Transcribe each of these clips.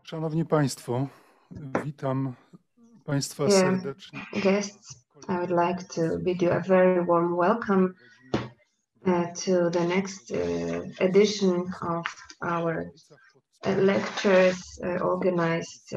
Szanowni Państwo, witam Państwa serdecznie. Guests, I would like to bid you a very warm welcome to the next edition of our lectures organized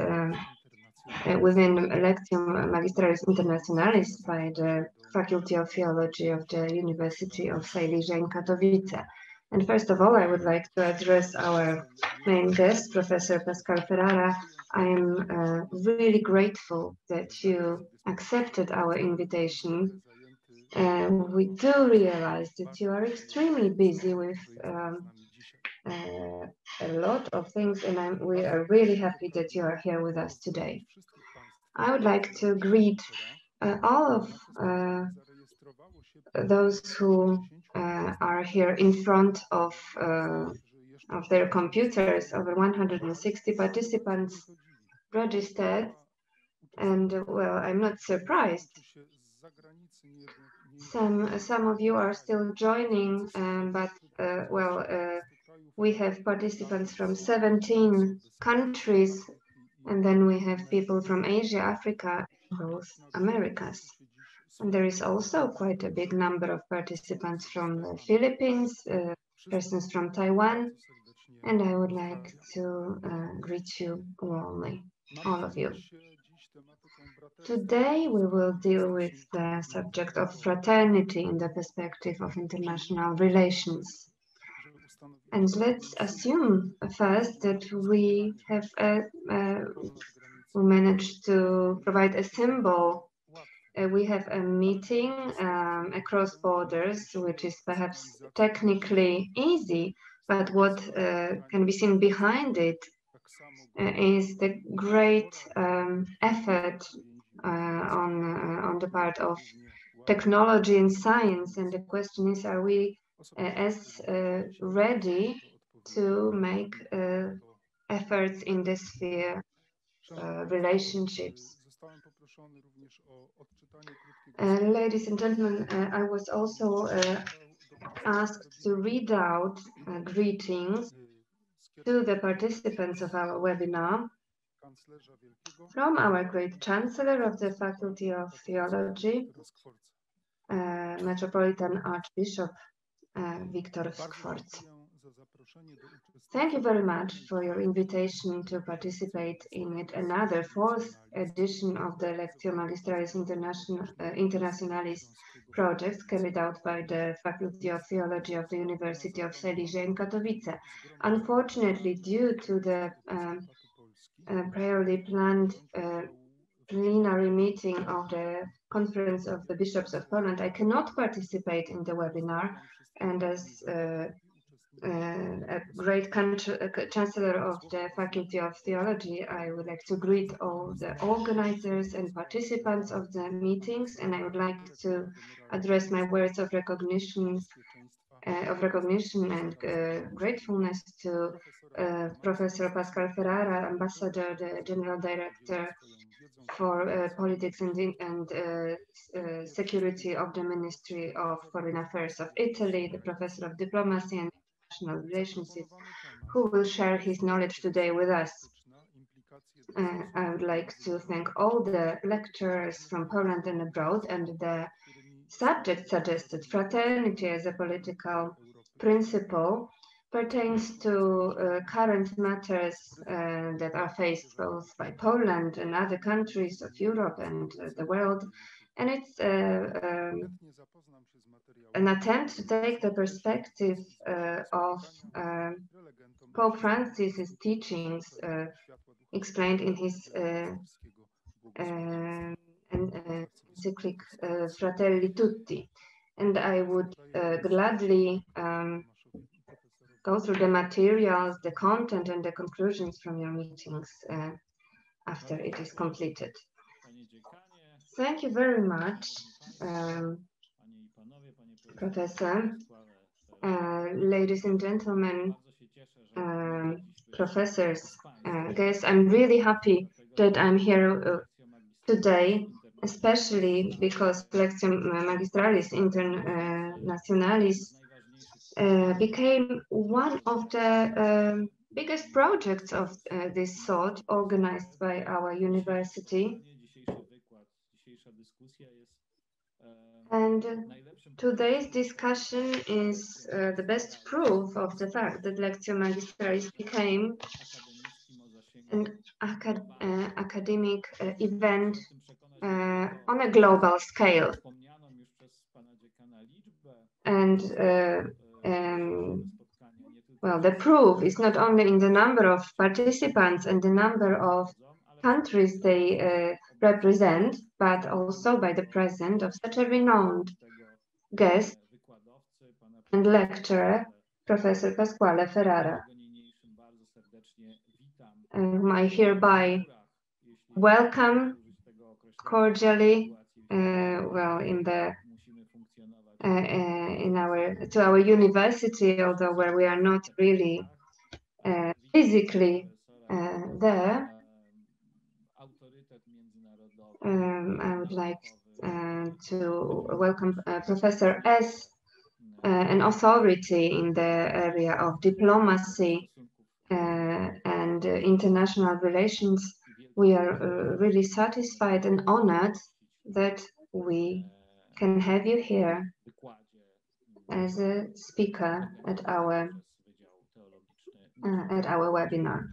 within Lectio Magistralis Internationalis by the Faculty of Theology of the University of Silesia in Katowice. And first of all, I would like to address our main guest, Professor Pasquale Ferrara. I am really grateful that you accepted our invitation. We do realize that you are extremely busy with a lot of things, and we are really happy that you are here with us today. I would like to greet all of those who are here in front of their computers. Over 160 participants registered, and well, I'm not surprised. Some of you are still joining, but we have participants from 17 countries, and then we have people from Asia, Africa, and both Americas. And there is also quite a big number of participants from the Philippines, persons from Taiwan, and I would like to greet you warmly, all of you. Today we will deal with the subject of fraternity in the perspective of international relations. And let's assume first that we have we managed to provide a symbol. We have a meeting across borders, which is perhaps technically easy, but what can be seen behind it is the great effort on the part of technology and science. And the question is, are we as ready to make efforts in this sphere relationships? Ladies and gentlemen, I was also asked to read out greetings to the participants of our webinar from our great Chancellor of the Faculty of Theology, Metropolitan Archbishop Wiktor Skworc. Thank you very much for your invitation to participate in yet another fourth edition of the Lectio Magistralis Internationalis project carried out by the Faculty of Theology of the University of Silesia in Katowice. Unfortunately, due to the priorly planned plenary meeting of the Conference of the Bishops of Poland, I cannot participate in the webinar, and as a great Chancellor of the Faculty of Theology, I would like to greet all the organizers and participants of the meetings, and I would like to address my words of recognition and gratefulness to Professor Pasquale Ferrara, Ambassador, the General Director for Politics and Security of the Ministry of Foreign Affairs of Italy, the Professor of Diplomacy and International Relations, who will share his knowledge today with us. I would like to thank all the lecturers from Poland and abroad, and the subject suggested, fraternity as a political principle, pertains to current matters that are faced both by Poland and other countries of Europe and the world. And it's an attempt to take the perspective of Pope Francis's teachings explained in his encyclic Fratelli Tutti. And I would gladly go through the materials, the content, and the conclusions from your meetings after it is completed. Thank you very much, Professor. Ladies and gentlemen, professors, guests, I'm really happy that I'm here today, especially because Lectio Magistralis Internationalis became one of the biggest projects of this sort organized by our university. And today's discussion is the best proof of the fact that Lectio Magistralis became an academic event on a global scale. And well, the proof is not only in the number of participants and the number of countries they represent, but also by the presence of such a renowned guest and lecturer, Professor Pasquale Ferrara, whom I hereby welcome cordially, to our university, although where we are not really physically there. I would like to welcome Professor S, an authority in the area of diplomacy and international relations. We are really satisfied and honored that we can have you here as a speaker at our webinar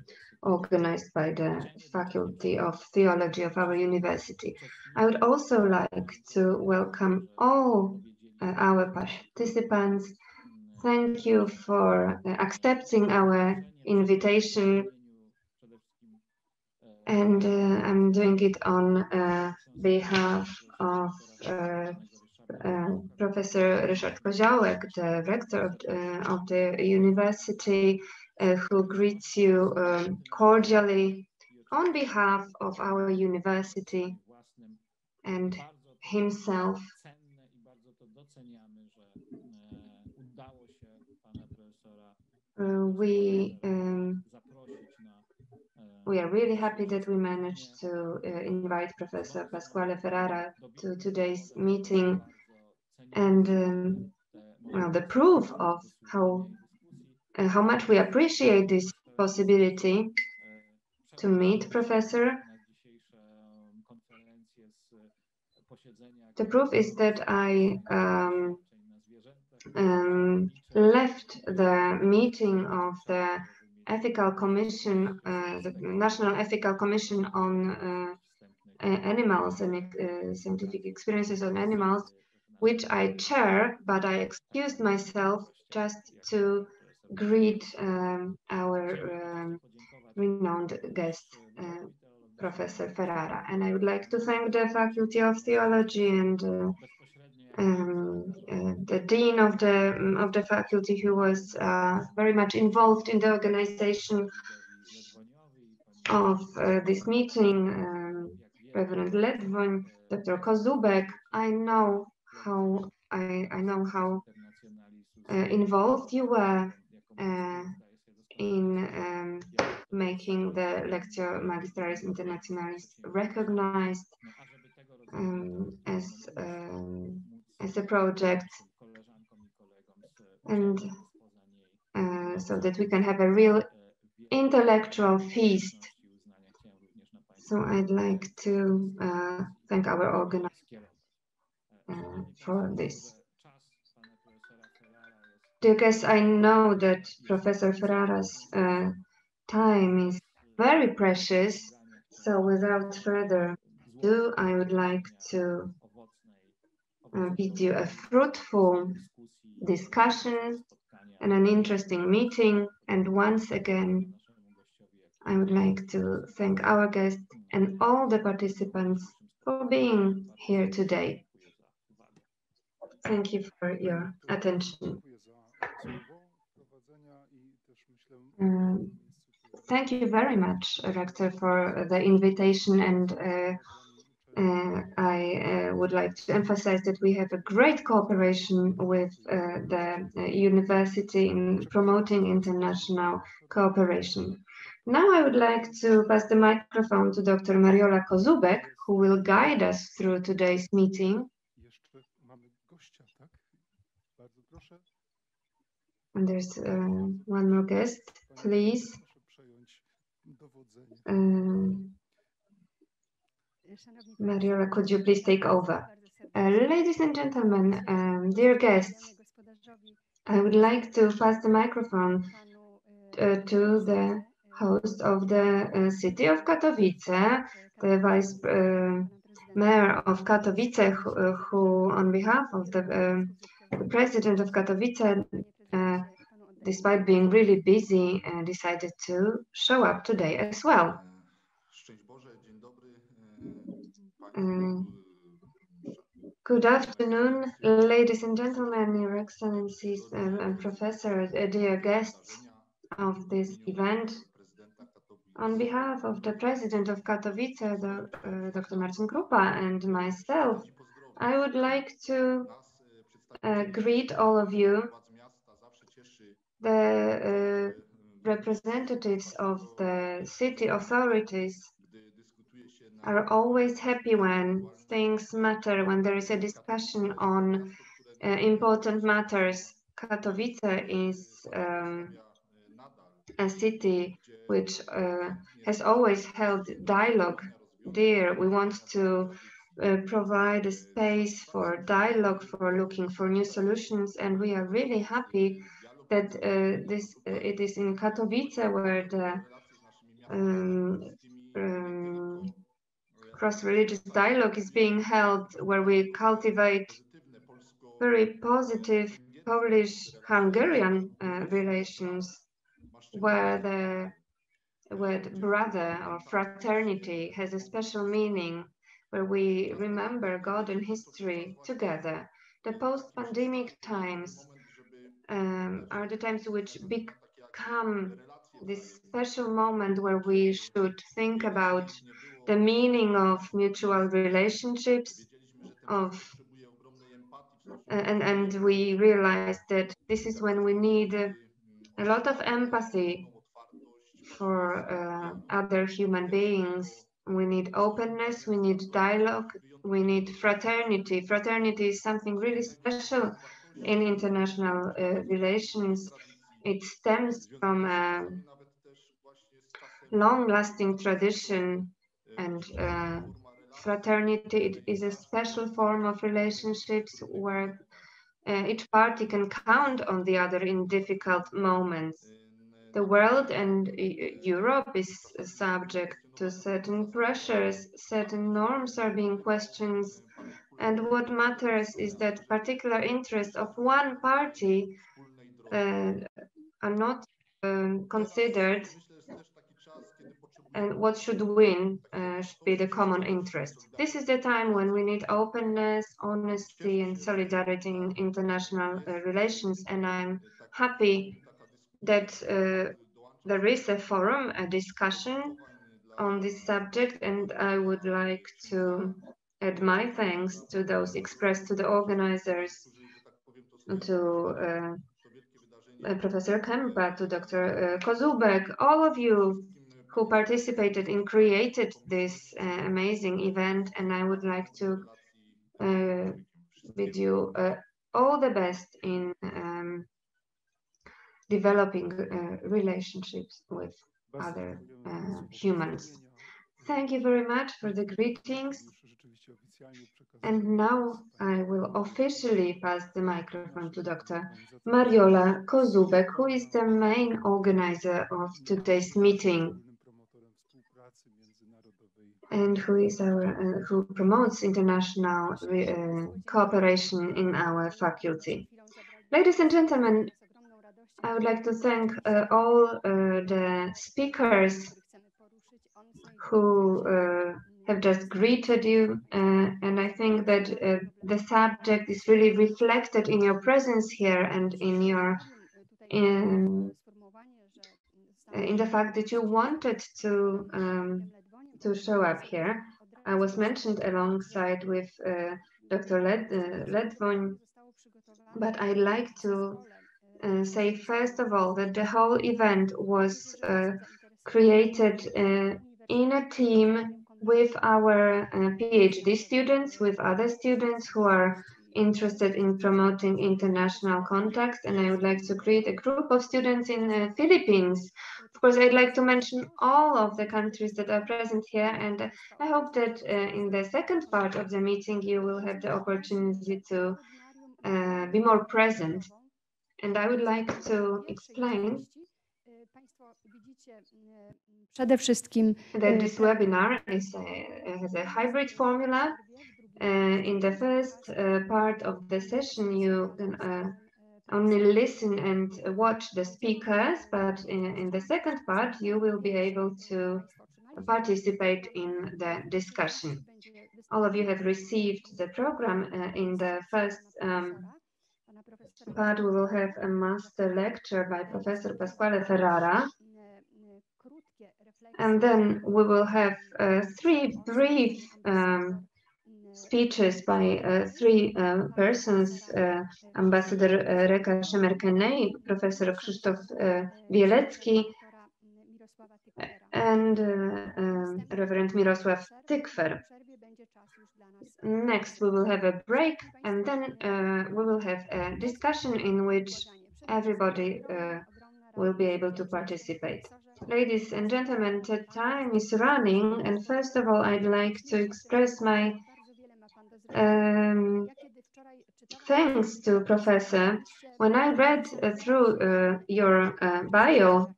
organized by the Faculty of Theology of our university. I would also like to welcome all our participants. Thank you for accepting our invitation, and I'm doing it on behalf of Professor Ryszard Koziołek, the rector of the university, who greets you cordially on behalf of our university and himself. We are really happy that we managed to invite Professor Pasquale Ferrara to today's meeting, and well, the proof of how much we appreciate this possibility to meet Professor. The proof is that I left the meeting of the Ethical Commission, the National Ethical Commission on Animals and Scientific Experiences on Animals, which I chair, but I excused myself just to greet our renowned guest, Professor Ferrara. And I would like to thank the Faculty of Theology and the dean of the faculty, who was very much involved in the organization of this meeting, Reverend Ledwoń, Dr. Kozubek. I know how involved you were in making the Lectio Magistralis Internationalis recognized as a project, and so that we can have a real intellectual feast. So I'd like to thank our organizer for this. Dear guests, I know that Professor Ferrara's time is very precious, so without further ado, I would like to bid you a fruitful discussion and an interesting meeting. And once again, I would like to thank our guests and all the participants for being here today. Thank you for your attention. Thank you very much, Rector, for the invitation, and I would like to emphasize that we have a great cooperation with the university in promoting international cooperation. Now I would like to pass the microphone to Dr. Mariola Kozubek, who will guide us through today's meeting. And there's one more guest, please. Mariola, could you please take over? Ladies and gentlemen, dear guests, I would like to pass the microphone to the host of the city of Katowice, the vice mayor of Katowice, who on behalf of the president of Katowice, despite being really busy, decided to show up today as well. Good afternoon, ladies and gentlemen, Your Excellencies, professors, dear guests of this event. On behalf of the president of Katowice, Dr. Marcin Krupa, and myself, I would like to greet all of you, the representatives of the city authorities. Are always happy when things matter, when there is a discussion on important matters. Katowice is a city which has always held dialogue dear. We want to provide a space for dialogue, for looking for new solutions, and we are really happy that it is in Katowice where the cross-religious dialogue is being held, where we cultivate very positive Polish-Hungarian relations, where the word brother or fraternity has a special meaning, where we remember God and history together. The post-pandemic times are the times which become this special moment where we should think about the meaning of mutual relationships, and we realize that this is when we need a lot of empathy for other human beings. We need openness, we need dialogue, we need fraternity. Fraternity is something really special in international relations. It stems from a long-lasting tradition, and fraternity is a special form of relationships where each party can count on the other in difficult moments. The world and Europe is subject to certain pressures, certain norms are being questioned, and what matters is that particular interests of one party are not considered, and what should win should be the common interest. This is the time when we need openness, honesty, and solidarity in international relations, and I'm happy that there is a forum, a discussion on this subject, and I would like to add my thanks to those expressed to the organizers, to Professor Kempa, to Dr. Kozubek, all of you who participated and created this amazing event, and I would like to bid you all the best in developing relationships with other humans. Thank you very much for the greetings. And now I will officially pass the microphone to Dr. Mariola Kozubek, who is the main organizer of today's meeting and who is who promotes international cooperation in our faculty. Ladies and gentlemen, I would like to thank all the speakers who have just greeted you, and I think that the subject is really reflected in your presence here and in your in the fact that you wanted to show up here. I was mentioned alongside with Dr. Ledwoń, but I'd like to say first of all that the whole event was created in a team with our PhD students, with other students who are interested in promoting international contacts, and I would like to create a group of students in the Philippines. Of course, I'd like to mention all of the countries that are present here, and I hope that in the second part of the meeting you will have the opportunity to be more present. And I would like to explain that this webinar has a hybrid formula. In the first part of the session, you can only listen and watch the speakers, but in the second part, you will be able to participate in the discussion. All of you have received the program. In the first part, we will have a master lecture by Professor Pasquale Ferrara. And then we will have 3 brief speeches by 3 persons, Ambassador Reka Szemerkenei, Professor Krzysztof Bielecki, and Reverend Mirosław Tykwer. Next, we will have a break, and then we will have a discussion in which everybody will be able to participate. Ladies and gentlemen, the time is running, and first of all, I'd like to express my thanks to Professor. When I read through your bio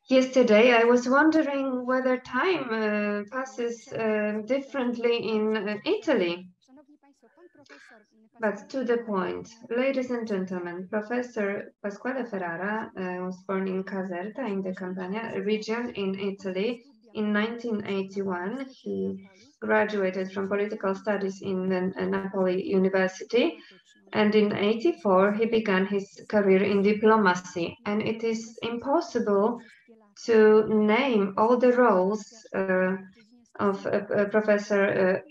yesterday, I was wondering whether time passes differently in Italy. But to the point, ladies and gentlemen, Professor Pasquale Ferrara was born in Caserta in the Campania region in Italy in 1981. He graduated from political studies in the Napoli University, and in 1984 he began his career in diplomacy. And it is impossible to name all the roles of Professor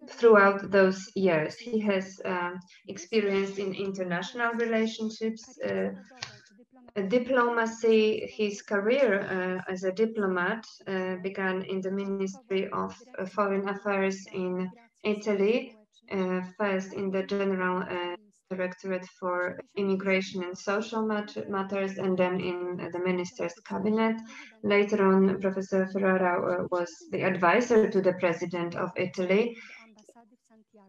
throughout those years. He has experience in international relationships, diplomacy. His career as a diplomat began in the Ministry of Foreign Affairs in Italy, first in the General Directorate for Immigration and Social Matters, and then in the Minister's Cabinet. Later on, Professor Ferrara was the advisor to the President of Italy.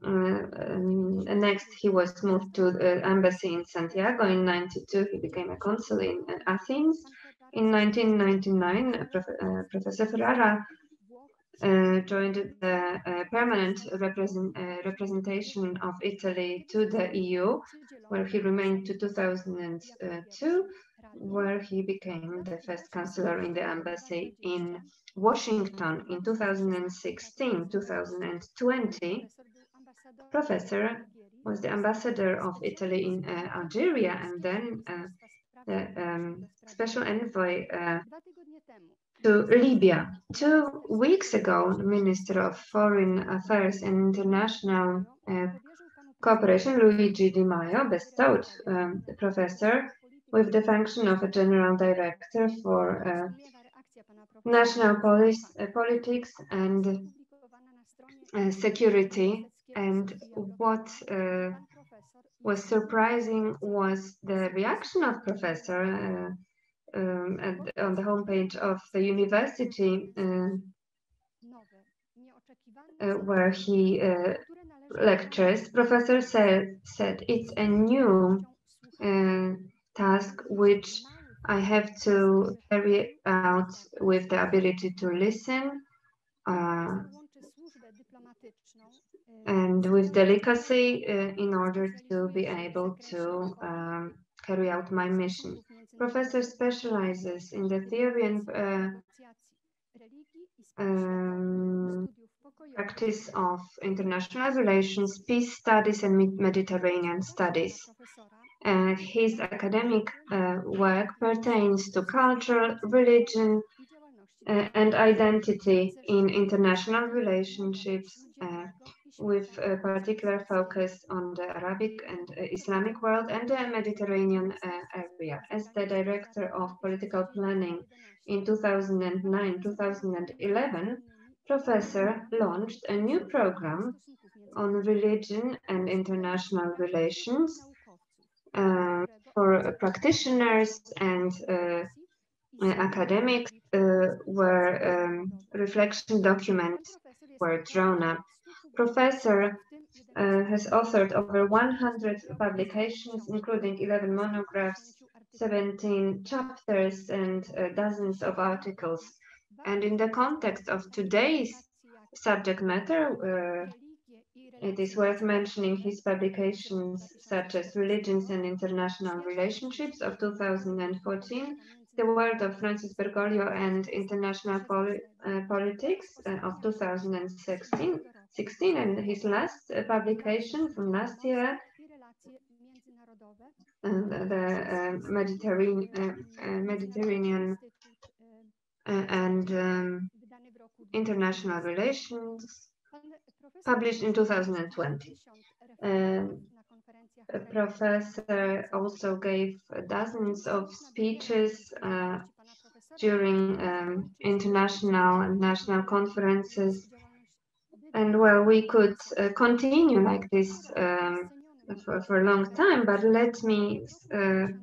Next, he was moved to the embassy in Santiago. In 1992, he became a consul in Athens. In 1999, Professor Ferrara joined the permanent representation of Italy to the EU, where he remained to 2002, where he became the first counselor in the embassy in Washington. In 2016-2020, Professor was the ambassador of Italy in Algeria, and then the special envoy to Libya. 2 weeks ago, the Minister of Foreign Affairs and International Cooperation, Luigi Di Maio, bestowed the professor with the function of a General Director for National Politics and Security. And what was surprising was the reaction of Professor on the homepage of the university, where he lectures. Professor said it's a new task which I have to carry out with the ability to listen and with delicacy in order to be able to carry out my mission. Professor specializes in the theory and practice of international relations, peace studies, and Mediterranean studies. His academic work pertains to culture, religion, and identity in international relationships, with a particular focus on the Arabic and Islamic world and the Mediterranean area. As the Director of Political Planning in 2009-2011, Professor launched a new program on religion and international relations for practitioners and academics, where reflection documents were drawn up. Professor has authored over 100 publications, including 11 monographs, 17 chapters, and dozens of articles. And in the context of today's subject matter, it is worth mentioning his publications such as Religions and International Relationships of 2014, The World of Francis Bergoglio and International Politics of 2016, and his last publication from last year, the Mediterranean and International Relations, published in 2020. Professor also gave dozens of speeches during international and national conferences. And well, we could continue like this for a long time, but let me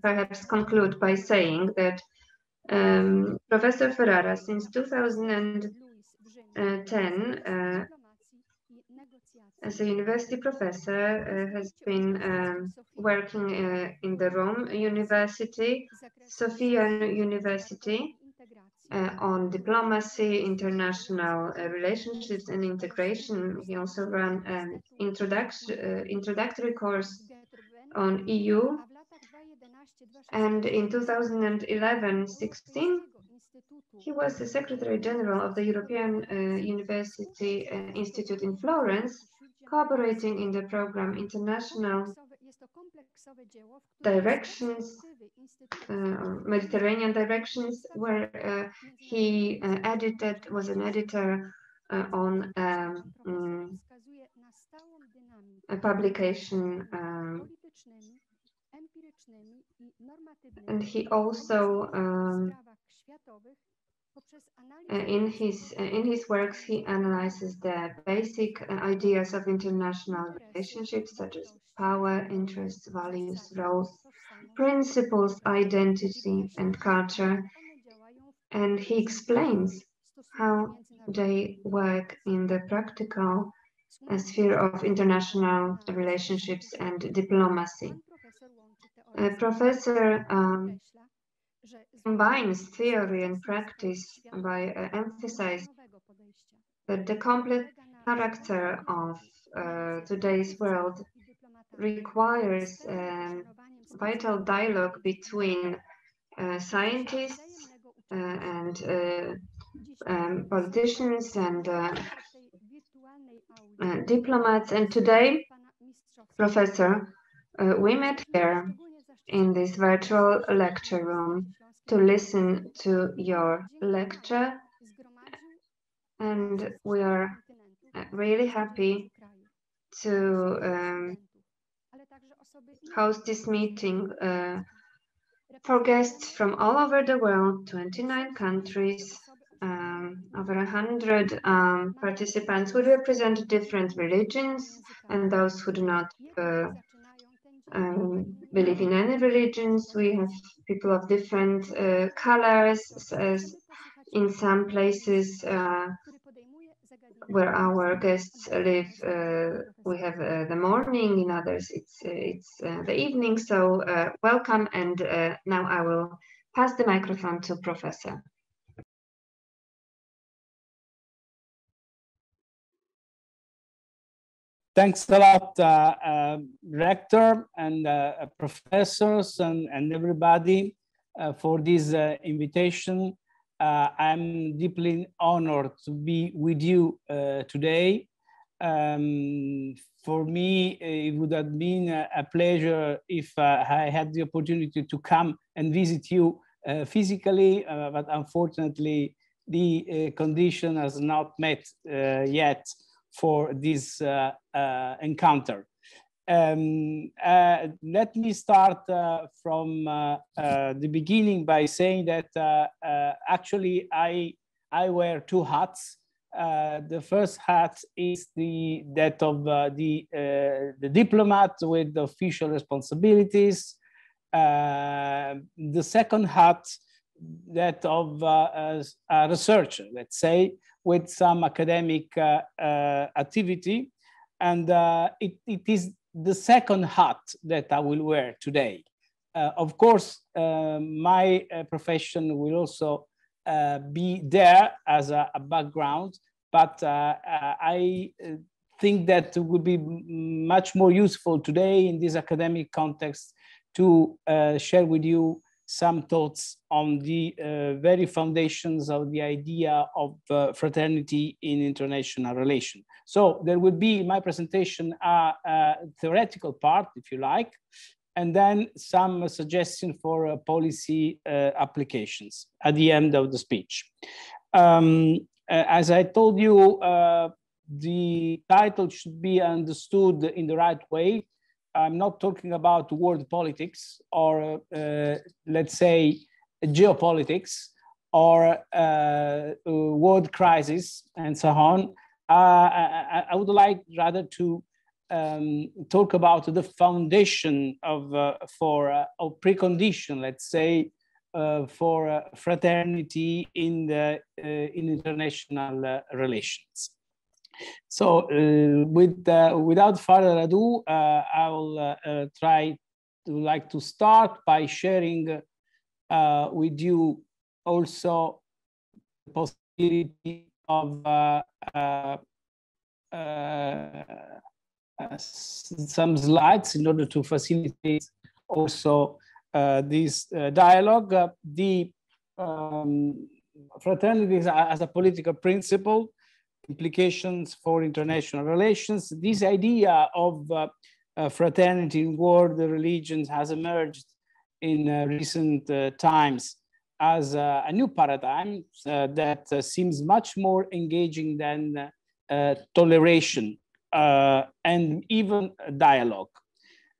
perhaps conclude by saying that Professor Ferrara, since 2010, as a university professor, has been working in the Rome University, Sofia University, on diplomacy, international relationships and integration. He also ran an introductory course on EU. And in 2011-16, he was the Secretary General of the European University Institute in Florence, cooperating in the program International Directions, Mediterranean Directions, where he was an editor on a publication, and he also in his works he analyzes the basic ideas of international relationships, such as power, interests, values, roles, principles, identity, and culture, and he explains how they work in the practical sphere of international relationships and diplomacy. Professor combines theory and practice by emphasizing that the complex character of today's world requires vital dialogue between scientists and politicians and diplomats. And today, Professor, we met here in this virtual lecture room to listen to your lecture, and we are really happy to host this meeting for guests from all over the world, 29 countries, over 100 participants who represent different religions and those who do not believe in any religions. We have people of different colors. In some places where our guests live, we have the morning. In others, it's the evening. So welcome, and now I will pass the microphone to Professor. Thanks a lot, Rector and professors and everybody for this invitation. I'm deeply honored to be with you today. For me, it would have been a pleasure if I had the opportunity to come and visit you physically, but unfortunately, the condition has not met yet for this encounter. Let me start from the beginning by saying that actually I wear two hats. The first hat is that of the diplomat with the official responsibilities. The second hat, that of a researcher, let's say, with some academic activity. And it is the second hat that I will wear today. Of course, my profession will also be there as a background, but I think that it would be much more useful today in this academic context to share with you some thoughts on the very foundations of the idea of fraternity in international relations. So there will be in my presentation a theoretical part, if you like, and then some suggestions for policy applications at the end of the speech. As I told you, the title should be understood in the right way. I'm not talking about world politics or, let's say, geopolitics or world crisis and so on. I would like rather to talk about the foundation of precondition, let's say, for fraternity in international relations. So without further ado, I will like to start by sharing with you also the possibility of some slides in order to facilitate also this dialogue. The fraternity as a political principle, implications for international relations. This idea of fraternity in world religions has emerged in recent times as a new paradigm that seems much more engaging than toleration and even dialogue.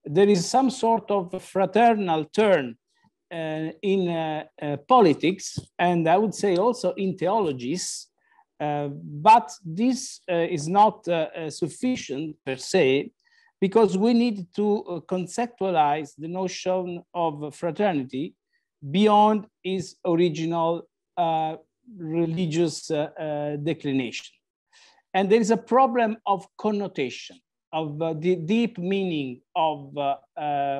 There is some sort of fraternal turn in politics, and I would say also in theologies, but this is not sufficient per se, because we need to conceptualize the notion of fraternity beyond its original religious declination. And there is a problem of connotation, of the deep meaning of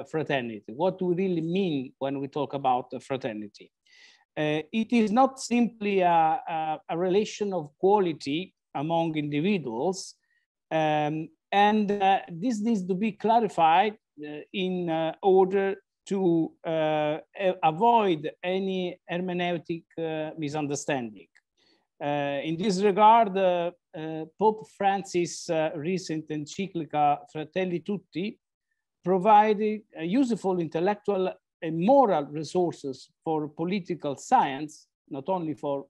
fraternity. What do we really mean when we talk about fraternity? It is not simply a relation of quality among individuals, and this needs to be clarified in order to avoid any hermeneutic misunderstanding. In this regard, Pope Francis' recent encyclica Fratelli Tutti provided useful intellectual and moral resources for political science, not only for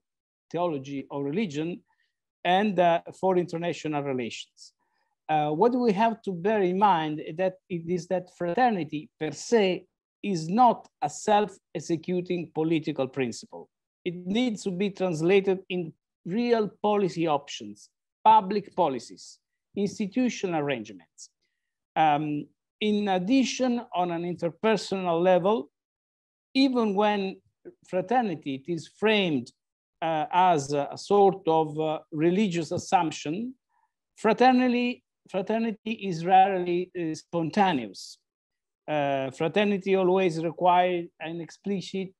theology or religion, and for international relations. What we have to bear in mind is that fraternity per se is not a self-executing political principle. It needs to be translated in real policy options, public policies, institutional arrangements. In addition, on an interpersonal level, even when fraternity is framed as a sort of religious assumption, fraternity is rarely spontaneous. Fraternity always requires an explicit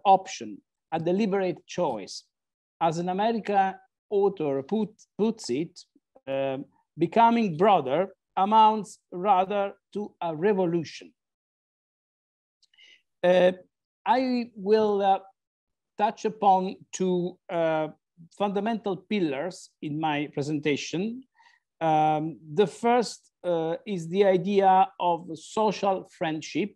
option, a deliberate choice. As an American author puts it, becoming brother amounts rather to a revolution. I will touch upon two fundamental pillars in my presentation. The first is the idea of social friendship,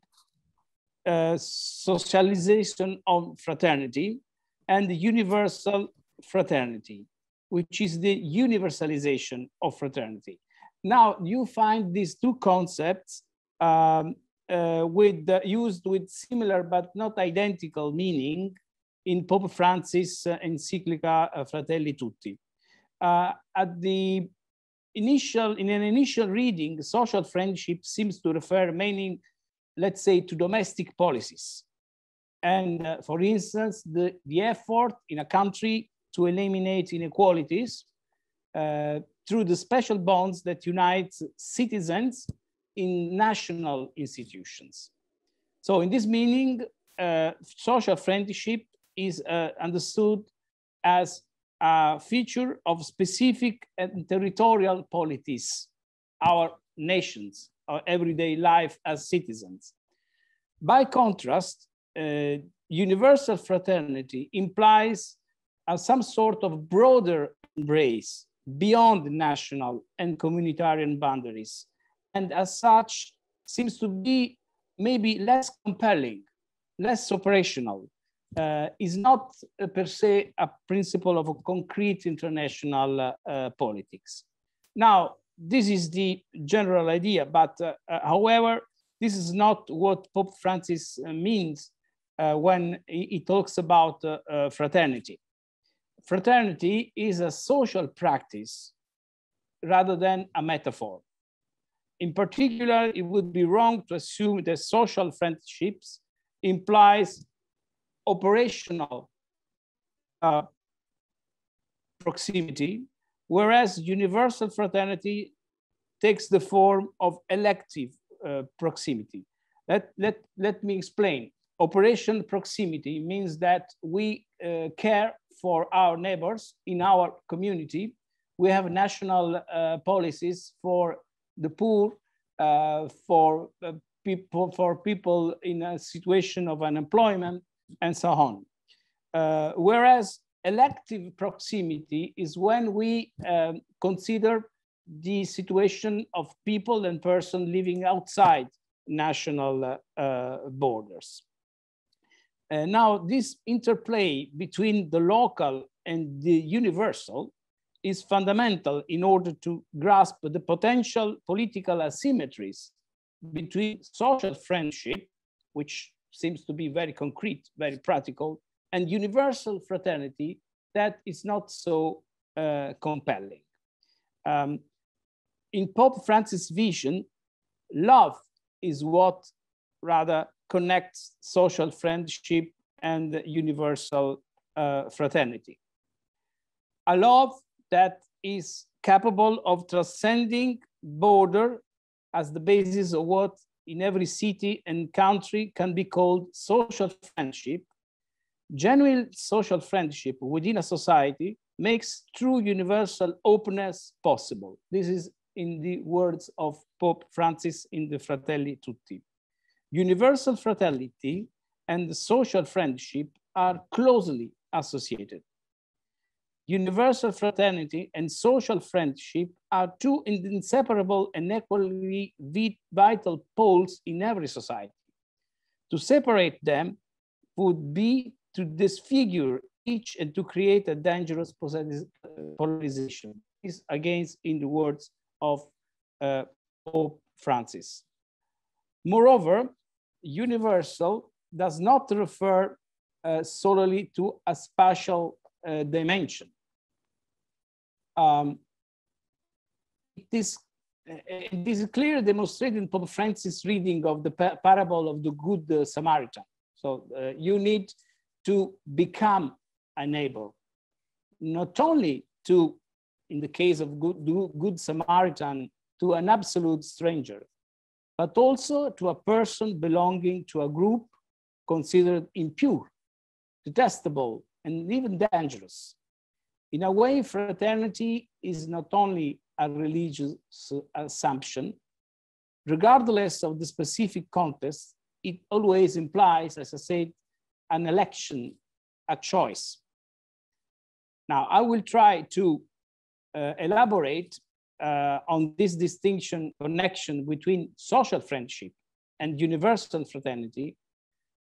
socialization of fraternity, and the universal fraternity, which is the universalization of fraternity. Now, you find these two concepts used with similar but not identical meaning in Pope Francis' encyclica Fratelli Tutti. in an initial reading, social friendship seems to refer mainly, let's say, to domestic policies. And for instance, the effort in a country to eliminate inequalities through the special bonds that unite citizens in national institutions. So in this meaning, social friendship is understood as a feature of specific and territorial polities, our nations, our everyday life as citizens. By contrast, universal fraternity implies some sort of broader embrace beyond national and communitarian boundaries, and as such seems to be maybe less compelling, less operational, is not per se a principle of a concrete international politics. Now, this is the general idea, but however, this is not what Pope Francis means when he talks about fraternity. Fraternity is a social practice rather than a metaphor. In particular, it would be wrong to assume that social friendships implies operational proximity, whereas universal fraternity takes the form of elective proximity. Let me explain. Operation proximity means that we care for our neighbors in our community. We have national policies for the poor, for people in a situation of unemployment, and so on. Whereas elective proximity is when we consider the situation of people and persons living outside national borders. Now, this interplay between the local and the universal is fundamental in order to grasp the potential political asymmetries between social friendship, which seems to be very concrete, very practical, and universal fraternity that is not so compelling. In Pope Francis' vision, love is what rather connects social friendship and universal fraternity. A love that is capable of transcending border as the basis of what in every city and country can be called social friendship. Genuine social friendship within a society makes true universal openness possible. This is in the words of Pope Francis in the Fratelli Tutti. Universal fraternity and social friendship are closely associated. Universal fraternity and social friendship are two inseparable and equally vital poles in every society. To separate them would be to disfigure each and to create a dangerous polarization. This against in the words of Pope Francis. Moreover, universal does not refer solely to a spatial dimension. It is clearly demonstrated in Pope Francis' reading of the parable of the Good Samaritan. So you need to become a neighbor, not only to, in the case of Good Samaritan, to an absolute stranger, but also to a person belonging to a group considered impure, detestable, and even dangerous. In a way, fraternity is not only a religious assumption. Regardless of the specific context, it always implies, as I said, an election, a choice. Now, I will try to elaborate on this distinction, connection between social friendship and universal fraternity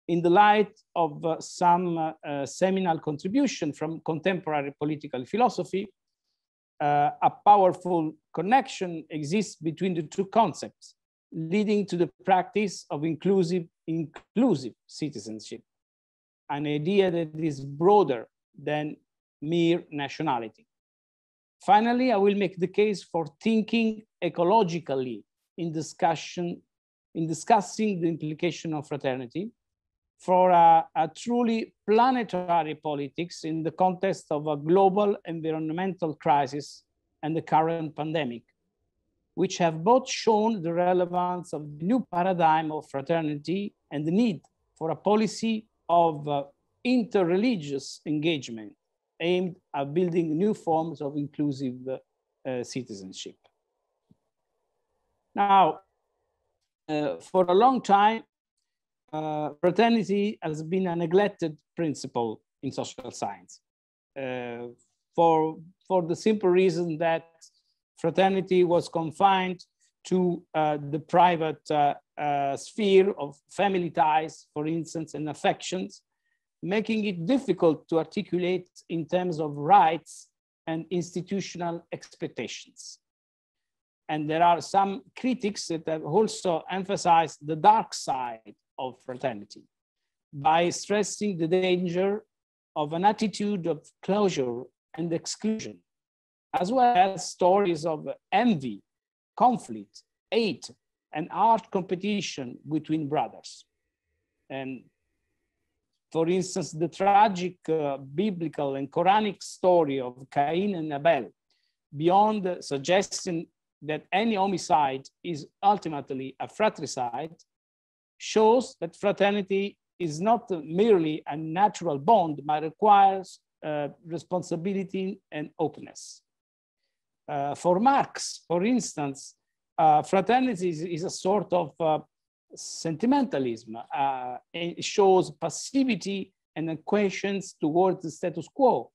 in the light of some seminal contribution from contemporary political philosophy. A powerful connection exists between the two concepts, leading to the practice of inclusive citizenship, an idea that is broader than mere nationality. Finally, I will make the case for thinking ecologically in discussing the implication of fraternity for a truly planetary politics in the context of a global environmental crisis and the current pandemic, which have both shown the relevance of the new paradigm of fraternity and the need for a policy of interreligious engagement aimed at building new forms of inclusive citizenship. Now, for a long time, fraternity has been a neglected principle in social science for the simple reason that fraternity was confined to the private sphere of family ties, for instance, and affections, making it difficult to articulate in terms of rights and institutional expectations. And there are some critics that have also emphasized the dark side of fraternity by stressing the danger of an attitude of closure and exclusion, as well as stories of envy, conflict, hate, and harsh competition between brothers. And for instance, the tragic biblical and Quranic story of Cain and Abel, beyond suggesting that any homicide is ultimately a fratricide, shows that fraternity is not merely a natural bond, but requires responsibility and openness. For Marx, for instance, fraternity is a sort of sentimentalism. It shows passivity and acquiescence towards the status quo,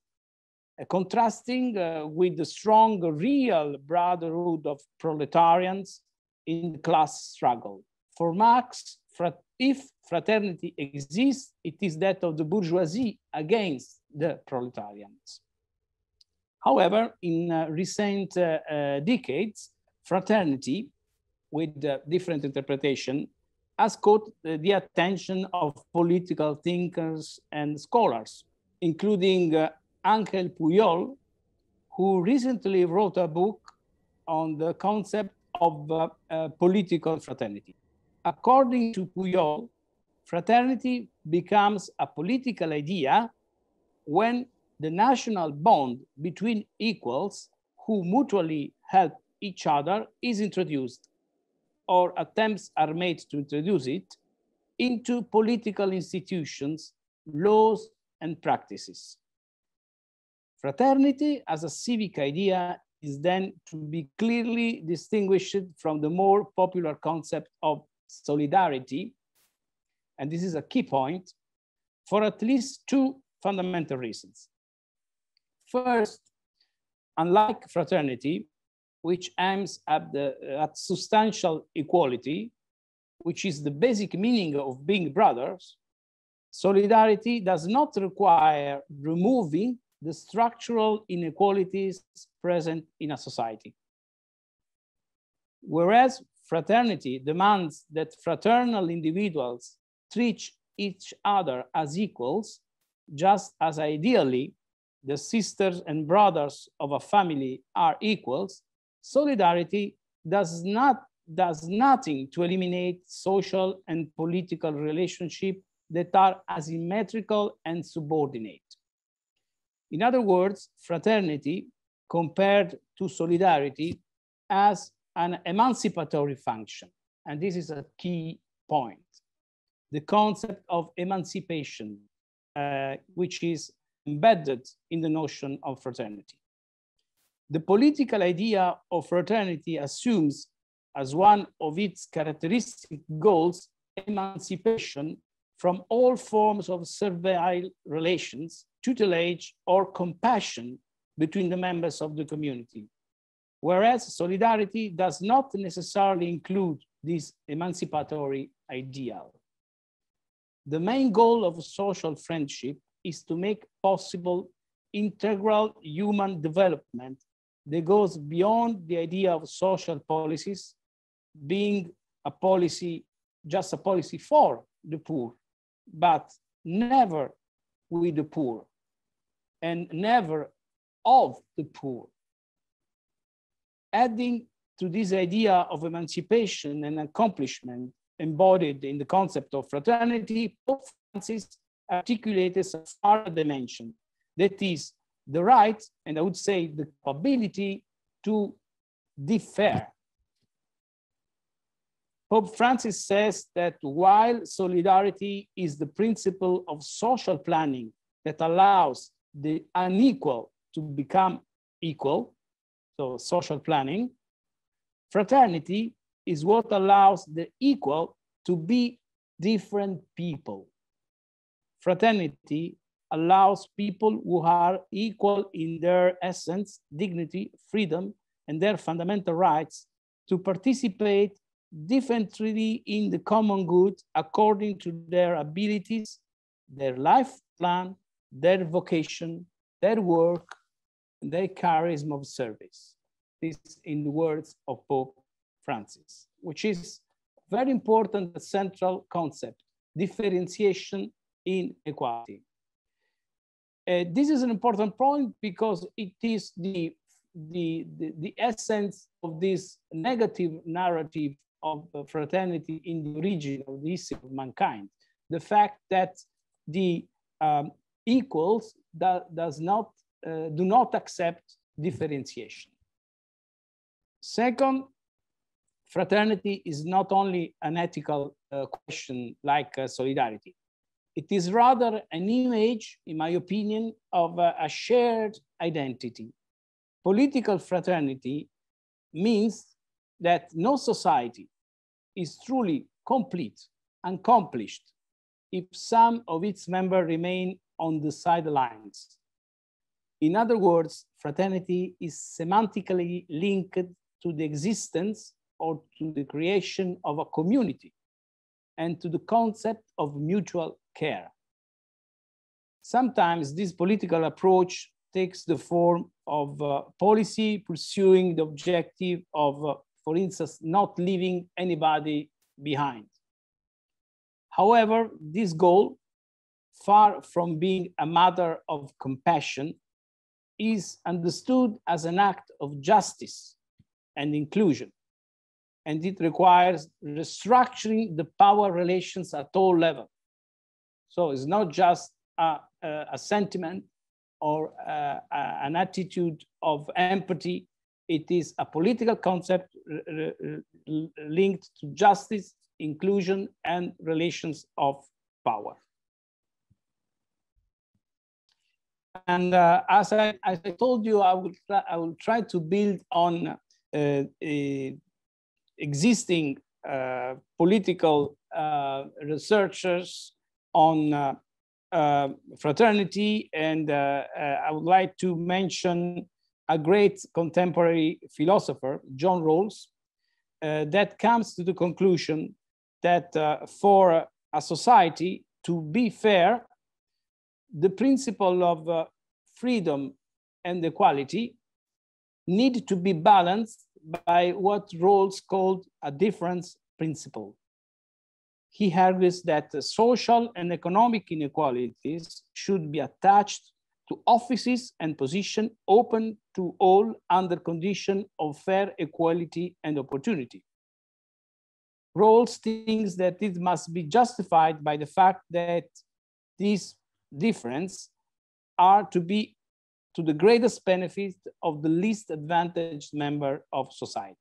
contrasting with the strong real brotherhood of proletarians in the class struggle. For Marx, if fraternity exists, it is that of the bourgeoisie against the proletarians. However, in recent decades, fraternity, with different interpretation, has caught the attention of political thinkers and scholars, including Ángel Pujol, who recently wrote a book on the concept of political fraternity. According to Pujol, fraternity becomes a political idea when the national bond between equals who mutually help each other is introduced, or attempts are made to introduce it, into political institutions, laws, and practices. Fraternity as a civic idea is then to be clearly distinguished from the more popular concept of solidarity, and this is a key point, for at least two fundamental reasons. First, unlike fraternity, which aims at substantial equality, which is the basic meaning of being brothers, solidarity does not require removing the structural inequalities present in a society. Whereas fraternity demands that fraternal individuals treat each other as equals, just as ideally the sisters and brothers of a family are equals, solidarity does nothing to eliminate social and political relationships that are asymmetrical and subordinate. In other words, fraternity, compared to solidarity, has an emancipatory function. And this is a key point. The concept of emancipation, which is embedded in the notion of fraternity. The political idea of fraternity assumes as one of its characteristic goals emancipation from all forms of servile relations, tutelage, or compassion between the members of the community. Whereas solidarity does not necessarily include this emancipatory ideal. The main goal of social friendship is to make possible integral human development that goes beyond the idea of social policies being a policy, just a policy for the poor, but never with the poor and never of the poor. adding to this idea of emancipation and accomplishment embodied in the concept of fraternity, Pope Francis articulated a further dimension, that is the right, and I would say the capability to differ. Pope Francis says that while solidarity is the principle of social planning that allows the unequal to become equal, so social planning, fraternity is what allows the equal to be different people. Fraternity allows people who are equal in their essence, dignity, freedom, and their fundamental rights to participate differently in the common good according to their abilities, their life plan, their vocation, their work, and their charism of service. This in the words of Pope Francis, which is very important central concept, differentiation in equality. This is an important point because it is the essence of this negative narrative of fraternity in the origin of the history of mankind. The fact that the equals do not accept differentiation. Second, fraternity is not only an ethical question like solidarity. It is rather an image, in my opinion, of a shared identity. Political fraternity means that no society is truly complete and accomplished if some of its members remain on the sidelines. In other words, fraternity is semantically linked to the existence or to the creation of a community and to the concept of mutual care. Sometimes this political approach takes the form of policy pursuing the objective of, for instance, not leaving anybody behind. However, this goal, far from being a matter of compassion, is understood as an act of justice and inclusion, and it requires restructuring the power relations at all levels. So it's not just a sentiment or an attitude of empathy. It is a political concept linked to justice, inclusion, and relations of power. And as I told you, I will try to build on existing political researchers on fraternity, and I would like to mention a great contemporary philosopher, John Rawls, that comes to the conclusion that for a society to be fair, the principle of freedom and equality need to be balanced by what Rawls called a difference principle. He argues that the social and economic inequalities should be attached to offices and positions open to all under condition of fair equality and opportunity. Rawls thinks that it must be justified by the fact that these differences are to be to the greatest benefit of the least advantaged member of society.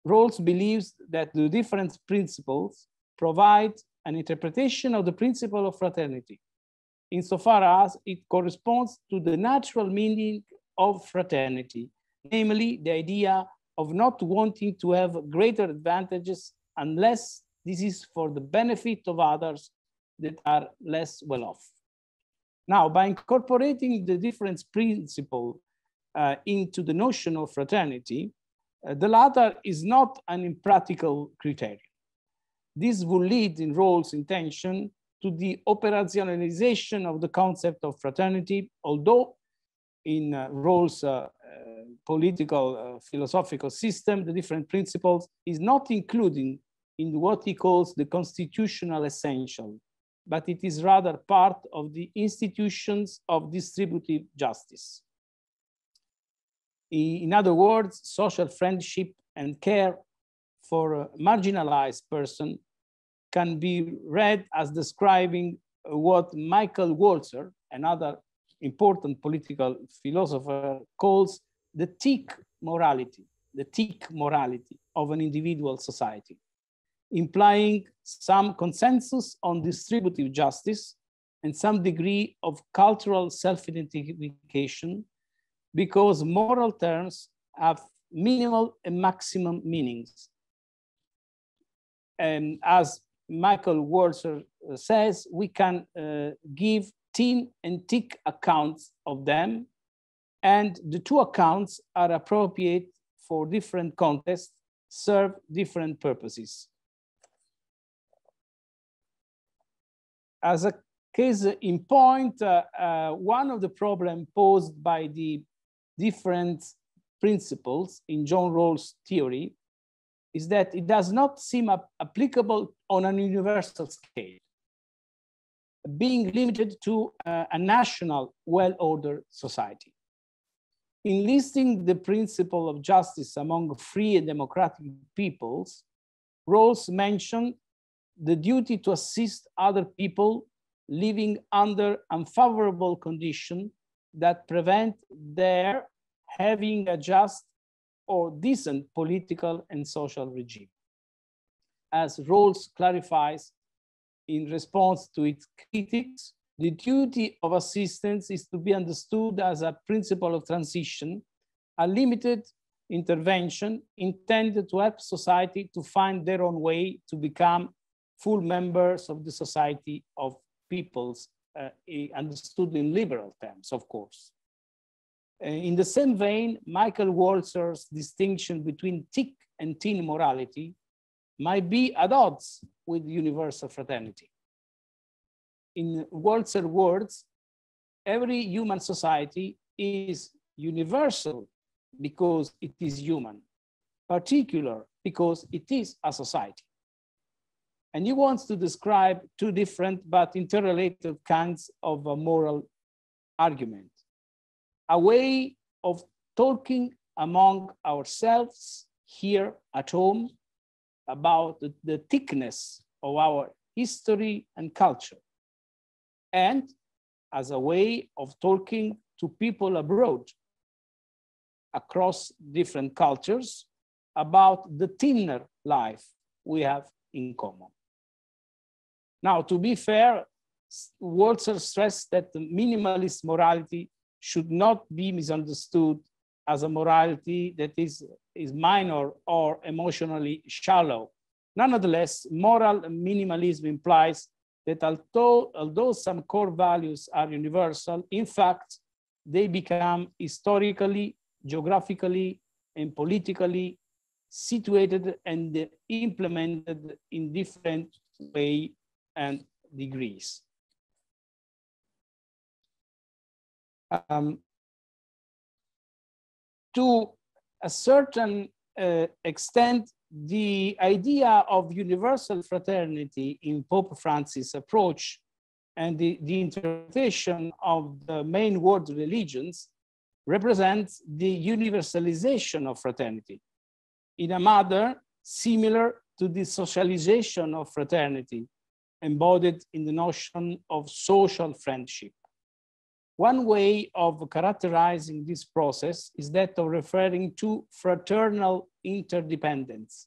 Rawls believes that the difference principles provide an interpretation of the principle of fraternity, insofar as it corresponds to the natural meaning of fraternity, namely the idea of not wanting to have greater advantages unless this is for the benefit of others that are less well off. Now, by incorporating the difference principle into the notion of fraternity, the latter is not an impractical criterion. This will lead, in Rawls' intention, to the operationalization of the concept of fraternity, although in Rawls' political philosophical system, the different principles is not included in what he calls the constitutional essential, but it is rather part of the institutions of distributive justice. In other words, social friendship and care for a marginalized person can be read as describing what Michael Walzer, another important political philosopher, calls the thick morality of an individual society, implying some consensus on distributive justice and some degree of cultural self-identification, because moral terms have minimal and maximum meanings. And as Michael Walzer says, we can give thin and thick accounts of them, and the two accounts are appropriate for different contexts, serve different purposes. As a case in point, one of the problems posed by the different principles in John Rawls' theory is that it does not seem applicable on a universal scale, being limited to a national, well-ordered society. In listing the principle of justice among free and democratic peoples, Rawls mentioned the duty to assist other people living under unfavorable conditions that prevent their having a just or decent political and social regime. As Rawls clarifies in response to its critics, the duty of assistance is to be understood as a principle of transition, a limited intervention intended to help society to find their own way to become full members of the society of peoples, understood in liberal terms, of course. In the same vein, Michael Walzer's distinction between thick and thin morality might be at odds with universal fraternity. In Walzer's words, every human society is universal because it is human, particular because it is a society. And he wants to describe two different but interrelated kinds of a moral argument. A way of talking among ourselves here at home about the thickness of our history and culture, and as a way of talking to people abroad across different cultures about the thinner life we have in common. Now, to be fair, Walzer stressed that the minimalist morality should not be misunderstood as a morality that is minor or emotionally shallow. Nonetheless, moral minimalism implies that although some core values are universal, in fact, they become historically, geographically, and politically situated and implemented in different ways and degrees. To a certain extent, the idea of universal fraternity in Pope Francis' approach and the interpretation of the main world religions represents the universalization of fraternity in a manner similar to the socialization of fraternity embodied in the notion of social friendship. One way of characterizing this process is that of referring to fraternal interdependence,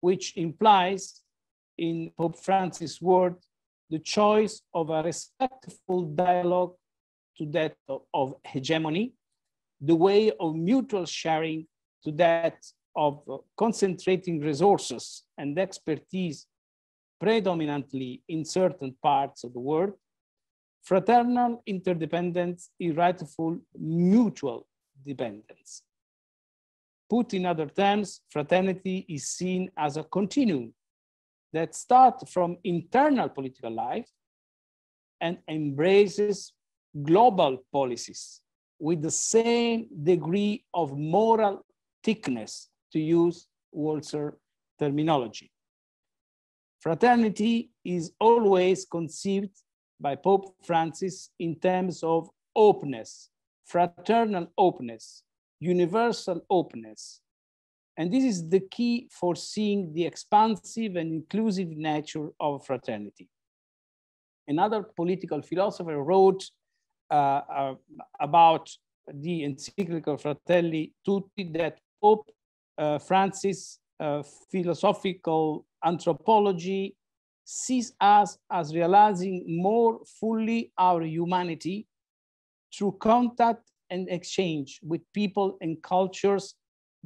which implies, in Pope Francis' word, the choice of a respectful dialogue to that of hegemony, the way of mutual sharing to that of concentrating resources and expertise predominantly in certain parts of the world. Fraternal interdependence is rightful mutual dependence. Put in other terms, fraternity is seen as a continuum that starts from internal political life and embraces global policies with the same degree of moral thickness, to use Walzer terminology. Fraternity is always conceived by Pope Francis in terms of openness, fraternal openness, universal openness. And this is the key for seeing the expansive and inclusive nature of fraternity. Another political philosopher wrote about the encyclical Fratelli Tutti that Pope Francis' philosophical anthropology sees us as realizing more fully our humanity through contact and exchange with people and cultures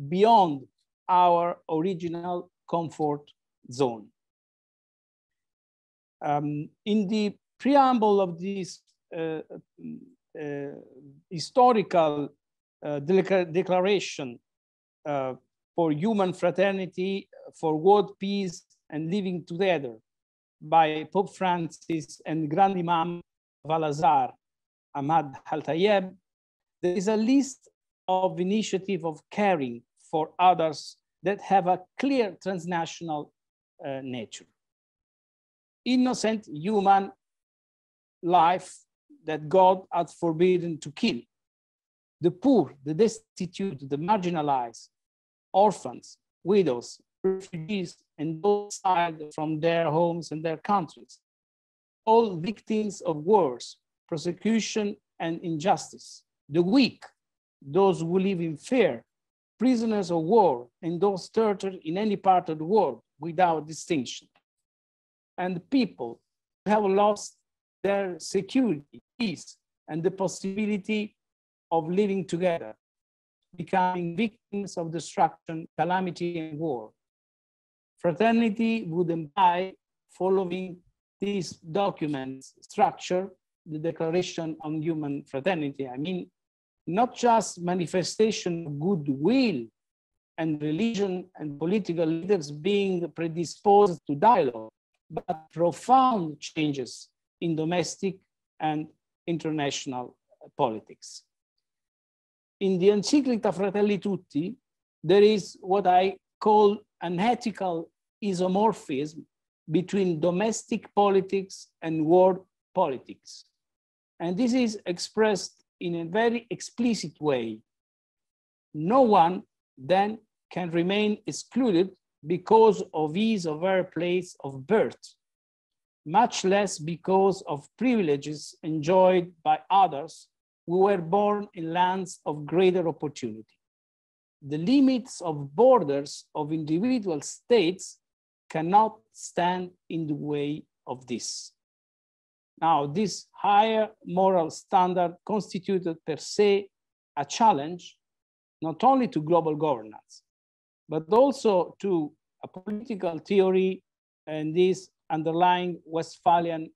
beyond our original comfort zone. In the preamble of this historical declaration for human fraternity, for world peace and living together by Pope Francis and Grand Imam of Al-Azhar, Ahmad Al-Tayyib, there is a list of initiatives of caring for others that have a clear transnational nature. Innocent human life that God has forbidden to kill. The poor, the destitute, the marginalized, orphans, widows, refugees, and those exiled from their homes and their countries. All victims of wars, persecution, and injustice. The weak, those who live in fear, prisoners of war, and those tortured in any part of the world without distinction. And people who have lost their security, peace, and the possibility of living together, becoming victims of destruction, calamity, and war. Fraternity would imply, following this document structure, the Declaration on Human Fraternity, I mean, not just manifestation of goodwill and religion and political leaders being predisposed to dialogue, but profound changes in domestic and international politics. In the Encyclica Fratelli Tutti, there is what I call an ethical isomorphism between domestic politics and world politics. And this is expressed in a very explicit way. No one then can remain excluded because of his or her place of birth, much less because of privileges enjoyed by others who were born in lands of greater opportunity. The limits of borders of individual states cannot stand in the way of this. Now, this higher moral standard constituted per se a challenge, not only to global governance, but also to a political theory and these underlying Westphalian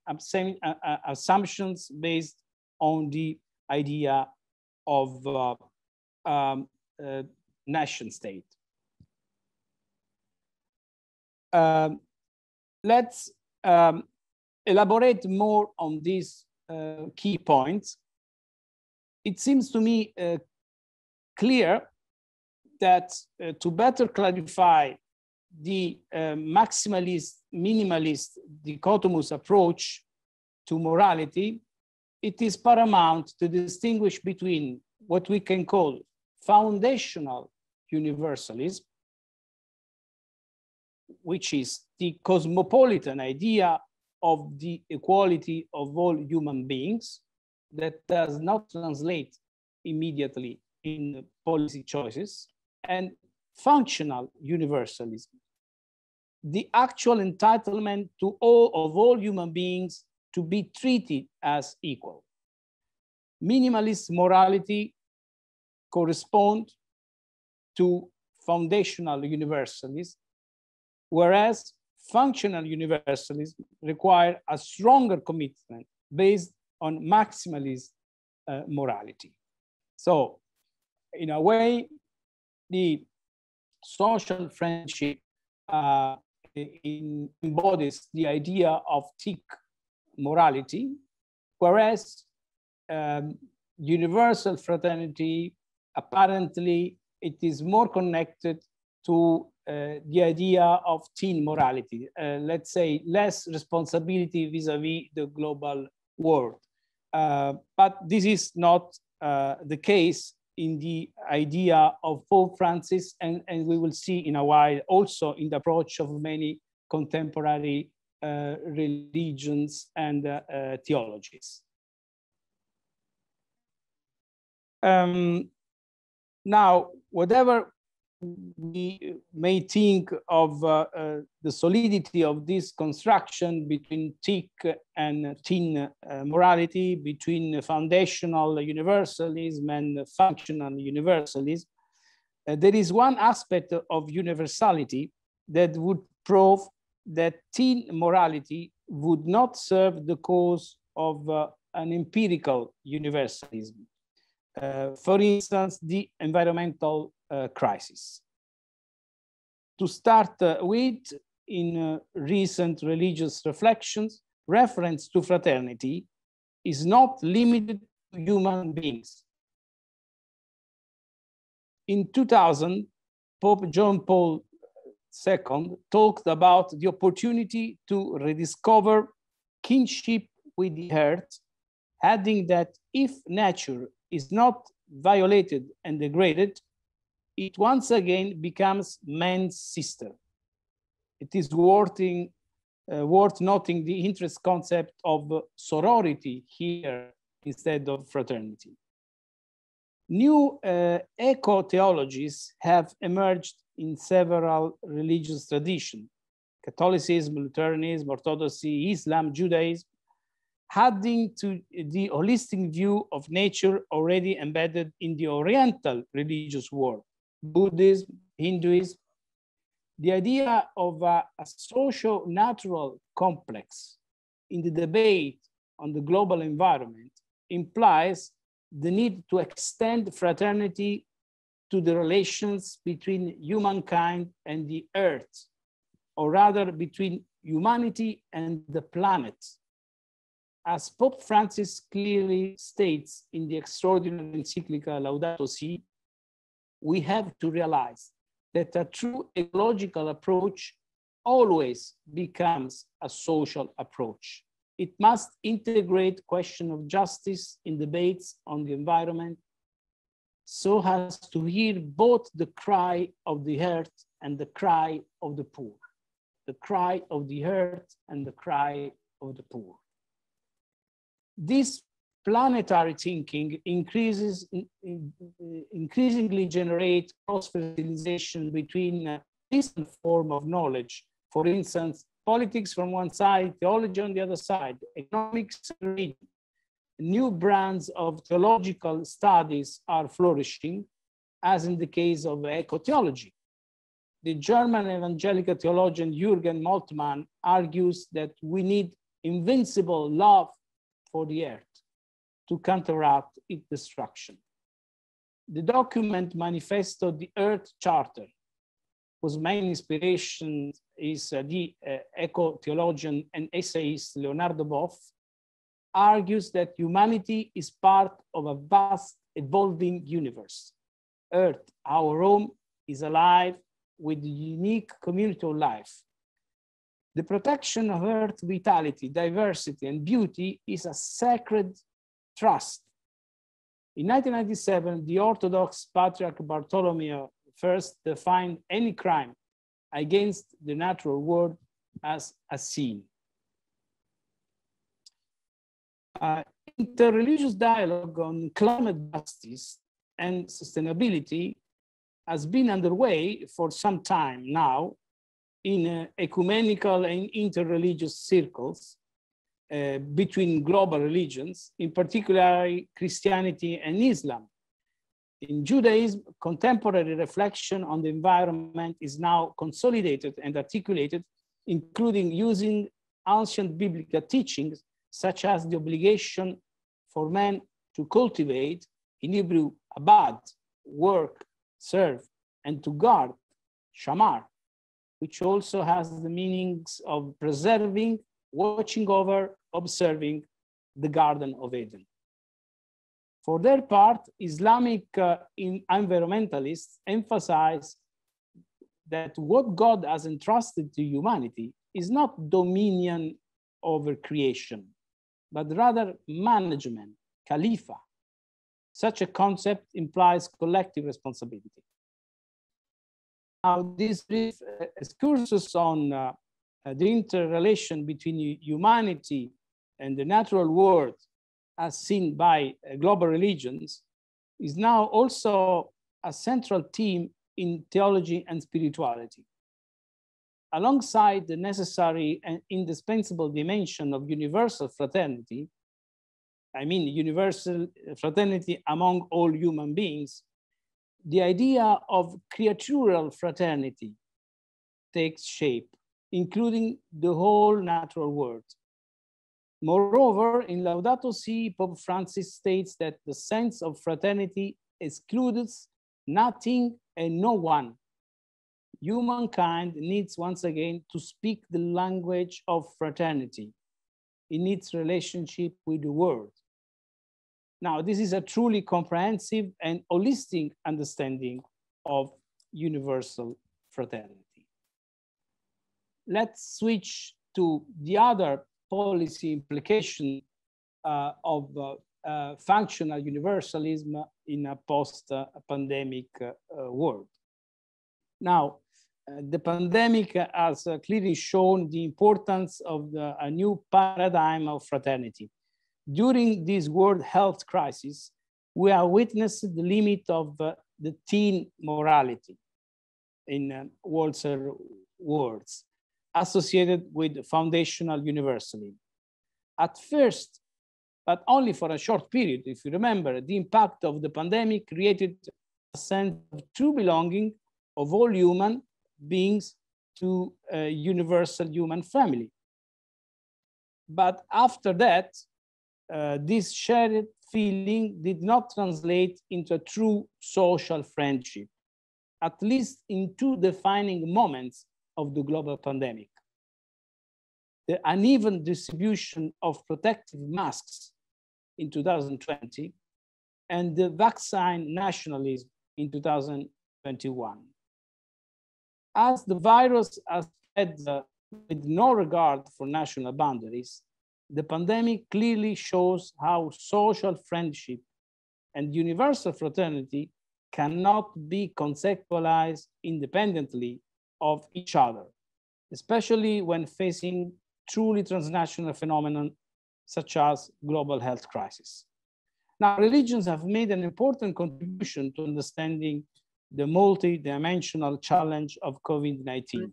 assumptions based on the idea of nation state. Let's elaborate more on these key points. It seems to me clear that to better clarify the maximalist, minimalist dichotomous approach to morality, it is paramount to distinguish between what we can call foundational universalism, which is the cosmopolitan idea of the equality of all human beings that does not translate immediately in policy choices, and functional universalism, the actual entitlement to all human beings to be treated as equal. Minimalist morality corresponds to foundational universalism, whereas functional universalism requires a stronger commitment based on maximalist morality. So, in a way, the social friendship embodies the idea of thick morality, whereas universal fraternity, apparently, it is more connected to the idea of thin morality, let's say less responsibility vis-a-vis the global world. But this is not the case in the idea of Pope Francis, and we will see in a while also in the approach of many contemporary religions and theologies. Now, whatever we may think of the solidity of this construction between thick and thin morality, between foundational universalism and functional universalism, there is one aspect of universality that would prove that thin morality would not serve the cause of an empirical universalism. For instance, the environmental crisis. To start with, in recent religious reflections, reference to fraternity is not limited to human beings. In 2000, Pope John Paul II talked about the opportunity to rediscover kinship with the earth, adding that if nature is not violated and degraded, it once again becomes man's sister. It is worth noting the interest concept of sorority here instead of fraternity. New eco-theologies have emerged in several religious traditions: Catholicism, Lutheranism, Orthodoxy, Islam, Judaism, adding to the holistic view of nature already embedded in the Oriental religious world, Buddhism, Hinduism. The idea of a socio-natural complex in the debate on the global environment implies the need to extend fraternity to the relations between humankind and the earth, or rather between humanity and the planet. As Pope Francis clearly states in the extraordinary encyclical Laudato Si', we have to realize that a true ecological approach always becomes a social approach. It must integrate question of justice in debates on the environment, so as to hear both the cry of the earth and the cry of the poor, the cry of the earth and the cry of the poor. This planetary thinking increasingly generates cross-fertilization between different forms of knowledge. For instance, politics from one side, theology on the other side, economics and religion. New brands of theological studies are flourishing, as in the case of eco-theology. The German evangelical theologian Jürgen Moltmann argues that we need invincible love for the earth to counteract its destruction. The document Manifesto the Earth Charter, whose main inspiration is the eco-theologian and essayist Leonardo Boff, argues that humanity is part of a vast evolving universe. Earth, our home, is alive with the unique community of life. The protection of Earth vitality, diversity, and beauty is a sacred trust. In 1997, the Orthodox Patriarch Bartholomew I defined any crime against the natural world as a sin. Interreligious dialogue on climate justice and sustainability has been underway for some time now in ecumenical and interreligious circles between global religions, in particular Christianity and Islam. In Judaism, contemporary reflection on the environment is now consolidated and articulated, including using ancient biblical teachings, such as the obligation for men to cultivate, in Hebrew, abad, work, serve, and to guard, shamar, which also has the meanings of preserving, watching over, observing the Garden of Eden. For their part, Islamic environmentalists emphasize that what God has entrusted to humanity is not dominion over creation, but rather management, khalifa. Such a concept implies collective responsibility. Now, this brief excursus on the interrelation between humanity and the natural world as seen by global religions is now also a central theme in theology and spirituality. Alongside the necessary and indispensable dimension of universal fraternity, I mean universal fraternity among all human beings, the idea of creatural fraternity takes shape, including the whole natural world. Moreover, in Laudato Si, Pope Francis states that the sense of fraternity excludes nothing and no one. Humankind needs once again to speak the language of fraternity in its relationship with the world. Now, this is a truly comprehensive and holistic understanding of universal fraternity. Let's switch to the other policy implication of functional universalism in a post-pandemic world. Now, the pandemic has clearly shown the importance of a new paradigm of fraternity. During this World Health Crisis, we have witnessed the limit of the teen morality, in Walzer words, associated with foundational universalism. At first, but only for a short period, if you remember, the impact of the pandemic created a sense of true belonging of all human beings to a universal human family. But after that, this shared feeling did not translate into a true social friendship, at least in two defining moments of the global pandemic: the uneven distribution of protective masks in 2020 and the vaccine nationalism in 2021. As the virus has spread with no regard for national boundaries, the pandemic clearly shows how social friendship and universal fraternity cannot be conceptualized independently of each other, especially when facing truly transnational phenomena such as global health crisis. Now, religions have made an important contribution to understanding the multi-dimensional challenge of COVID-19.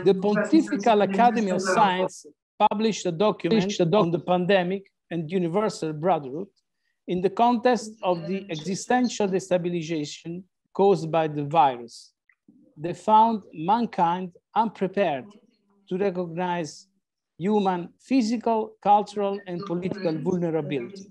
The Pontifical Academy of Science published a document on the pandemic and universal brotherhood in the context of the existential destabilization caused by the virus. They found mankind unprepared to recognize human physical, cultural, and political vulnerability.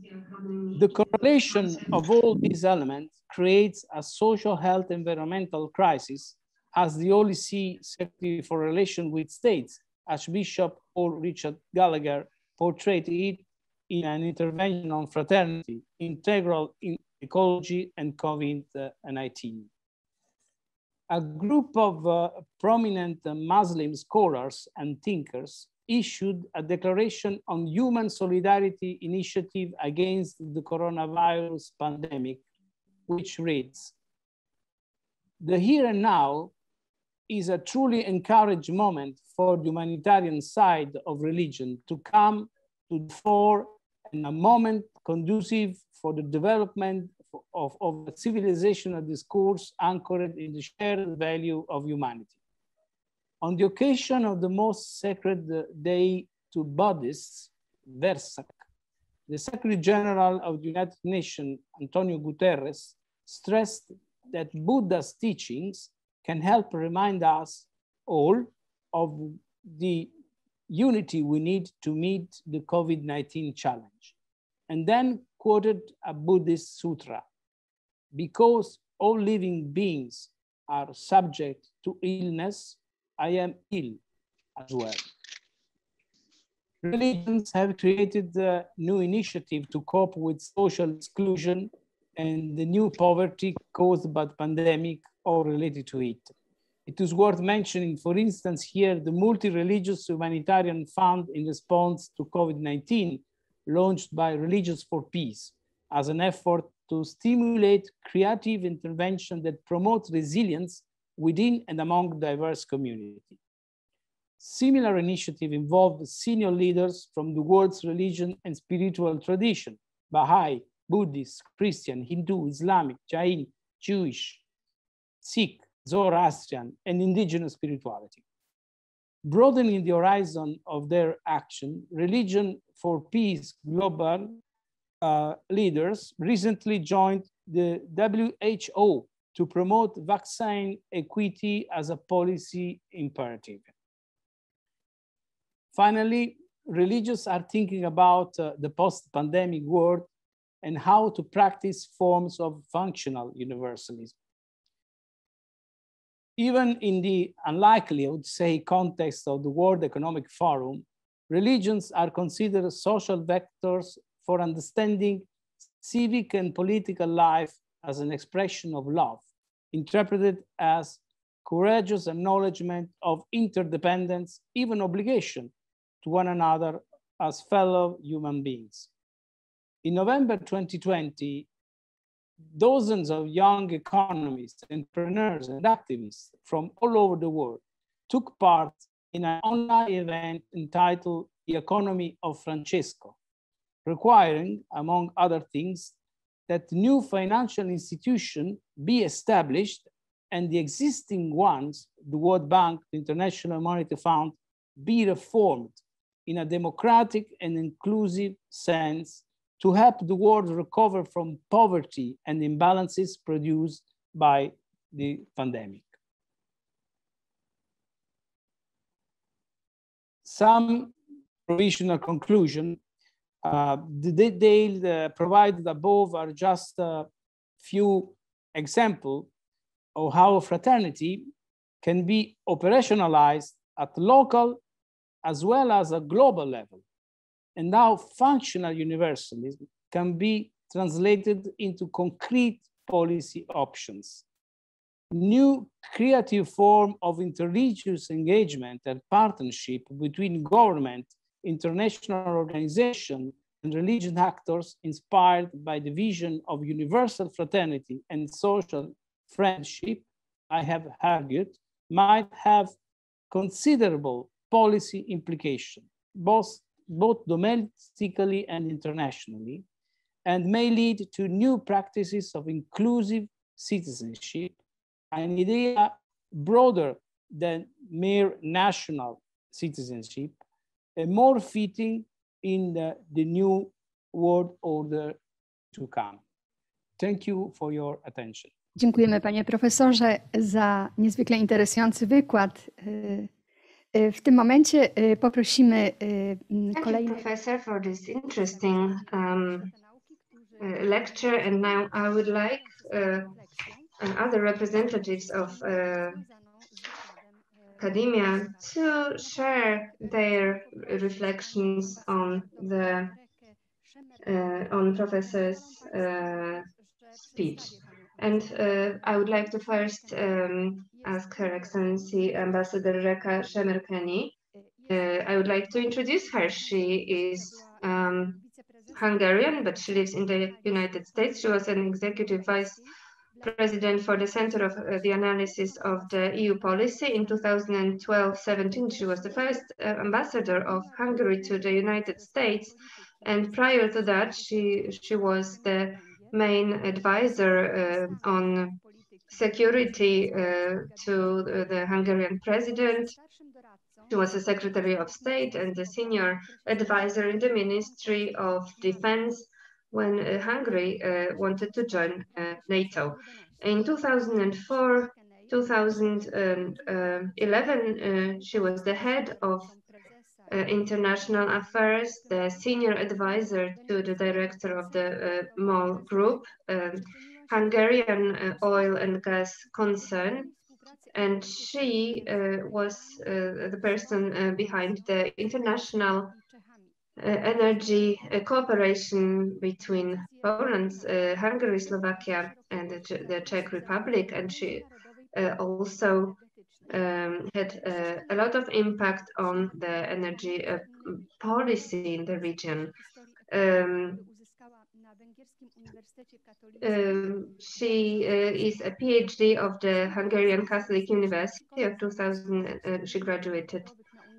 The correlation of all these elements creates a social health environmental crisis, as the Holy See Secretary for Relations with States, Archbishop Paul Richard Gallagher, portrayed it in an intervention on fraternity, integral in ecology and COVID-19. A group of prominent Muslim scholars and thinkers issued a declaration on human solidarity initiative against the coronavirus pandemic, which reads, "The here and now is a truly encouraged moment for the humanitarian side of religion to come to the fore, and a moment conducive for the development of a civilizational discourse anchored in the shared value of humanity. On the occasion of the most sacred day to Buddhists, Vesak, the Secretary General of the United Nations, Antonio Guterres, stressed that Buddha's teachings can help remind us all of the unity we need to meet the COVID-19 challenge, and then quoted a Buddhist sutra: "Because all living beings are subject to illness, I am ill as well." Religions have created a new initiative to cope with social exclusion and the new poverty caused by the pandemic or related to it. It is worth mentioning, for instance, here, the multi-religious humanitarian fund in response to COVID-19, launched by Religions for Peace as an effort to stimulate creative intervention that promotes resilience within and among diverse communities. Similar initiative involved senior leaders from the world's religion and spiritual tradition, Baha'i, Buddhist, Christian, Hindu, Islamic, Jain, Jewish, Sikh, Zoroastrian, and indigenous spirituality. Broadening the horizon of their action, Religion for Peace global leaders recently joined the WHO to promote vaccine equity as a policy imperative. Finally, religious are thinking about the post-pandemic world and how to practice forms of functional universalism. Even in the unlikely, I would say, context of the World Economic Forum, religions are considered social vectors for understanding civic and political life as an expression of love, interpreted as courageous acknowledgement of interdependence, even obligation to one another as fellow human beings. In November 2020, dozens of young economists, entrepreneurs, and activists from all over the world took part in an online event entitled The Economy of Francesco, requiring, among other things, that new financial institutions be established and the existing ones, the World Bank, the International Monetary Fund, be reformed in a democratic and inclusive sense to help the world recover from poverty and imbalances produced by the pandemic. Some provisional conclusion. The details provided above are just a few examples of how a fraternity can be operationalized at local as well as a global level, and how functional universalism can be translated into concrete policy options. New creative form of interreligious engagement and partnership between government, international organizations, and religious actors inspired by the vision of universal fraternity and social friendship, I have argued, might have considerable policy implications, both domestically and internationally, and may lead to new practices of inclusive citizenship, an idea broader than mere national citizenship, and more fitting in the new world order to come. Thank you for your attention. Dziękujemy, panie profesorze, za niezwykle interesujący wykład. W tym momencie poprosimy kolejny... Thank you, Professor, for this interesting lecture, and now I would like other representatives of academia to share their reflections on the professor's speech. And I would like to first ask Her Excellency Ambassador Reka Szemerkeni. I would like to introduce her. She is Hungarian, but she lives in the United States. She was an executive vice president for the Center of the Analysis of the EU Policy. In 2012-17, she was the first ambassador of Hungary to the United States. And prior to that, she was the main advisor on security to the Hungarian president. She was a Secretary of State and a senior advisor in the Ministry of Defense when Hungary wanted to join NATO. In 2004-2011, she was the head of International Affairs, the senior advisor to the director of the MOL Group, Hungarian oil and gas concern, and she was the person behind the international energy cooperation between Poland, Hungary, Slovakia, and the Czech Republic, and she also had a lot of impact on the energy policy in the region. She is a PhD of the Hungarian Catholic University of 2000. She graduated.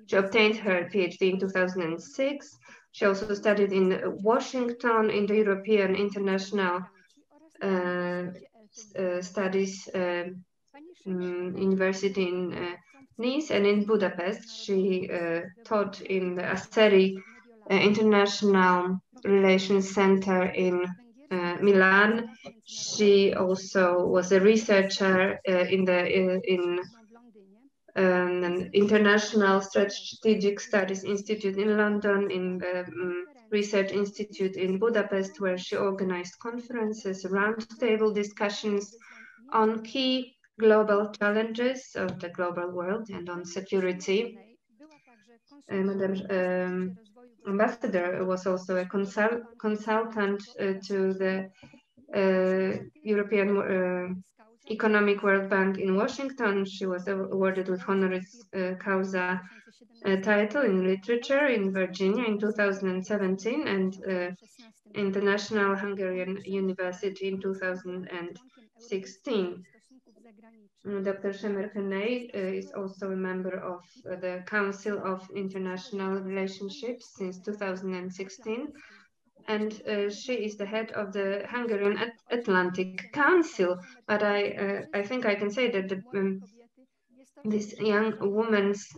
She obtained her PhD in 2006. She also studied in Washington in the European International Studies University in Nice, and in Budapest. She taught in the Aseri International Relations Center in Milan. She also was a researcher in an International Strategic Studies Institute in London, in the Research Institute in Budapest, where she organized conferences, roundtable discussions on key global challenges of the global world and on security. Madam Ambassador was also a consultant to the European Economic World Bank in Washington. She was awarded with honoris causa title in literature in Virginia in 2017, and in the National Hungarian University in 2016. Dr. Szemer-Henay is also a member of the Council of International Relationships since 2016, and she is the head of the Hungarian Atlantic Council. But I think I can say that this young woman's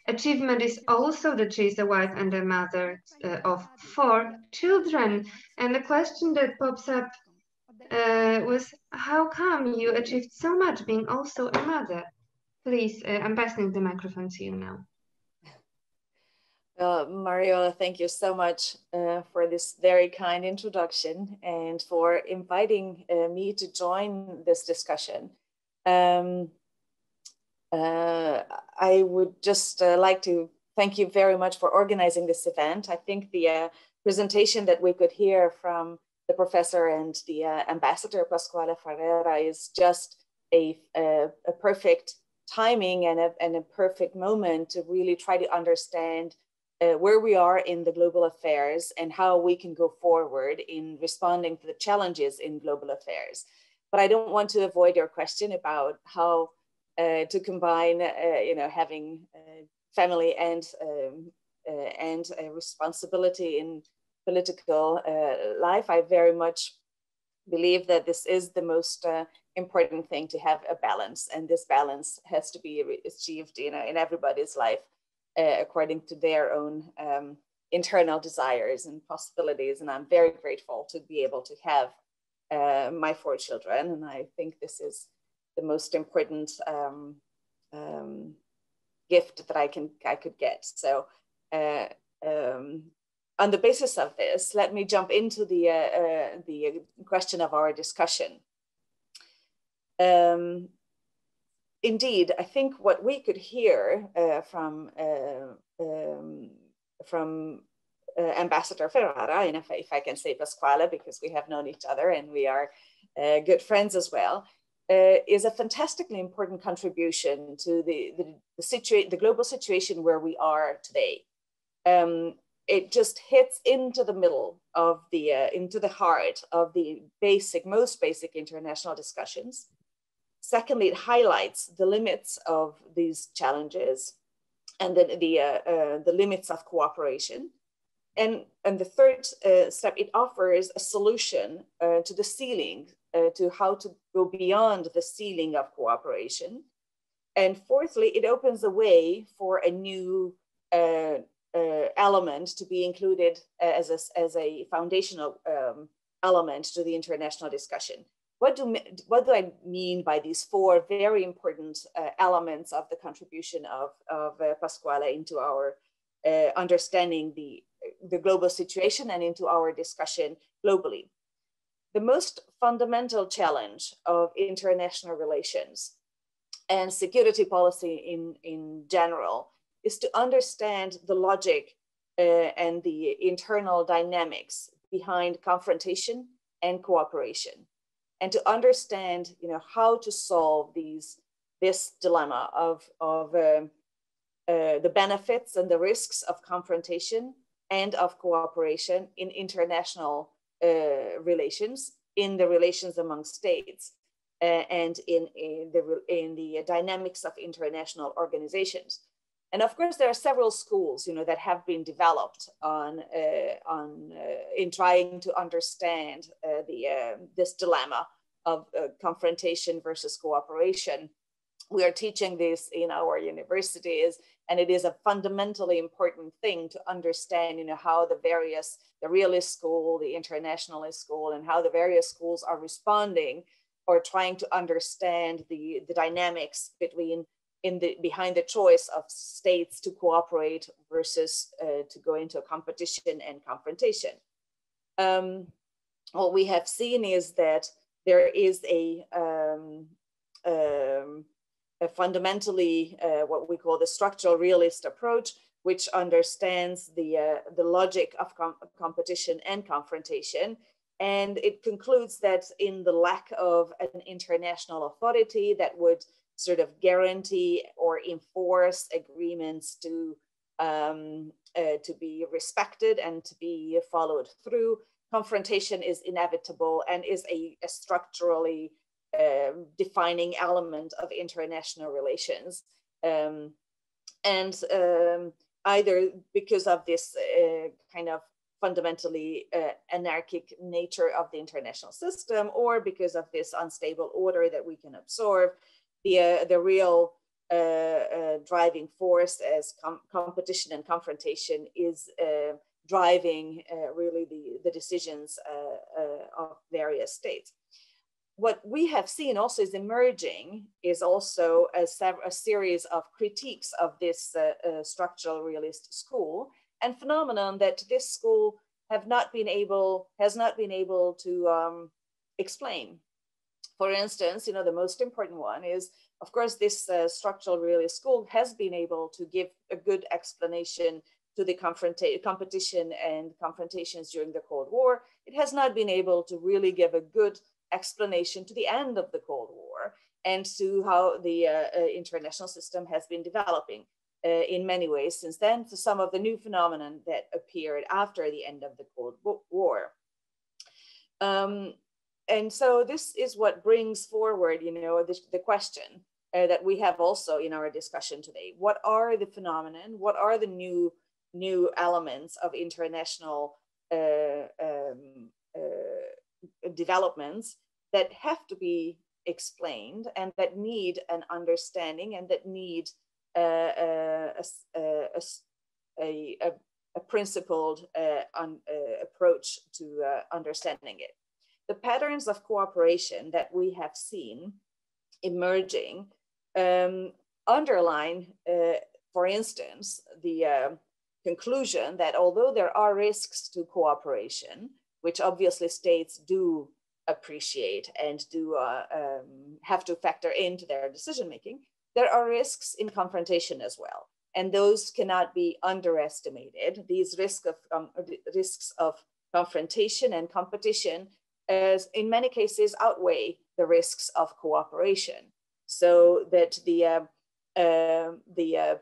achievement is also that she is a wife and a mother of 4 children. And the question that pops up was, how come you achieved so much being also a mother? Please, I'm passing the microphone to you now. Mariola, thank you so much for this very kind introduction and for inviting me to join this discussion. I would just like to thank you very much for organizing this event. I think the presentation that we could hear from the professor and the ambassador Pasquale Ferrara is just a perfect timing and a perfect moment to really try to understand where we are in the global affairs and how we can go forward in responding to the challenges in global affairs. But I don't want to avoid your question about how to combine, having family and a responsibility in political life. I very much believe that this is the most important thing, to have a balance, and this balance has to be achieved, in everybody's life according to their own internal desires and possibilities. And I'm very grateful to be able to have my 4 children, and I think this is the most important gift that I could get. So on the basis of this, let me jump into the question of our discussion. Indeed, I think what we could hear from Ambassador Ferrara, and if I can say Pasquale, because we have known each other and we are good friends as well, is a fantastically important contribution to the global situation where we are today. It just hits into the middle of into the heart of the most basic international discussions. Secondly, it highlights the limits of these challenges and the limits of cooperation. And the third step, it offers a solution to the ceiling, to how to go beyond the ceiling of cooperation. And fourthly, it opens the way for a new element to be included as a foundational element to the international discussion. What do I mean by these 4 very important elements of the contribution of Pasquale into our understanding the global situation and into our discussion globally? The most fundamental challenge of international relations and security policy in general is to understand the logic and the internal dynamics behind confrontation and cooperation, and to understand, how to solve this dilemma of the benefits and the risks of confrontation and of cooperation in international relations, in the relations among states, and in the dynamics of international organizations. And of course, there are several schools, that have been developed in trying to understand this dilemma of confrontation versus cooperation. We are teaching this in our universities, and it is a fundamentally important thing to understand, how the realist school, the internationalist school, and how the various schools are responding or trying to understand the dynamics behind the choice of states to cooperate versus to go into a competition and confrontation. What we have seen is that there is a fundamentally what we call the structural realist approach, which understands the logic of competition and confrontation. And it concludes that in the lack of an international authority that would sort of guarantee or enforce agreements to be respected and to be followed through, confrontation is inevitable and is a structurally defining element of international relations. Either because of this kind of fundamentally anarchic nature of the international system, or because of this unstable order that we can absorb, the real driving force as competition and confrontation is driving really the decisions of various states. What we have seen also is emerging is also a series of critiques of this structural realist school and phenomenon that this school has not been able to explain. For instance, the most important one is, of course, this structural realist school has been able to give a good explanation to the competition and confrontations during the Cold War. It has not been able to really give a good explanation to the end of the Cold War and to how the international system has been developing in many ways since then, to some of the new phenomena that appeared after the end of the Cold War. And so this is what brings forward, the question that we have also in our discussion today. What are the phenomena? What are the new elements of international developments that have to be explained and that need an understanding and that need a principled approach to understanding it. The patterns of cooperation that we have seen emerging underline, for instance, the conclusion that although there are risks to cooperation, which obviously states do appreciate and do have to factor into their decision-making, there are risks in confrontation as well. And those cannot be underestimated. These risks of confrontation and competition in many cases outweigh the risks of cooperation, so that the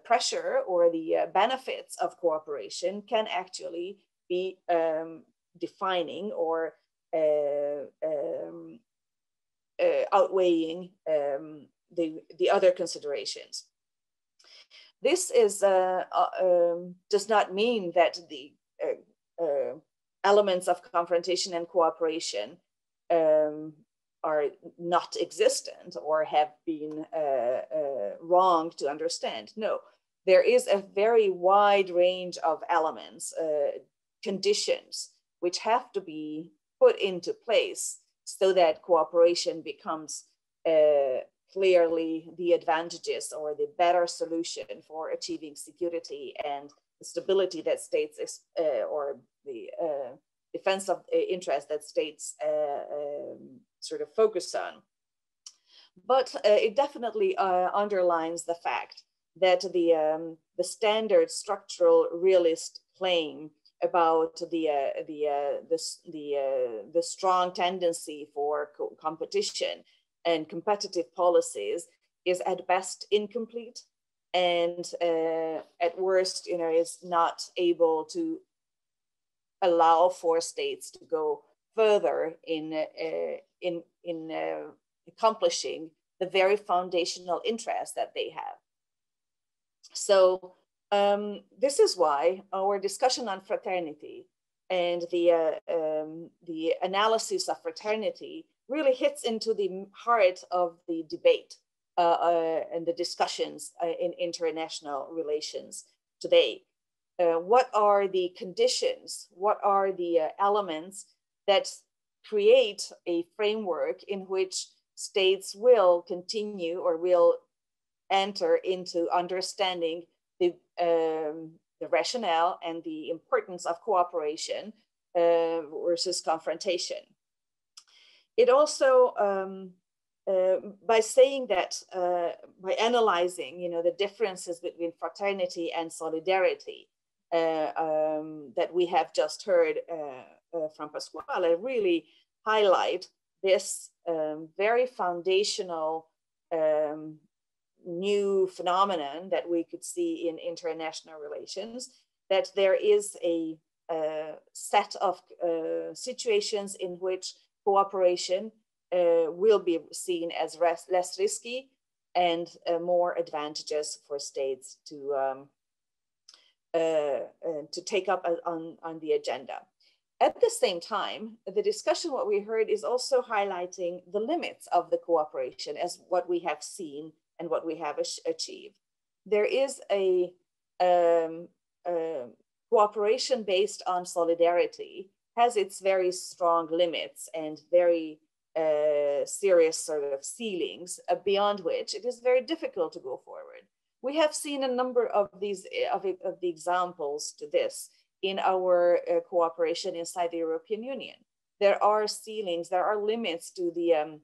pressure or the benefits of cooperation can actually be defining or outweighing the other considerations. This is does not mean that the elements of confrontation and cooperation are not existent or have been wrong to understand. No, there is a very wide range of elements, conditions, which have to be put into place so that cooperation becomes clearly the advantages or the better solution for achieving security and the stability that states or the defense of interest that states sort of focus on. But it definitely underlines the fact that the standard structural realist claim about the strong tendency for competition and competitive policies is at best incomplete, and at worst, is not able to allow for states to go further in accomplishing the very foundational interests that they have. So this is why our discussion on fraternity and the analysis of fraternity really hits into the heart of the debate and the discussions in international relations today. What are the conditions? What are the elements that create a framework in which states will continue or will enter into understanding the rationale and the importance of cooperation versus confrontation? It also, by saying that, by analyzing, the differences between fraternity and solidarity that we have just heard from Pasquale, really highlight this very foundational new phenomenon that we could see in international relations, that there is a set of situations in which cooperation will be seen as less risky and more advantageous for states to take up on the agenda. At the same time, the discussion, what we heard, is also highlighting the limits of the cooperation as what we have seen and what we have achieved. There is a cooperation based on solidarity has its very strong limits and very serious sort of ceilings beyond which it is very difficult to go forward. We have seen a number of these of the examples to this in our cooperation inside the European Union. There are ceilings, there are limits to the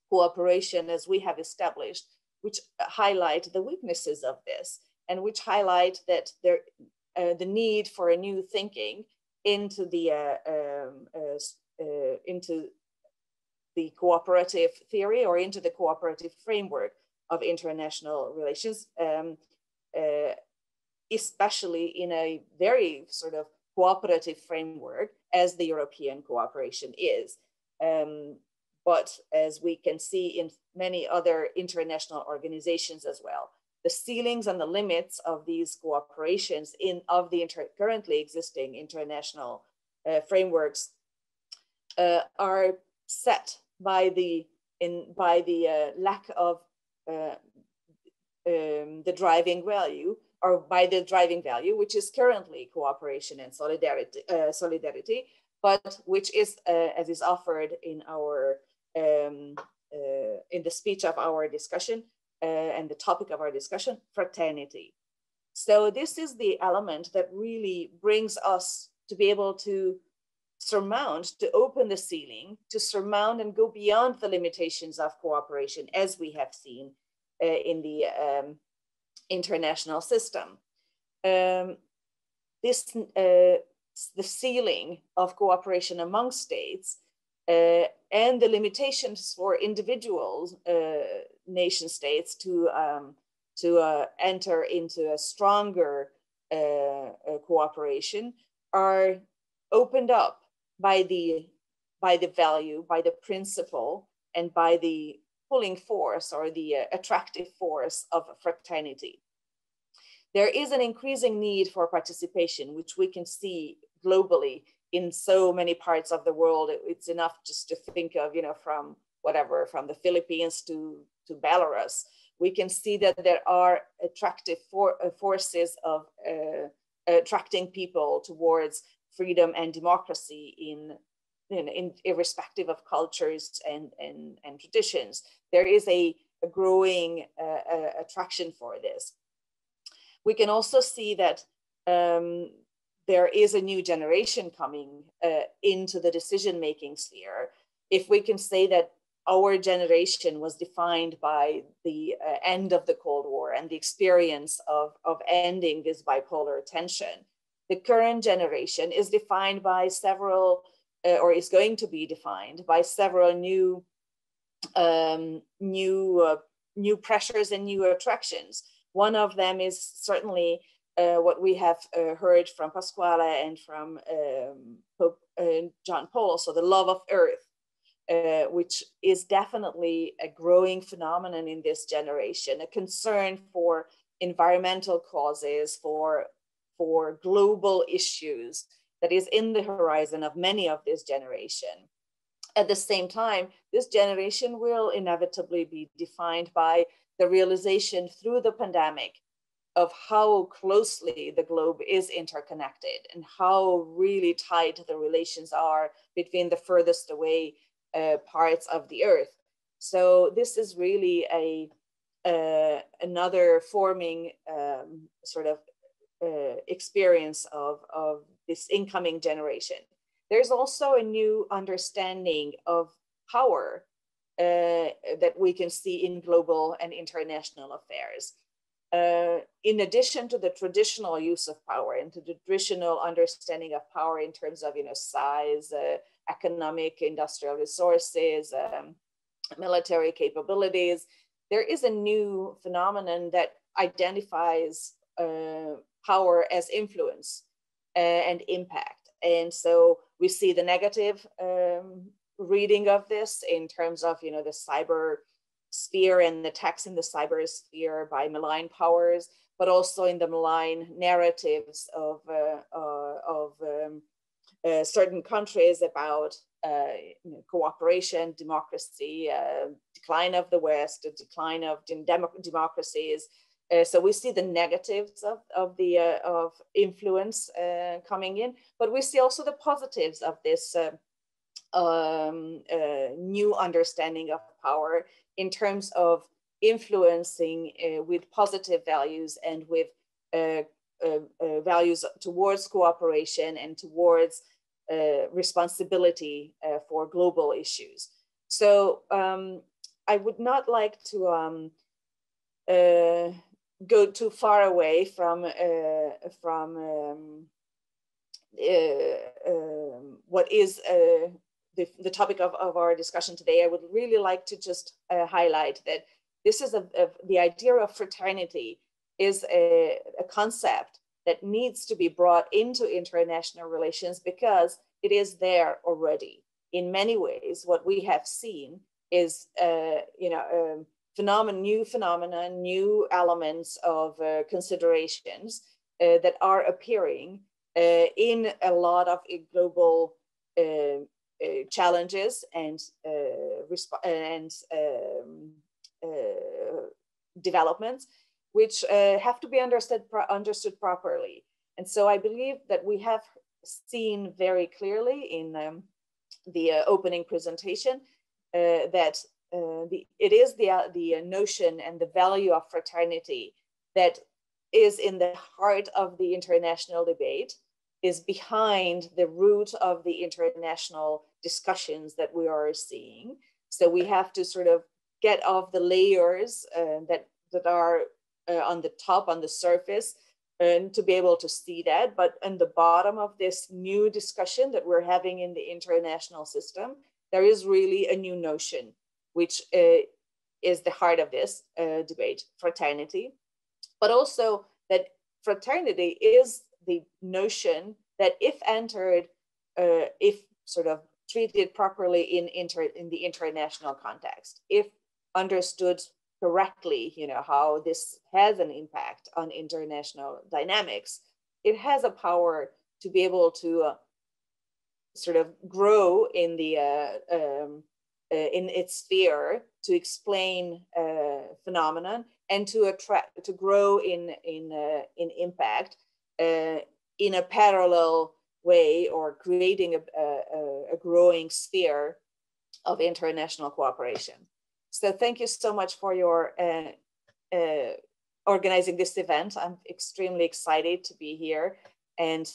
cooperation as we have established, which highlight the weaknesses of this and which highlight that the need for a new thinking into the cooperative theory or into the cooperative framework of international relations, especially in a very sort of cooperative framework as the European cooperation is. But as we can see in many other international organizations as well, the ceilings and the limits of these cooperations of the currently existing international frameworks are set by the lack of the driving value, or by the driving value, which is currently cooperation and solidarity, but which is, as is offered in our in the speech of our discussion and the topic of our discussion, fraternity. So this is the element that really brings us to be able to surmount, to open the ceiling, to surmount and go beyond the limitations of cooperation, as we have seen in the international system. The ceiling of cooperation among states and the limitations for individuals, nation states to enter into a stronger cooperation are opened up by the value, by the principle, and by the pulling force or the attractive force of fraternity. There is an increasing need for participation, which we can see globally in so many parts of the world. It's enough just to think of, from whatever, from the Philippines to Belarus. We can see that there are attractive forces of attracting people towards freedom and democracy in irrespective of cultures and traditions. There is a growing attraction for this. We can also see that there is a new generation coming into the decision-making sphere. If we can say that our generation was defined by the end of the Cold War and the experience of ending this bipolar tension, the current generation is defined by several, or is going to be defined by several new pressures and new attractions. One of them is certainly what we have heard from Pasquale and from Pope John Paul, so the love of earth, which is definitely a growing phenomenon in this generation, a concern for environmental causes, for global issues that is in the horizon of many of this generation. At the same time, this generation will inevitably be defined by the realization through the pandemic of how closely the globe is interconnected and how really tight the relations are between the furthest away parts of the earth. So this is really another forming sort of experience of this incoming generation. There's also a new understanding of power that we can see in global and international affairs. In addition to the traditional use of power and to the traditional understanding of power in terms of, size, economic, industrial resources, military capabilities, there is a new phenomenon that identifies power as influence and impact. And so we see the negative reading of this in terms of, the cyber sphere and the attacks in the cyber sphere by malign powers, but also in the malign narratives of certain countries about cooperation, democracy, decline of the West, the decline of democracies. So we see the negatives of influence coming in, but we see also the positives of this new understanding of power in terms of influencing with positive values and with values towards cooperation and towards responsibility for global issues. So I would not like to go too far away from what is the topic of our discussion today. I would really like to just highlight that this is the idea of fraternity is a concept that needs to be brought into international relations because it is there already. In many ways, what we have seen is new phenomena, new elements of considerations that are appearing in a lot of global challenges and developments, which have to be understood properly. And so I believe that we have seen very clearly in the opening presentation that it is the notion and the value of fraternity that is in the heart of the international debate, is behind the root of the international discussions that we are seeing. So we have to sort of get off the layers that are on the top, on the surface, and to be able to see that. But in the bottom of this new discussion that we're having in the international system, there is really a new notion, which is the heart of this debate, fraternity. But also that fraternity is the notion that if entered, if sort of treated properly in the international context, if understood correctly, how this has an impact on international dynamics, it has a power to be able to sort of grow in the in its sphere, to explain phenomenon, and to grow in impact in a parallel way, or creating a growing sphere of international cooperation. So thank you so much for your organizing this event. I'm extremely excited to be here and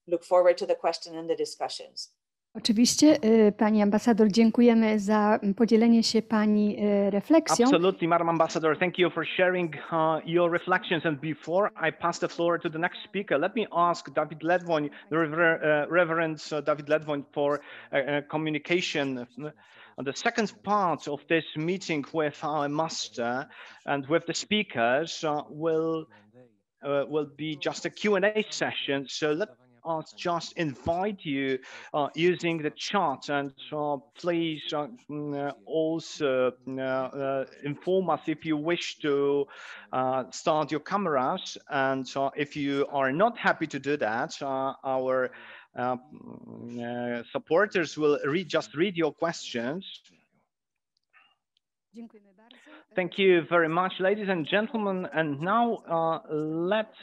look forward to the question and the discussions. Oczywiście, Pani Ambasador, dziękujemy za podzielenie się Pani refleksją. Absolutely, Madam Ambassador. Thank you for sharing your reflections. And before I pass the floor to the next speaker, let me ask David Ledwoń, the Reverend David Ledwoń, for communication. The second part of this meeting with our master and with the speakers will will be just a Q&A session. So let us just invite you using the chat, and please also inform us if you wish to start your cameras, and if you are not happy to do that, our supporters will just read your questions. Thank you very much, ladies and gentlemen. And now let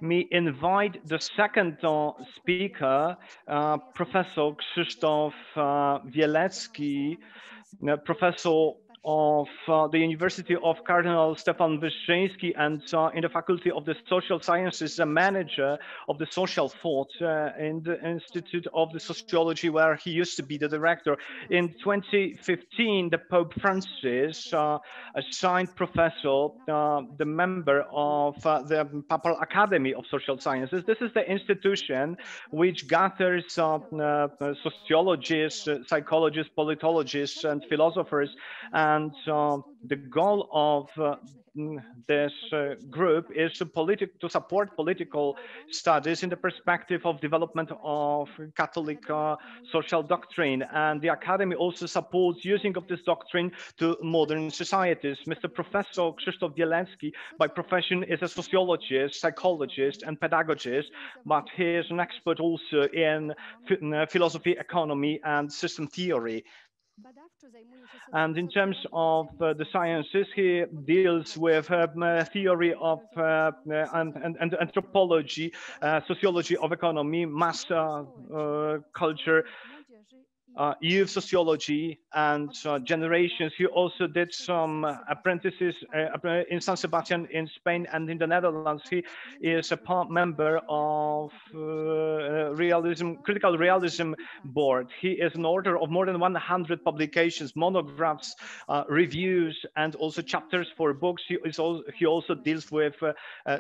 me invite the second speaker, Professor Krzysztof Wielecki, Professor of the University of Cardinal Stefan Wyszyński, and in the Faculty of the Social Sciences, a manager of the social thought in the Institute of the Sociology, where he used to be the director. In 2015, the Pope Francis assigned Professor the member of the Papal Academy of Social Sciences. This is the institution which gathers sociologists, psychologists, politologists, and philosophers. And the goal of this group is to support political studies in the perspective of development of Catholic social doctrine. And the Academy also supports using of this doctrine to modern societies. Mr. Professor Krzysztof Wielecki, by profession, is a sociologist, psychologist, and pedagogist, but he is an expert also in philosophy, economy, and system theory. And in terms of the sciences, he deals with theory of and anthropology, sociology of economy, mass culture, youth sociology, and generations. He also did some apprentices in San Sebastian in Spain and in the Netherlands. He is a member of critical realism board. He is an author of more than 100 publications, monographs, reviews, and also chapters for books. He also deals with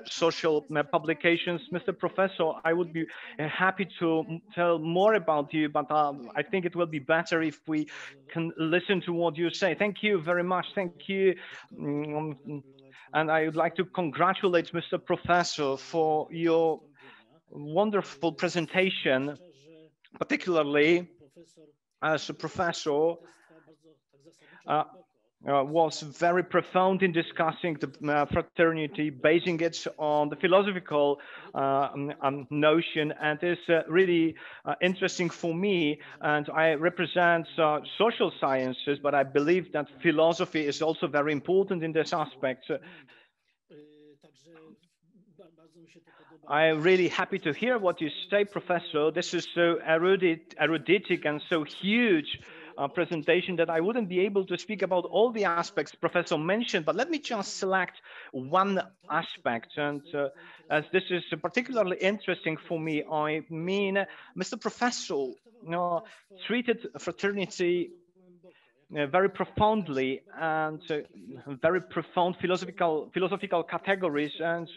social publications. Mr. Professor, I would be happy to tell more about you, but I think it will be better if we can listen to what you say. Thank you very much. Thank you. And I would like to congratulate Mr. Professor for your wonderful presentation, particularly as a professor was very profound in discussing the fraternity, basing it on the philosophical notion, and is really interesting for me. And I represent social sciences, but I believe that philosophy is also very important in this aspect. I'm really happy to hear what you say, Professor. This is so eruditic and so huge presentation that I wouldn't be able to speak about all the aspects Professor mentioned, but let me just select one aspect. And as this is particularly interesting for me, I mean, Mr. Professor treated fraternity very profoundly, and very profound philosophical categories, and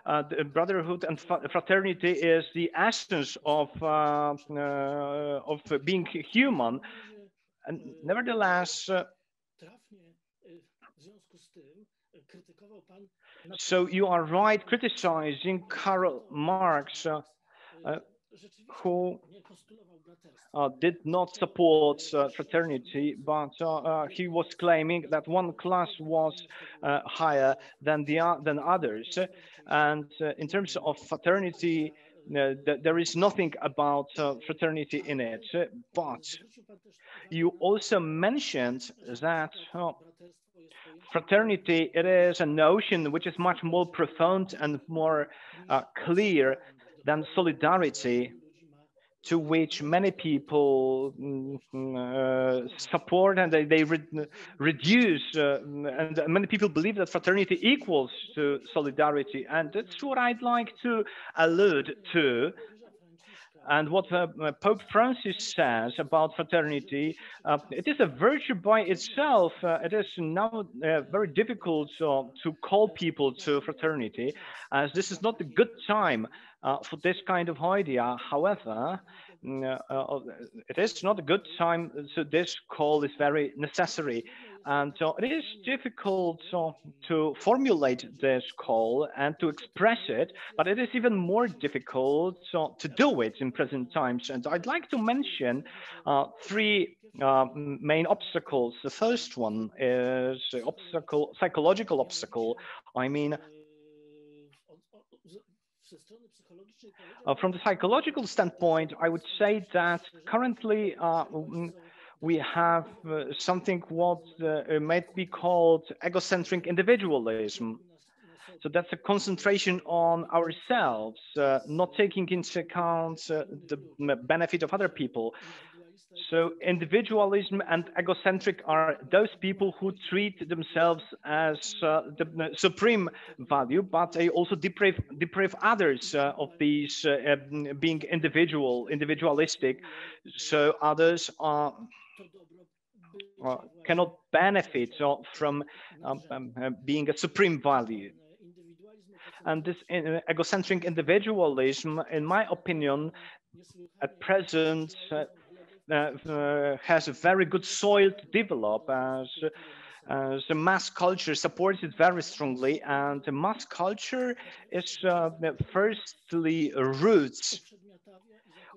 the brotherhood and fraternity is the essence of being human. And nevertheless, so you are right criticizing Karl Marx, who did not support fraternity, but he was claiming that one class was higher than others. And in terms of fraternity, there is nothing about fraternity in it. But you also mentioned that fraternity, it is a notion which is much more profound and more clear than solidarity, to which many people support, and they reduce, and many people believe that fraternity equals to solidarity. And that's what I'd like to allude to. And what Pope Francis says about fraternity, it is a virtue by itself. It is now very difficult to call people to fraternity, as this is not a good time for this kind of idea. However, it is not a good time, so this call is very necessary. And it is difficult to formulate this call and to express it, but it is even more difficult to do it in present times. And I'd like to mention three main obstacles. The first one is psychological obstacle. I mean, from the psychological standpoint, I would say that currently we have something what might be called egocentric individualism. So that's a concentration on ourselves, not taking into account the benefit of other people. So individualism and egocentric are those people who treat themselves as the supreme value, but they also deprive others of these being individualistic. So others are cannot benefit from being a supreme value. And this egocentric individualism, in my opinion, at present has a very good soil to develop, as the mass culture supports it very strongly. And the mass culture is firstly roots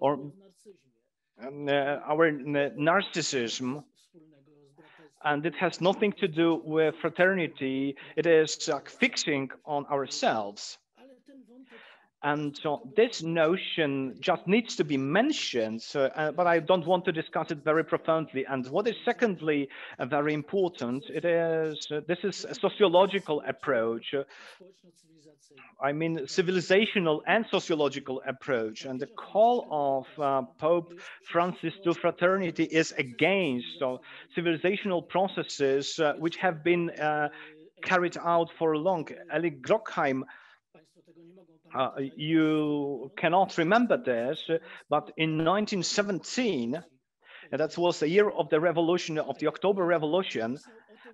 or our narcissism. And it has nothing to do with fraternity. It is fixing on ourselves. And so this notion just needs to be mentioned, but I don't want to discuss it very profoundly. And what is secondly very important, this is a sociological approach. I mean, civilizational and sociological approach. And the call of Pope Francis to fraternity is against civilizational processes which have been carried out for long. Eli Grockheim, you cannot remember this, but in 1917, that was the year of the revolution, of the October Revolution,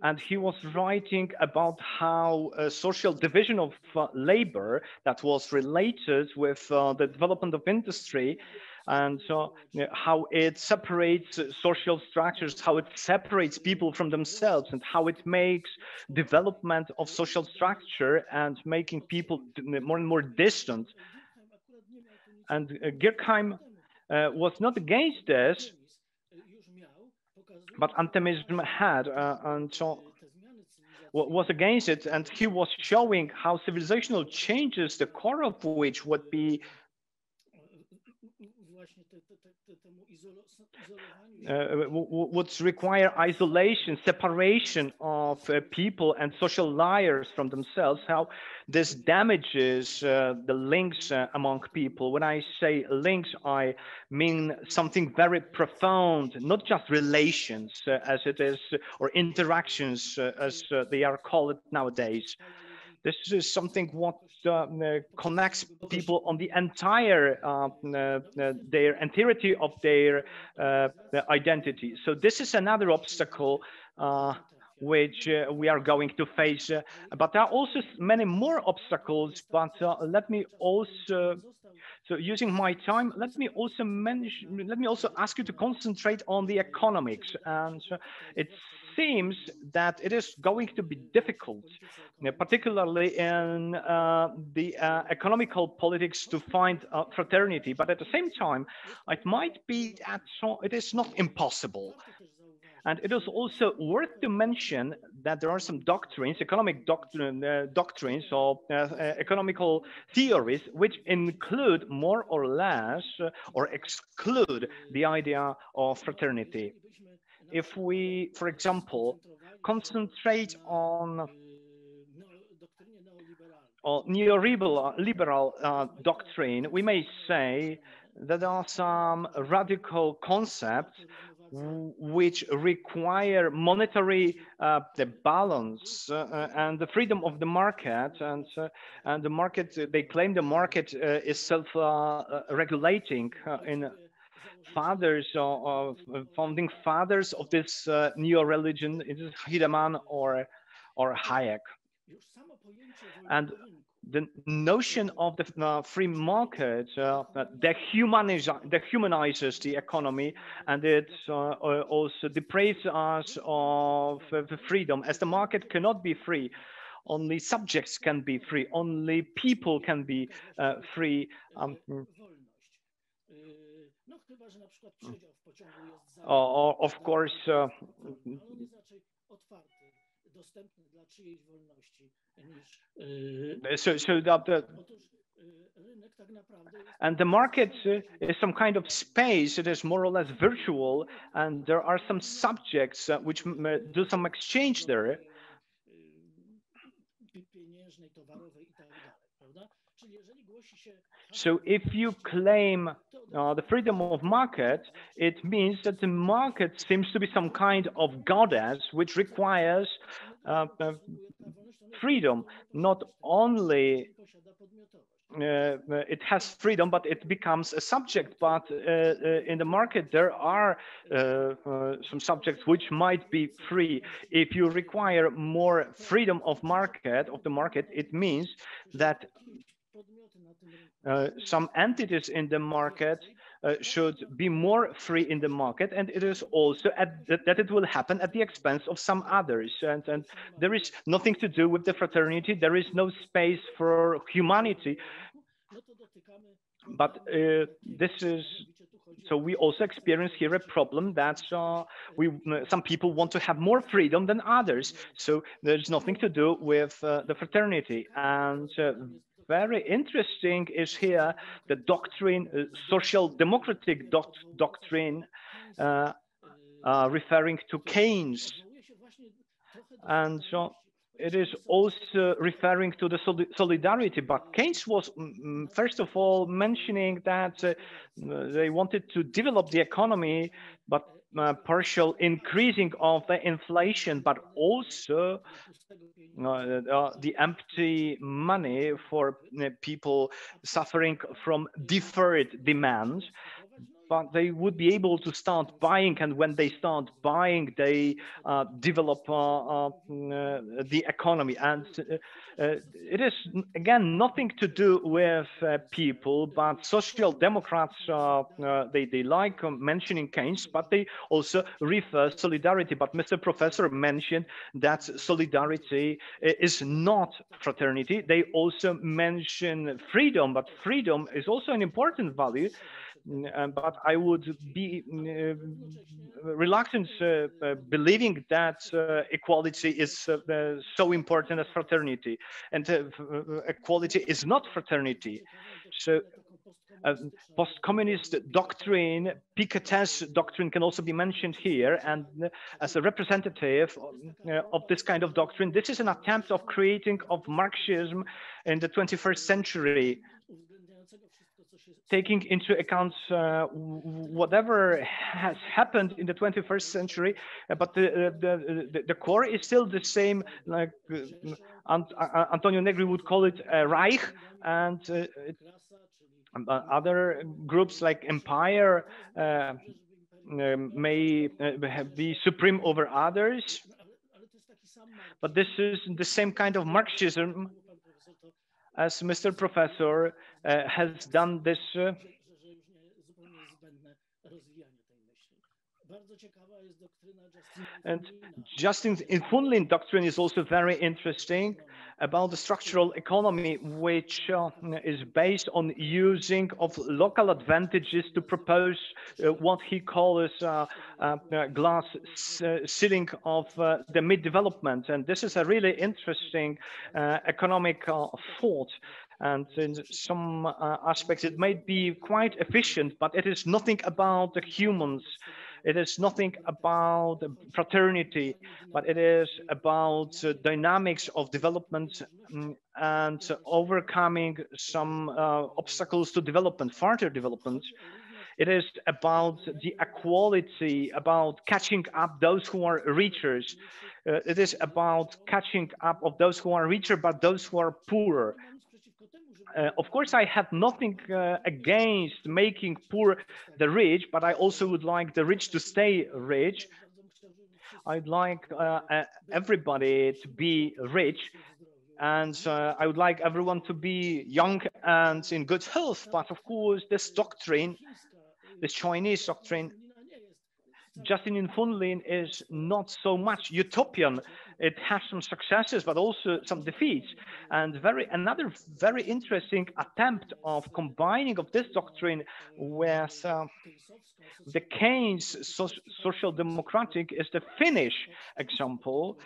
and he was writing about how a social division of labor that was related with the development of industry, and so how it separates social structures, how it separates people from themselves, and how it makes development of social structure and making people more and more distant. And Girkheim was not against this, but antimism had, and so was against it, and he was showing how civilizational changes, the core of which would be would require isolation, separation of people and social liars from themselves, how this damages the links among people. When I say links, I mean something very profound, not just relations as it is, or interactions as they are called nowadays. This is something what connects people on the entire their entirety of their identity. So this is another obstacle which we are going to face. But there are also many more obstacles. But let me also, so using my time, let me also ask you to concentrate on the economics. And it seems that it is going to be difficult, particularly in the economical politics, to find fraternity. But at the same time, it might be that it is not impossible. And it is also worth to mention that there are some doctrines, economic doctrines or economical theories, which include more or less or exclude the idea of fraternity. If we, for example, concentrate on neoliberal doctrine, we may say that there are some radical concepts which require monetary the balance and the freedom of the market, and the market, they claim the market is self-regulating. In fathers or founding fathers of this neo-religion, it is Hiedemann or Hayek. And the notion of the free market dehumanizes the economy, and it also deprives us of the freedom, as the market cannot be free. Only subjects can be free, only people can be free. Of course, and the market is some kind of space. It is more or less virtual, and there are some subjects which do some exchange there. So if you claim the freedom of market, it means that the market seems to be some kind of goddess which requires freedom. Not only it has freedom, but it becomes a subject. But in the market, there are some subjects which might be free. If you require more freedom of the market, it means that some entities in the market should be more free in the market, and it is also that it will happen at the expense of some others. And there is nothing to do with the fraternity. There is no space for humanity. But so we also experience here a problem that some people want to have more freedom than others. So there's nothing to do with the fraternity. And very interesting is here the doctrine, social democratic doctrine, referring to Keynes. And so it is also referring to the solidarity, but Keynes was first of all mentioning that they wanted to develop the economy, but partial increasing of the inflation, but also the empty money for people suffering from deferred demand. But they would be able to start buying, and when they start buying, they develop the economy. And it is, again, nothing to do with people, but social democrats, they like mentioning Keynes, but they also refer solidarity. But Mr. Professor mentioned that solidarity is not fraternity. They also mention freedom, but freedom is also an important value. But I would be reluctant believing that equality is so important as fraternity, and equality is not fraternity. So post-communist doctrine, Piketty's doctrine can also be mentioned here, and as a representative of this kind of doctrine, this is an attempt of creating of Marxism in the 21st century, taking into account whatever has happened in the 21st century, but the core is still the same. Like Antonio Negri would call it a Reich, and other groups like Empire may be supreme over others. But this is the same kind of Marxism as Mr. Professor has done this. And Justin Fundlin doctrine is also very interesting about the structural economy, which is based on using of local advantages to propose what he calls glass ceiling of the mid-development. And this is a really interesting economic thought. And in some aspects, it might be quite efficient, but it is nothing about the humans. It is nothing about fraternity, but it is about dynamics of development and overcoming some obstacles to development, further development. It is about the equality, about catching up those who are richer. It is about catching up of those who are richer, but those who are poorer. Of course, I have nothing against making poor the rich, but I also would like the rich to stay rich. I'd like everybody to be rich, And I would like everyone to be young and in good health. But of course, this doctrine, this Chinese doctrine, Justin in Funlin is not so much utopian. It has some successes, but also some defeats. And another very interesting attempt of combining of this doctrine with the Keynes social democratic is the Finnish example.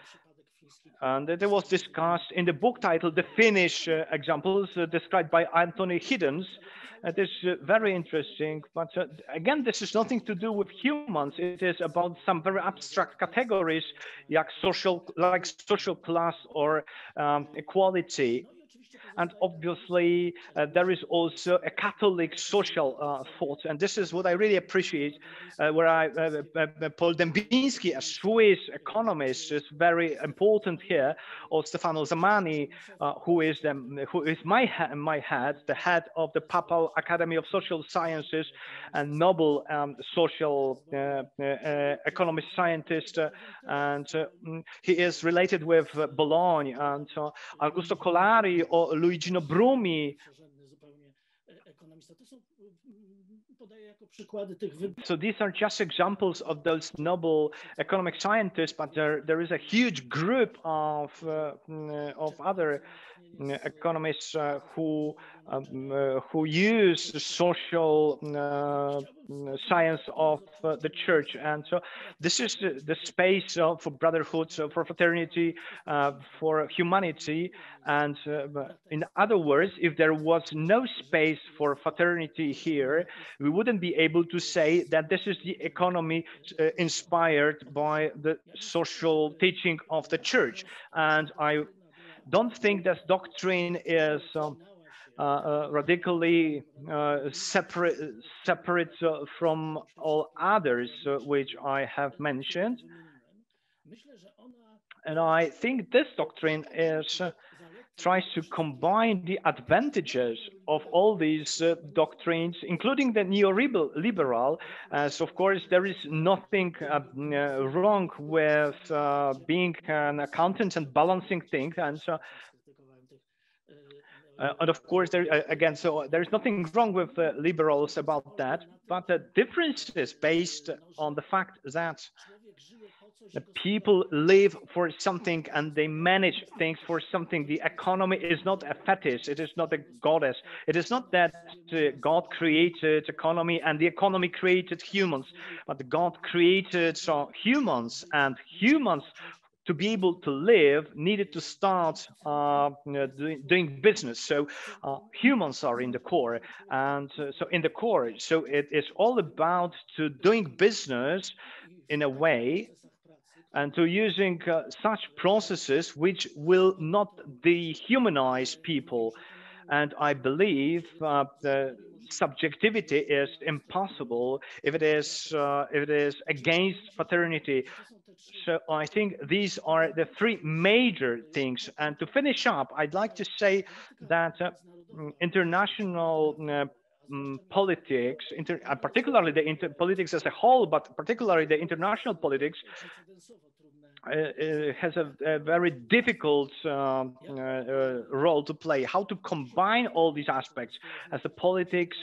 And it was discussed in the book titled The Finnish Examples, described by Anthony Hiddens. It is very interesting, but again, this is nothing to do with humans. It is about some very abstract categories, like social class or equality. And obviously, there is also a Catholic social thought. And this is what I really appreciate, where Paul Dębiński, a Swiss economist, is very important here, or Stefano Zamani, who is my head, the head of the Papal Academy of Social Sciences and Nobel social economist scientist. And he is related with Bologna, and Augusto Colari or Luigino Brumi. So these are just examples of those noble economic scientists, but there is a huge group of other economists who use social science of the church. And so this is the space for brotherhood, for fraternity, for humanity. And in other words, if there was no space for fraternity here, we wouldn't be able to say that this is the economy inspired by the social teaching of the church. And I don't think that doctrine is radically separate from all others which I have mentioned. And I think this doctrine tries to combine the advantages of all these doctrines, including the neoliberal, as of course there is nothing wrong with being an accountant and balancing things, and so and of course again, so there is nothing wrong with liberals about that, but the difference is based on the fact that the people live for something and they manage things for something. The economy is not a fetish. It is not a goddess. It is not that God created economy and the economy created humans, but God created humans, and humans, to be able to live, needed to start doing business. So humans are in the core, and so in the core, so it is all about to doing business in a way, and to using such processes which will not dehumanize people. And I believe the subjectivity is impossible if it is against fraternity. So I think these are the three major things. And to finish up, I'd like to say that international politics, particularly the politics as a whole, but particularly the international politics, has a very difficult role to play. How to combine all these aspects, as the politics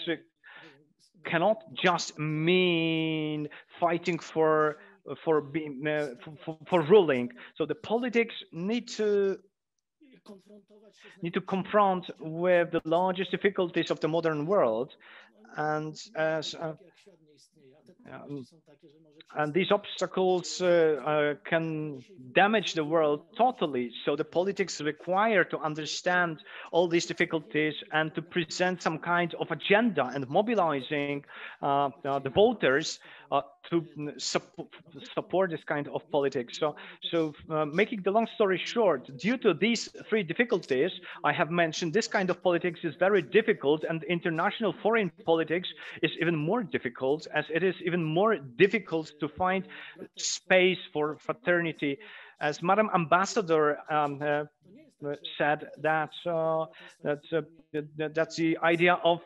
cannot just mean fighting for ruling. So the politics need to confront with the largest difficulties of the modern world, and and these obstacles can damage the world totally. So the politics require to understand all these difficulties and to present some kind of agenda and mobilizing the voters to support this kind of politics. So making the long story short, due to these three difficulties I have mentioned, this kind of politics is very difficult, and international foreign politics is even more difficult, as it is even more difficult to find space for fraternity. As Madam Ambassador said, that the idea of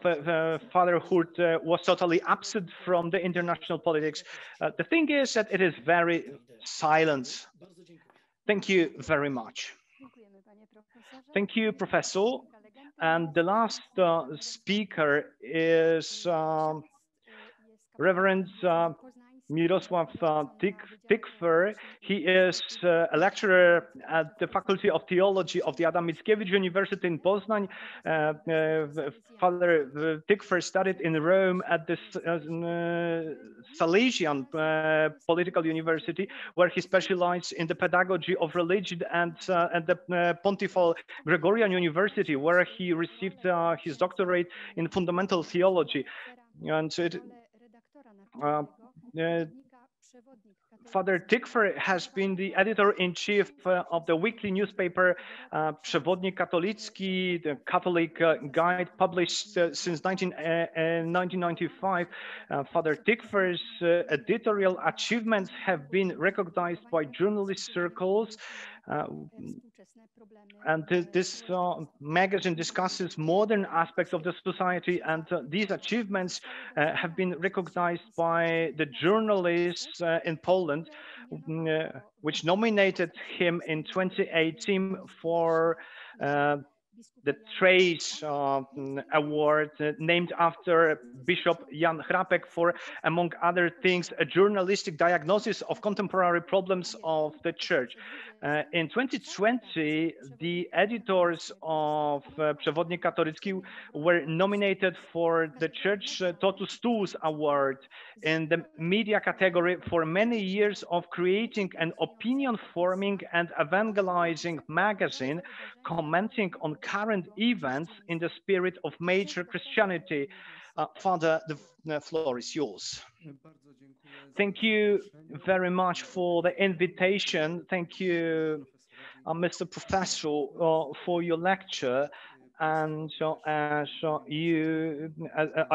fatherhood was totally absent from the international politics. The thing is that it is very silent. Thank you very much. Thank you, Professor. And the last speaker is Reverend Mirosław Tykwer. He is a lecturer at the Faculty of Theology of the Adam Mickiewicz University in Poznań. Father Tykwer studied in Rome at the Salesian Political University, where he specialized in the pedagogy of religion, and at the Pontifical Gregorian University, where he received his doctorate in fundamental theology. And Father Tykwer has been the editor-in-chief of the weekly newspaper Przewodnik Katolicki, the Catholic Guide, published since 1995. Father Tykwer's editorial achievements have been recognized by journalist circles. And this magazine discusses modern aspects of the society, and these achievements have been recognized by the journalists in Poland, which nominated him in 2018 for the Trace Award, named after Bishop Jan Hrapek for, among other things, a journalistic diagnosis of contemporary problems of the Church. In 2020, the editors of Przewodnik Katolicki were nominated for the Church Totus Tuus Award in the media category for many years of creating an opinion-forming and evangelizing magazine commenting on current events in the spirit of major Christianity. Father, the floor is yours. Thank you very much for the invitation. Thank you, Mr. Professor, for your lecture. And I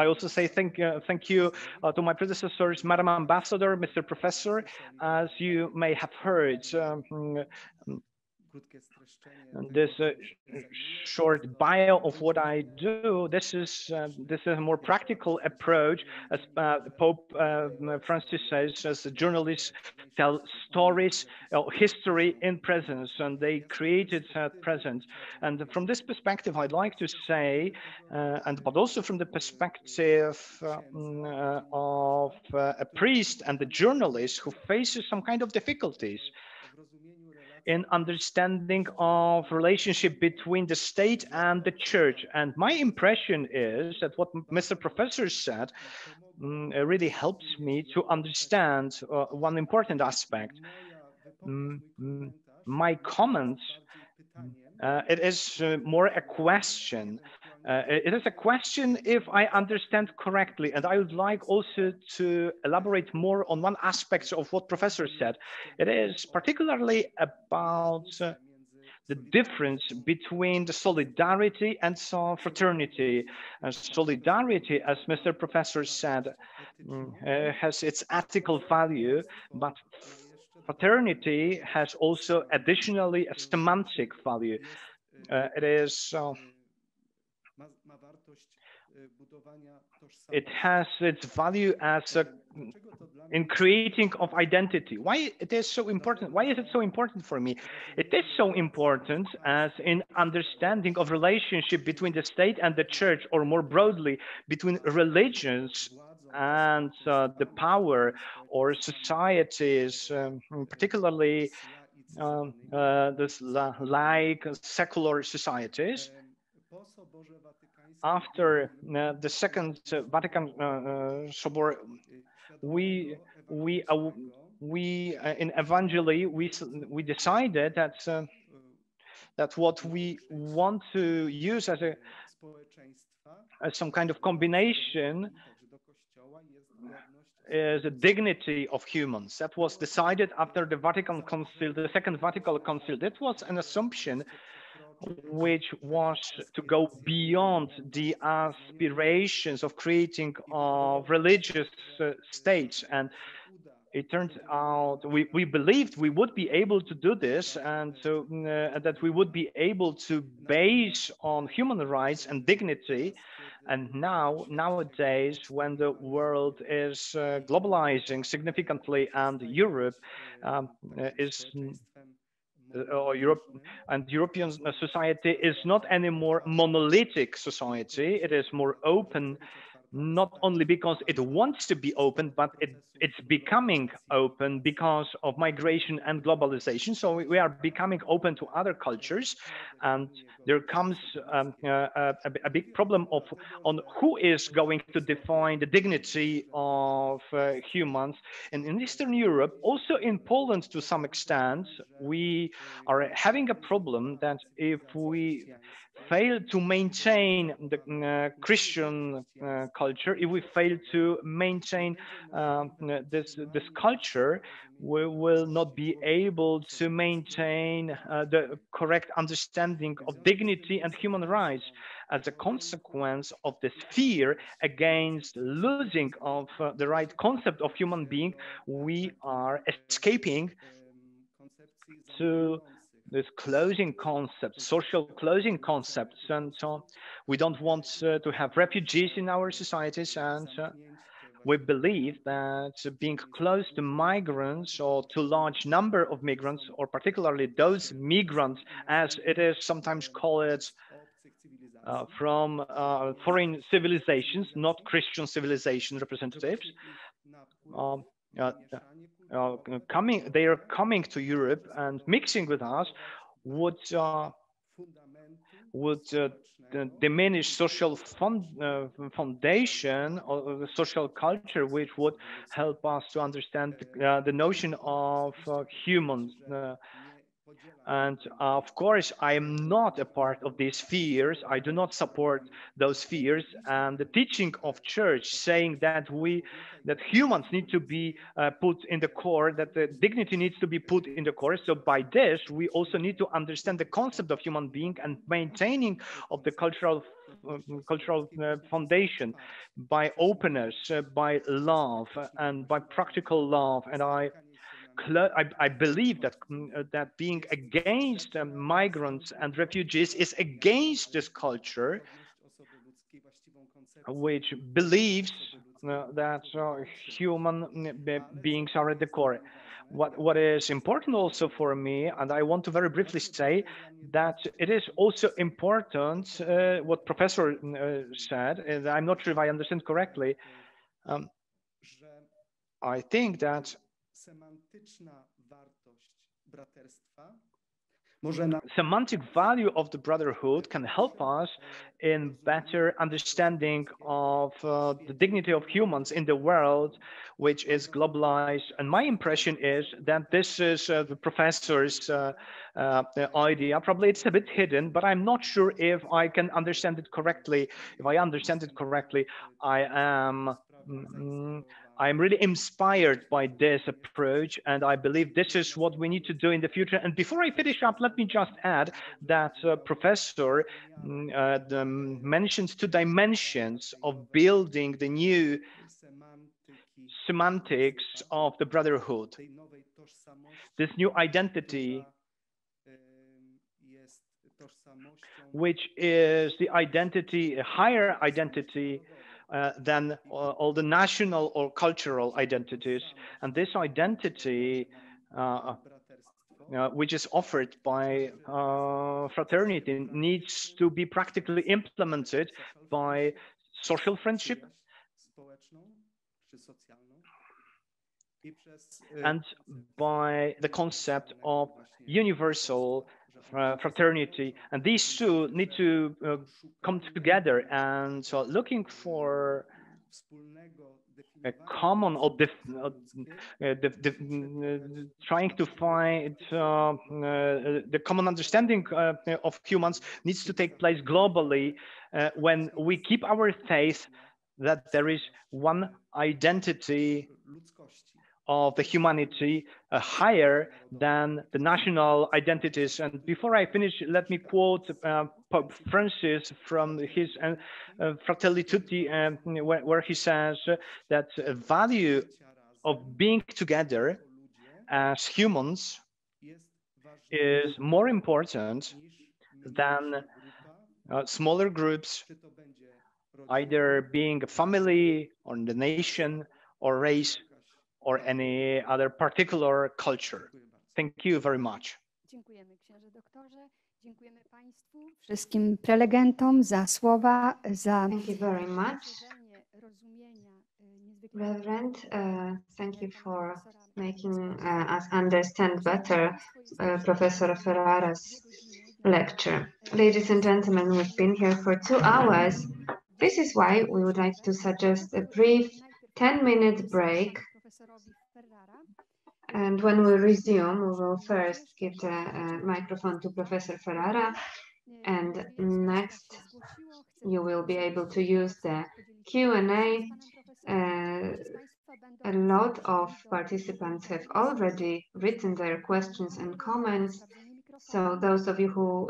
also say thank you to my predecessors, Madam Ambassador, Mr. Professor. As you may have heard, this short bio of what I do, this is a more practical approach, as Pope Francis says, as the journalists tell stories, history in presence, and they create it at present. And from this perspective, I'd like to say, but also from the perspective of a priest and the journalist who faces some kind of difficulties in understanding of relationship between the state and the church. And my impression is that what Mr. Professor said really helps me to understand one important aspect. My comments, it is more a question. It is a question if I understand correctly, and I would like also to elaborate more on one aspect of what Professor said. It is particularly about the difference between the solidarity and fraternity. Solidarity, as Mr. Professor said, has its ethical value, but fraternity has also additionally a semantic value. It has its value as in creating of identity. Why it is so important? Why is it so important for me? It is so important as in understanding of relationship between the state and the church, or more broadly, between religions and the power or societies, particularly like secular societies. After the Second Vatican Sobor, we in Evangeli we decided that what we want to use as some kind of combination is the dignity of humans. That was decided after the Vatican Council, the Second Vatican Council. That was an assumption which was to go beyond the aspirations of creating religious states. And it turned out we believed we would be able to do this, and so that we would be able to base on human rights and dignity. And nowadays, when the world is globalizing significantly and Europe is or European society is not anymore monolithic society. It is more open, not only because it wants to be open, but it's becoming open because of migration and globalization. So we are becoming open to other cultures, and there comes a big problem on who is going to define the dignity of humans. And in Eastern Europe, also in Poland to some extent, we are having a problem that if we fail to maintain the Christian culture, if we fail to maintain this culture, we will not be able to maintain the correct understanding of dignity and human rights. As a consequence of this fear against losing of the right concept of human being, we are escaping to this closing concept, social closing concepts, and so we don't want to have refugees in our societies, and we believe that being close to migrants or to large number of migrants, or particularly those migrants, as it is sometimes called, from foreign civilizations, not Christian civilization representatives, they are coming to Europe and mixing with us would diminish social foundation or the social culture, which would help us to understand the notion of humans. And of course, I am not a part of these fears. I do not support those fears. And the teaching of church saying that humans need to be put in the core, that the dignity needs to be put in the core. So by this, we also need to understand the concept of human being and maintaining of the cultural foundation by openness, by love, and by practical love. And I believe that being against migrants and refugees is against this culture, which believes that human beings are at the core. What is important also for me, and I want to very briefly say that it is also important what Professor said, and I'm not sure if I understand correctly. I think that semantic value of the brotherhood can help us in better understanding of the dignity of humans in the world, which is globalized. And my impression is that this is the professor's idea. Probably it's a bit hidden, but I'm not sure if I can understand it correctly. If I understand it correctly, I'm really inspired by this approach, and I believe this is what we need to do in the future. And before I finish up, let me just add that Professor mentions two dimensions of building the new semantics of the brotherhood. This new identity, which is the identity, a higher identity than all the national or cultural identities. And this identity, which is offered by fraternity, needs to be practically implemented by social friendship and by the concept of universal fraternity. And these two need to come together, and so looking for a common or trying to find the common understanding of humans needs to take place globally when we keep our faith that there is one identity of the humanity higher than the national identities. And before I finish, let me quote Pope Francis from his Fratelli Tutti, where he says that value of being together as humans is more important than smaller groups, either being a family or the nation or race or any other particular culture. Thank you very much. Dziękujemy księże doktorze, dziękujemy Państwu, wszystkim prelegentom za słowa, za Thank you very much, Reverend. Thank you for making us understand better Professor Ferrara's lecture. Ladies and gentlemen, we've been here for 2 hours. This is why we would like to suggest a brief 10-minute break. And when we resume, we will first give the microphone to Professor Ferrara, and next you will be able to use the Q&A. A lot of participants have already written their questions and comments, so those of you who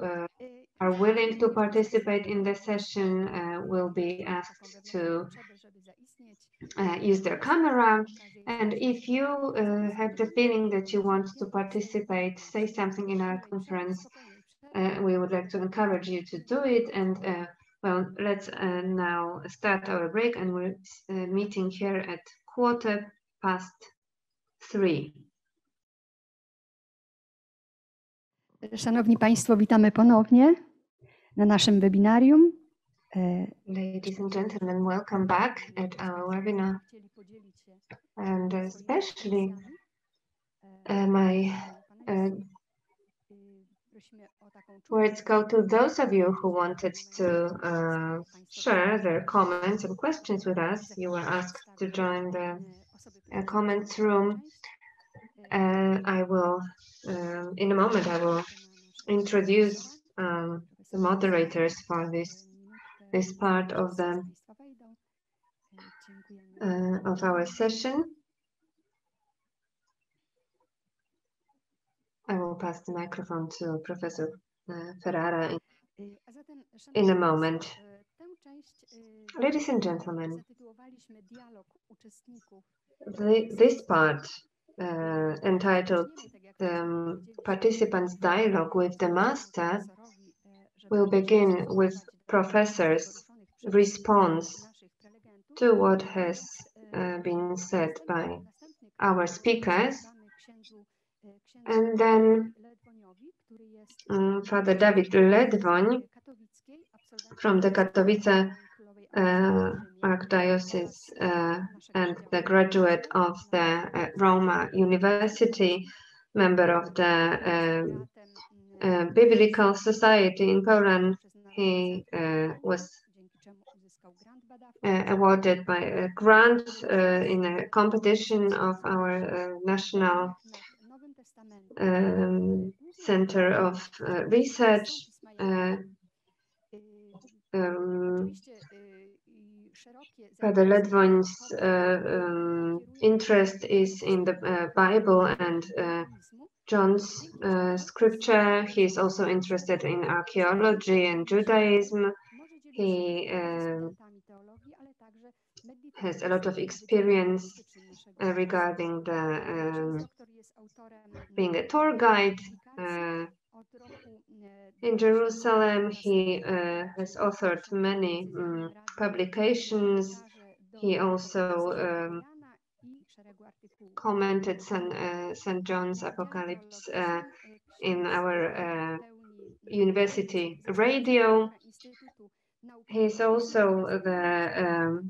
are willing to participate in the session will be asked to use their camera. And if you have the feeling that you want to participate, say something in our conference, we would like to encourage you to do it. And well, let's now start our break, and we're meeting here at 3:15. Szanowni Państwo, witamy ponownie na naszym webinarium. Ladies and gentlemen, welcome back at our webinar. And especially my words go to those of you who wanted to share their comments and questions with us. You were asked to join the comments room. I will, in a moment, I will introduce the moderators for this part of our session. I will pass the microphone to Professor Ferrara in a moment. Ladies and gentlemen, this part entitled Participants' Dialogue with the Master will begin with Professor's response to what has been said by our speakers. And then Father David Ledwoń from the Katowice Archdiocese and the graduate of the Roma University, member of the Biblical Society in Poland. He was awarded by a grant in a competition of our national Center of Research. Father Ledwoń's interest is in the Bible and John's scripture. He is also interested in archaeology and Judaism. He has a lot of experience regarding the being a tour guide in Jerusalem. He has authored many publications. He also commented St. John's Apocalypse in our university radio. He's also the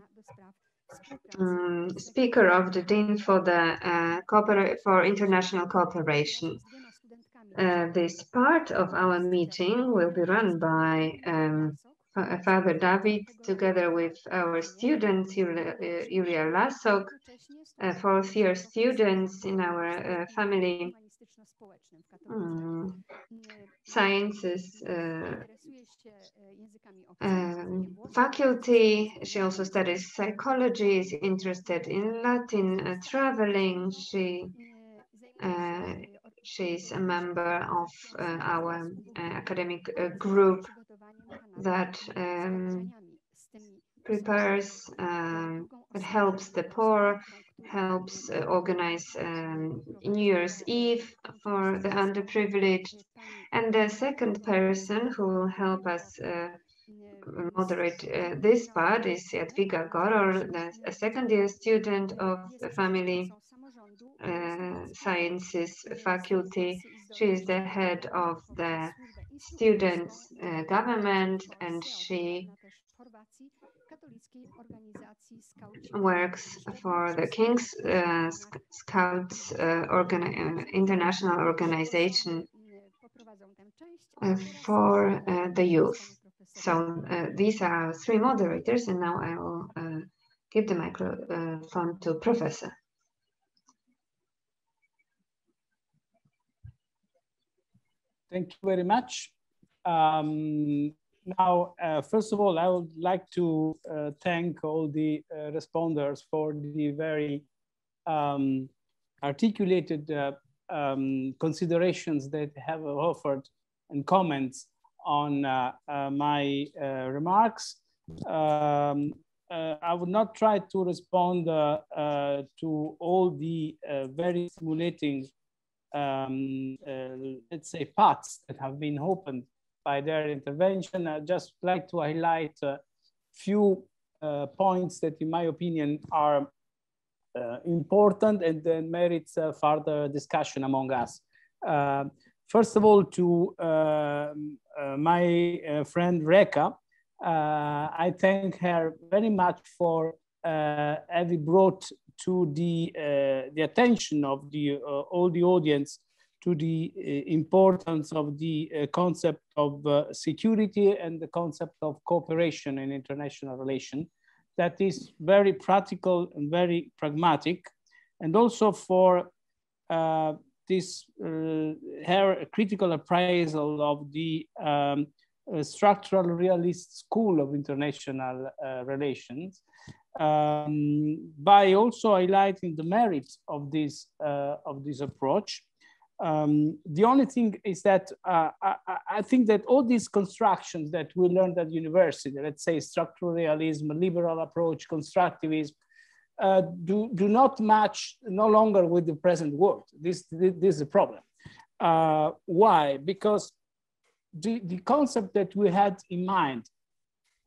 speaker of the Dean for the for International Cooperation. This part of our meeting will be run by Father David, together with our students, Julia Lasok, fourth-year students in our family sciences faculty. She also studies psychology, is interested in Latin traveling. She's a member of our academic group that prepares and helps the poor, helps organize New Year's Eve for the underprivileged. And the second person who will help us moderate this part is Jadwiga Goror, a second-year student of the Family Sciences faculty. She is the head of the students' government, and she works for the King's Scouts international organization for the youth. So these are three moderators, and now I will give the microphone to Professor. Thank you very much. Now, first of all, I would like to thank all the responders for the very articulated considerations that have offered and comments on my remarks. I would not try to respond to all the very stimulating let's say paths that have been opened by their intervention. I'd just like to highlight a few points that in my opinion are important and then merits further discussion among us. First of all, to my friend Reka, I thank her very much for having brought to the attention of all the audience to the importance of the concept of security and the concept of cooperation in international relations. That is very practical and very pragmatic, and also for this her critical appraisal of the structural realist school of international relations, by also highlighting the merits of this approach. The only thing is that I think that all these constructions that we learned at university, let's say structural realism, liberal approach, constructivism, do not match no longer with the present world. This is a problem. Why? Because the concept that we had in mind,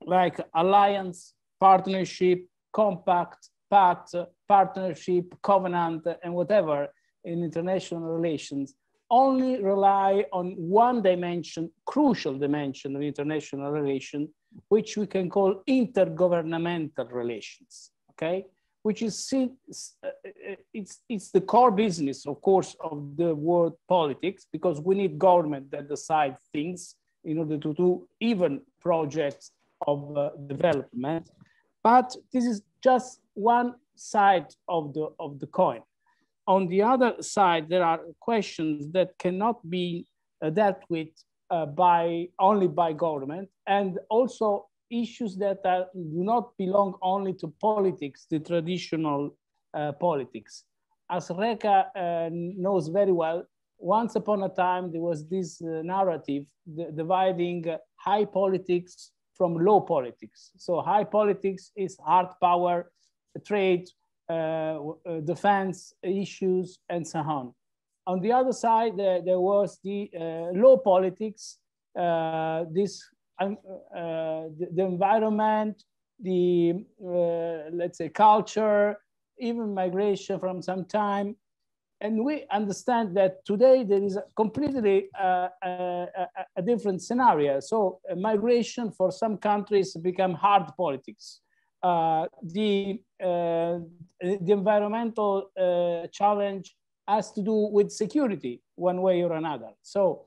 like alliance, partnership, compact, pact, partnership, covenant, and whatever in international relations, only rely on one dimension, crucial dimension of international relation, which we can call intergovernmental relations, okay? Which is, it's the core business, of course, of the world politics, because we need government that decide things in order to do even projects of development. But this is just one side of the coin. On the other side, there are questions that cannot be dealt with only by government, and also issues that do not belong only to politics, the traditional politics. As Reka knows very well, once upon a time, there was this narrative dividing high politics from low politics. So high politics is hard power, trade, defense issues, and so on. On the other side, there was the low politics, the environment, the let's say culture, even migration from some time. And we understand that today there is a completely a different scenario. So migration for some countries become hard politics. The environmental challenge has to do with security one way or another. So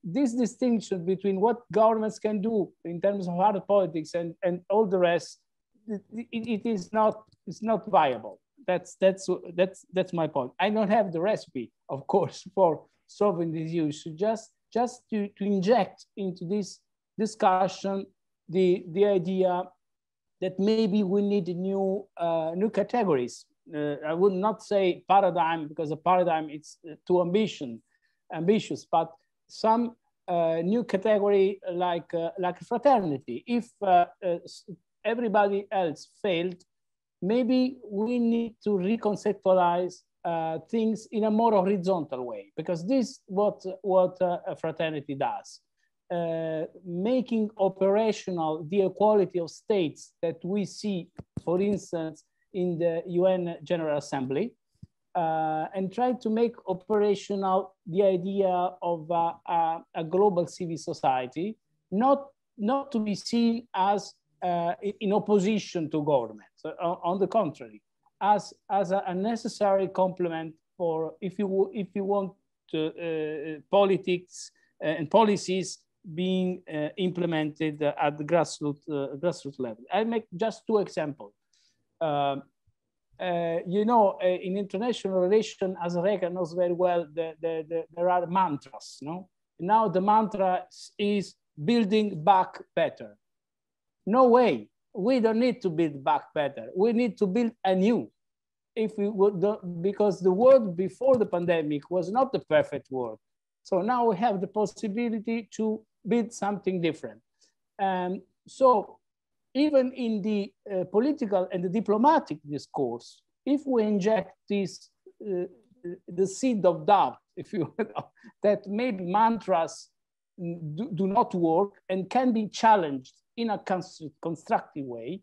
this distinction between what governments can do in terms of hard politics and all the rest, it's not viable. That's my point. I don't have the recipe, of course, for solving these issues. Just to inject into this discussion the idea that maybe we need new categories. I would not say paradigm, because a paradigm is too ambitious, but some new category like fraternity. If everybody else failed, maybe we need to reconceptualize things in a more horizontal way, because this is what a fraternity does. Making operational the equality of states that we see, for instance, in the UN General Assembly, and try to make operational the idea of a global civil society, not to be seen as in opposition to government. On the contrary, as a necessary complement for if you want politics and policies being implemented at the grassroots level. I make just two examples. You know, in international relations, as Reka knows very well, there are mantras. No, now the mantra is building back better. No way, we don't need to build back better. We need to build anew. If we would, because the world before the pandemic was not the perfect world. So now we have the possibility to build something different. So even in the political and the diplomatic discourse, if we inject this, the seed of doubt, if you will, that maybe mantras do not work and can be challenged in a constructive way,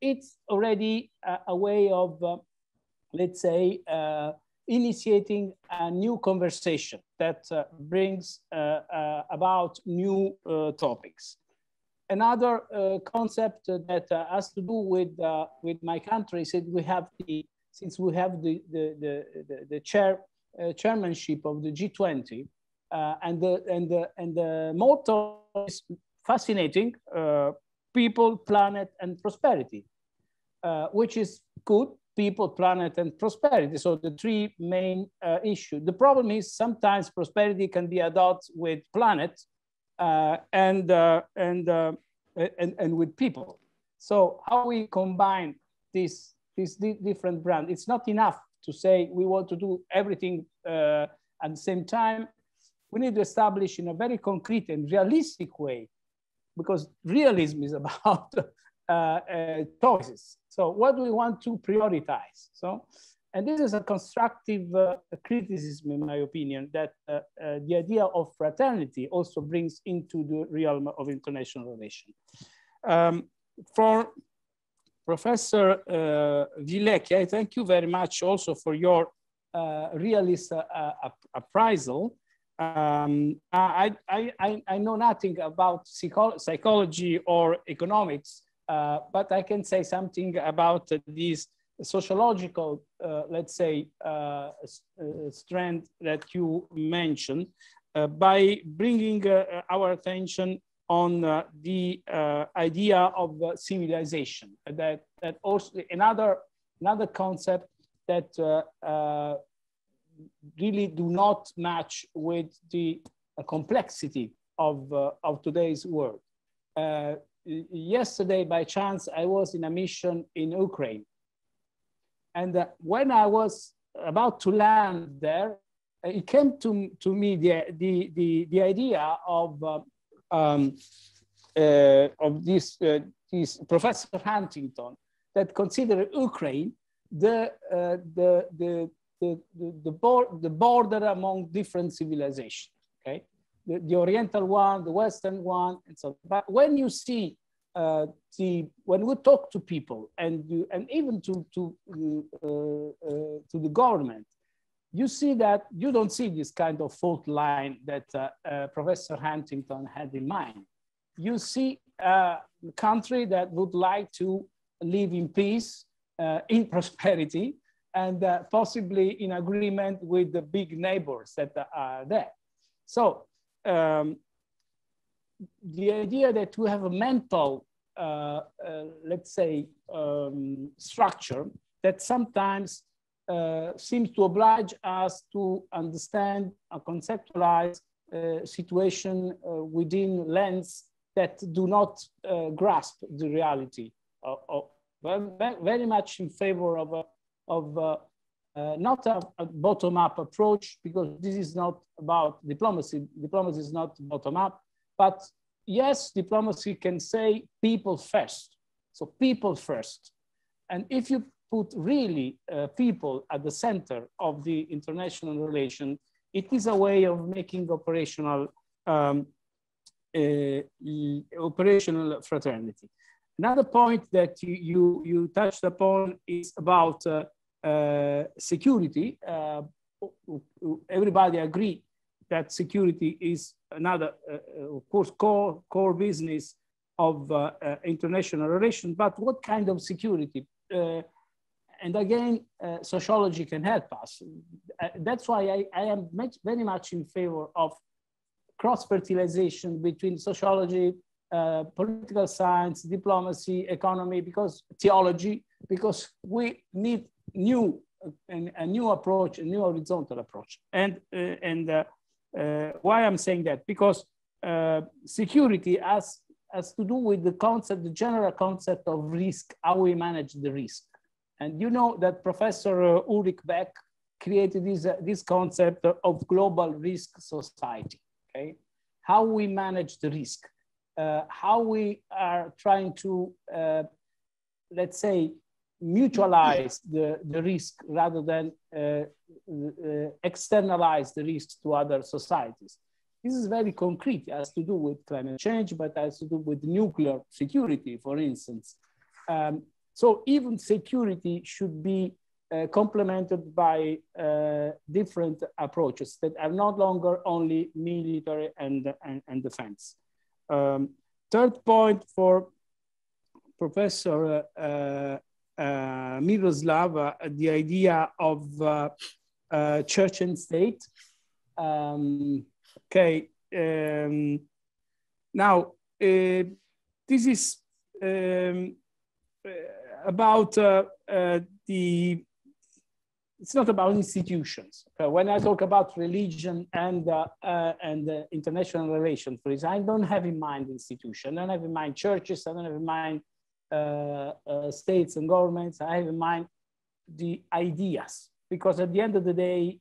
it's already a way of, let's say, initiating a new conversation that brings about new topics. Another concept that has to do with my country is that we have since we have the chairmanship of the G20, and the motto is fascinating: people, planet, and prosperity, which is good. People, planet, and prosperity. So the three main issues. The problem is sometimes prosperity can be adopted with planet and with people. So how we combine this different brand? It's not enough to say we want to do everything at the same time. We need to establish in a very concrete and realistic way, because realism is about choices. So what do we want to prioritize? So, and this is a constructive criticism, in my opinion, that the idea of fraternity also brings into the realm of international relations. For Professor Vilecchi, I thank you very much also for your realist appraisal. I know nothing about psychology or economics, but I can say something about this sociological, let's say, strand that you mentioned by bringing our attention on the idea of civilization. That also another concept that really do not match with the complexity of today's world. Yesterday, by chance, I was in a mission in Ukraine. And when I was about to land there, it came to me the idea of this Professor Huntington that considered Ukraine the border among different civilizations. Okay, the Oriental one, the Western one, and so on. But when you see when we talk to people and even to the government, you see that you don't see this kind of fault line that Professor Huntington had in mind. You see a country that would like to live in peace, in prosperity, and possibly in agreement with the big neighbors that are there. So the idea that we have a mental, let's say, structure that sometimes seems to oblige us to understand and conceptualize situation within lens that do not grasp the reality. Very much in favor of not a bottom-up approach, because this is not about diplomacy. Diplomacy is not bottom-up, but yes, diplomacy can say people first. So people first. And if you put really people at the center of the international relation, it is a way of making operational operational fraternity. Another point that you touched upon is about security, everybody agree that security is another, of course, core business of international relations, but what kind of security? And again, sociology can help us. That's why I am very much in favor of cross-fertilization between sociology, political science, diplomacy, economy, because theology, because we need a new approach, a new horizontal approach. And why I'm saying that? Because security has to do with the concept, the general concept of risk, how we manage the risk. And you know that Professor Ulrich Beck created this concept of global risk society, okay? How we manage the risk, how we are trying to, let's say, mutualize the risk rather than externalize the risks to other societies. This is very concrete. It has to do with climate change, but it has to do with nuclear security, for instance. So even security should be complemented by different approaches that are no longer only military and defense. Third point for Professor Miroslav, the idea of church and state. Okay, now this is about it's not about institutions. When I talk about religion and international relations, for example, I don't have in mind institutions. I don't have in mind churches. I don't have in mind states and governments. I have in mind the ideas, because at the end of the day,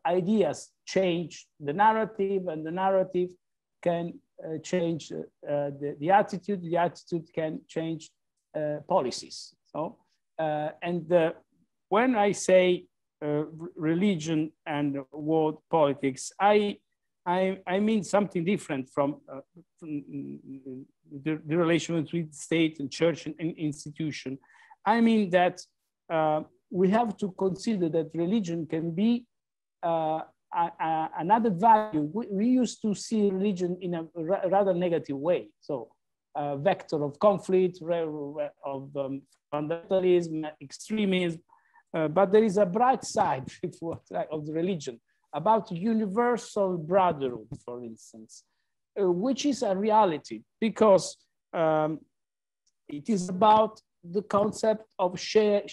ideas change the narrative, and the narrative can change the attitude. The attitude can change policies. So, when I say religion and world politics, I mean something different from the relation between state and church and institution. I mean that we have to consider that religion can be another value. We used to see religion in a rather negative way. So vector of conflict, of fundamentalism, extremism. But there is a bright side of the religion about universal brotherhood, for instance, which is a reality, because it is about the concept of shared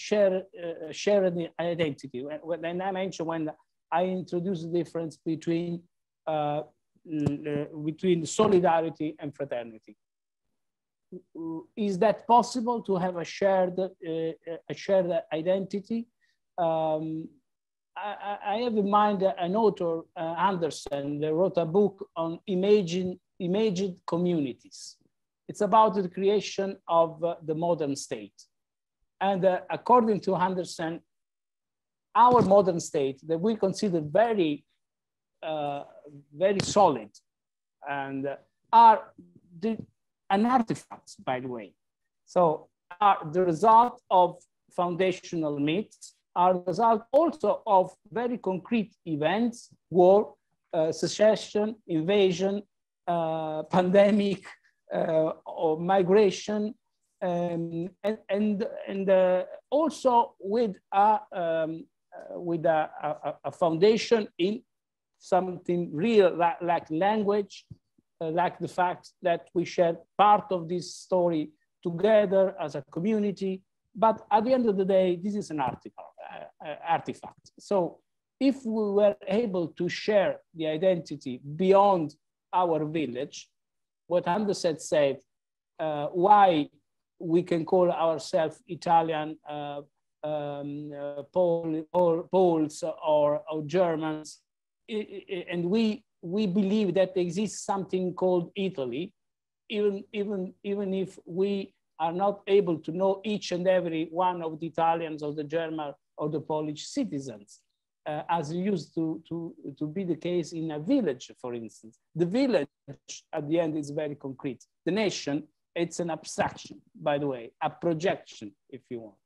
identity. When I mentioned, when I introduced the difference between solidarity and fraternity. Is that possible to have a shared identity? I have in mind an author, Andersen, that wrote a book on imagined communities. It's about the creation of the modern state. And according to Andersen, our modern state that we consider very, very solid and are an artifact, by the way. So are the result of foundational myths, are the result also of very concrete events, war, secession, invasion, pandemic, or migration, and also with a foundation in something real, like language, like the fact that we share part of this story together as a community. But at the end of the day, this is an artifact. So if we were able to share the identity beyond our village, what Andersen said, why we can call ourselves Italian, Poles or Germans, and we believe that there exists something called Italy, even if we are not able to know each and every one of the Italians or the German or the Polish citizens, as used to be the case in a village, for instance. The village at the end is very concrete. The nation, it's an abstraction, by the way, a projection, if you want.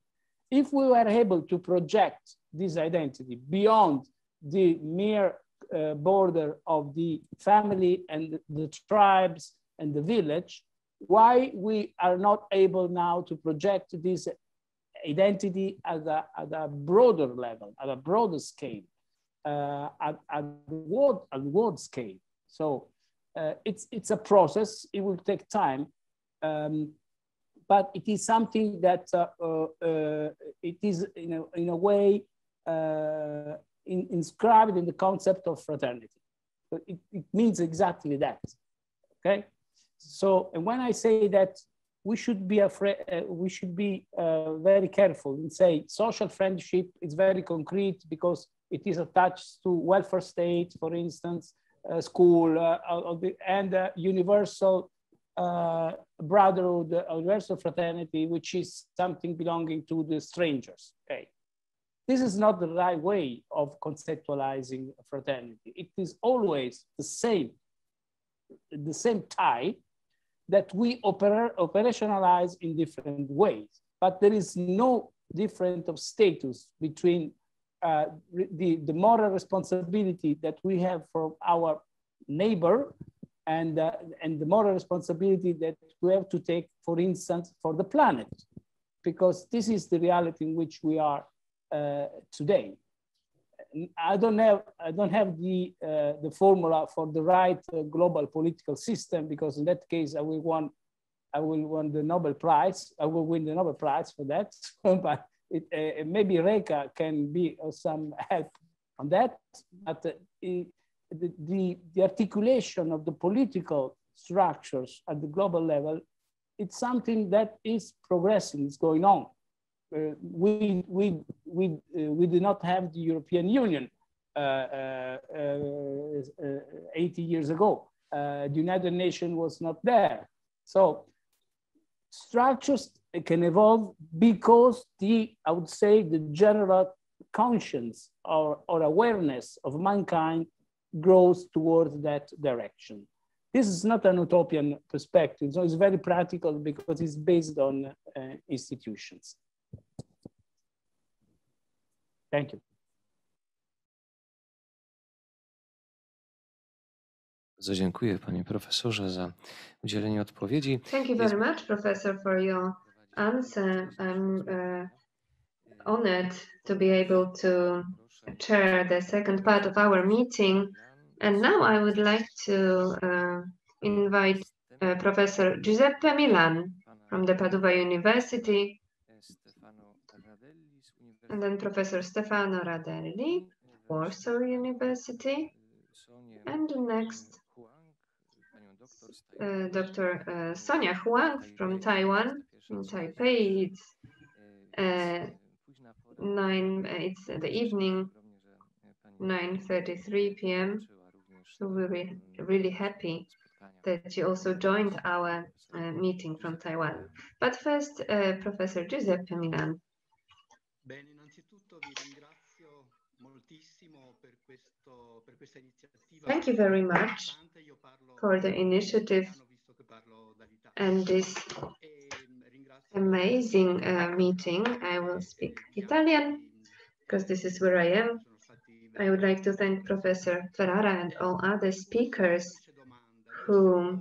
if we were able to project this identity beyond the mere border of the family and the tribes and the village, why we are not able now to project this identity at a broader level, at a broader scale, at world scale. So it's a process. It will take time, but it is something that it is in a way inscribed in the concept of fraternity. So it means exactly that. Okay. So, and when I say that we should be afraid, we should be very careful and say social friendship is very concrete because it is attached to welfare state, for instance, school, and universal brotherhood, universal fraternity, which is something belonging to the strangers. Okay, this is not the right way of conceptualizing fraternity. It is always the same tie that we operationalize in different ways, but there is no difference of status between the moral responsibility that we have for our neighbor and the moral responsibility that we have to take, for instance, for the planet, because this is the reality in which we are today. I don't have the formula for the right global political system, because in that case I will win the Nobel Prize. I will win the Nobel Prize for that. But maybe Reka can be of some help on that. But the articulation of the political structures at the global level, it's something that is progressing. It's going on. We do not have the European Union 80 years ago. The United Nations was not there. So structures can evolve because I would say the general conscience or awareness of mankind grows towards that direction. This is not an utopian perspective, so it's very practical because it's based on institutions. Thank you. Bardzo dziękuję, panie profesorze, za udzielenie odpowiedzi. Thank you very much, Professor, for your answer. I'm honored to be able to chair the second part of our meeting. And now I would like to invite Professor Giuseppe Milan from the Padova University, and then Professor Stefano Radelli, Warsaw University, and next Dr. Sonia Huang from Taiwan, in Taipei. It's it's the evening, 9:33 p.m. So we're really happy that you also joined our meeting from Taiwan. But first, Professor Giuseppe Milan. Thank you very much for the initiative and this amazing meeting. I will speak Italian because this is where I am. I would like to thank Professor Ferrara and all other speakers who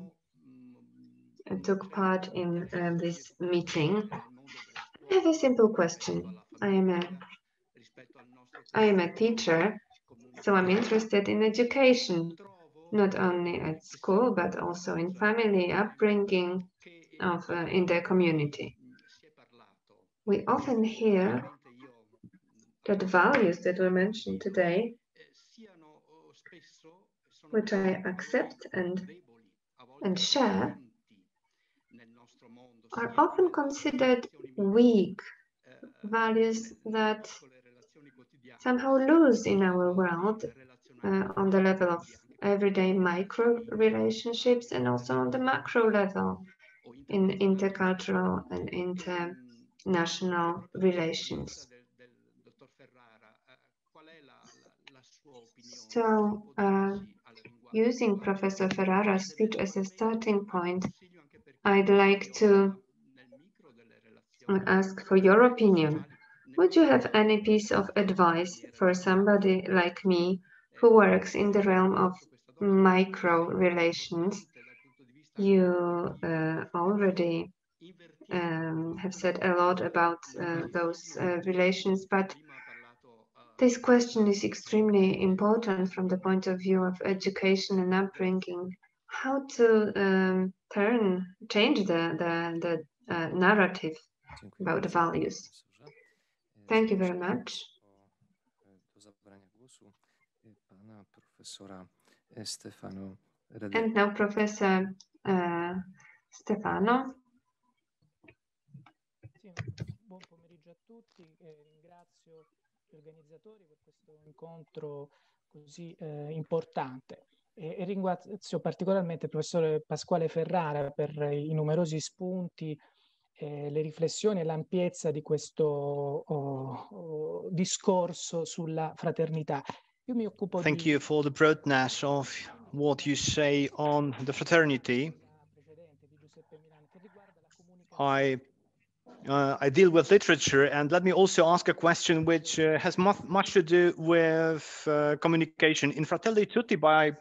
took part in this meeting. I have a simple question. I am a teacher, so I'm interested in education, not only at school, but also in family upbringing in the community. We often hear that values that were mentioned today, which I accept and share, are often considered weak values that somehow lose in our world on the level of everyday micro relationships and also on the macro level in intercultural and international relations. So, using Professor Ferrara's speech as a starting point, I'd like to ask for your opinion Would you have any piece of advice for somebody like me who works in the realm of micro relations? You already have said a lot about those relations, but this question is extremely important from the point of view of education and upbringing. How to change the narrative about the values. Thank you very much. And now Professor Stefano. Buon pomeriggio a tutti, ringrazio gli organizzatori per questo incontro così importante e ringrazio particolarmente il professore Pasquale Ferrara per i numerosi spunti, le riflessioni e l'ampiezza di questo discorso sulla fraternità. Io mi occupo Thank you for the broadness of what you say on the fraternity. I deal with literature, and let me also ask a question which has much to do with communication. In Fratelli Tutti by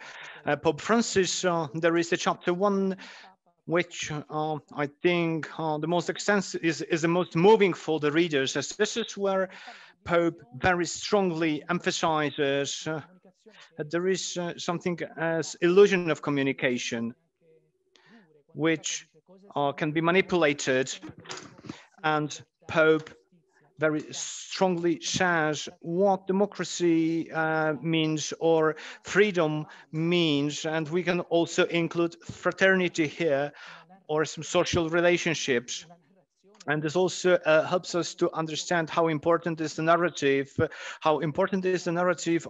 Pope Francis, there is a chapter 1 which I think the most extensive is the most moving for the readers, as this is where Pope very strongly emphasizes that there is something as illusion of communication, which can be manipulated. And Pope very strongly says what democracy means or freedom means, and we can also include fraternity here or some social relationships. And this also helps us to understand how important is the narrative,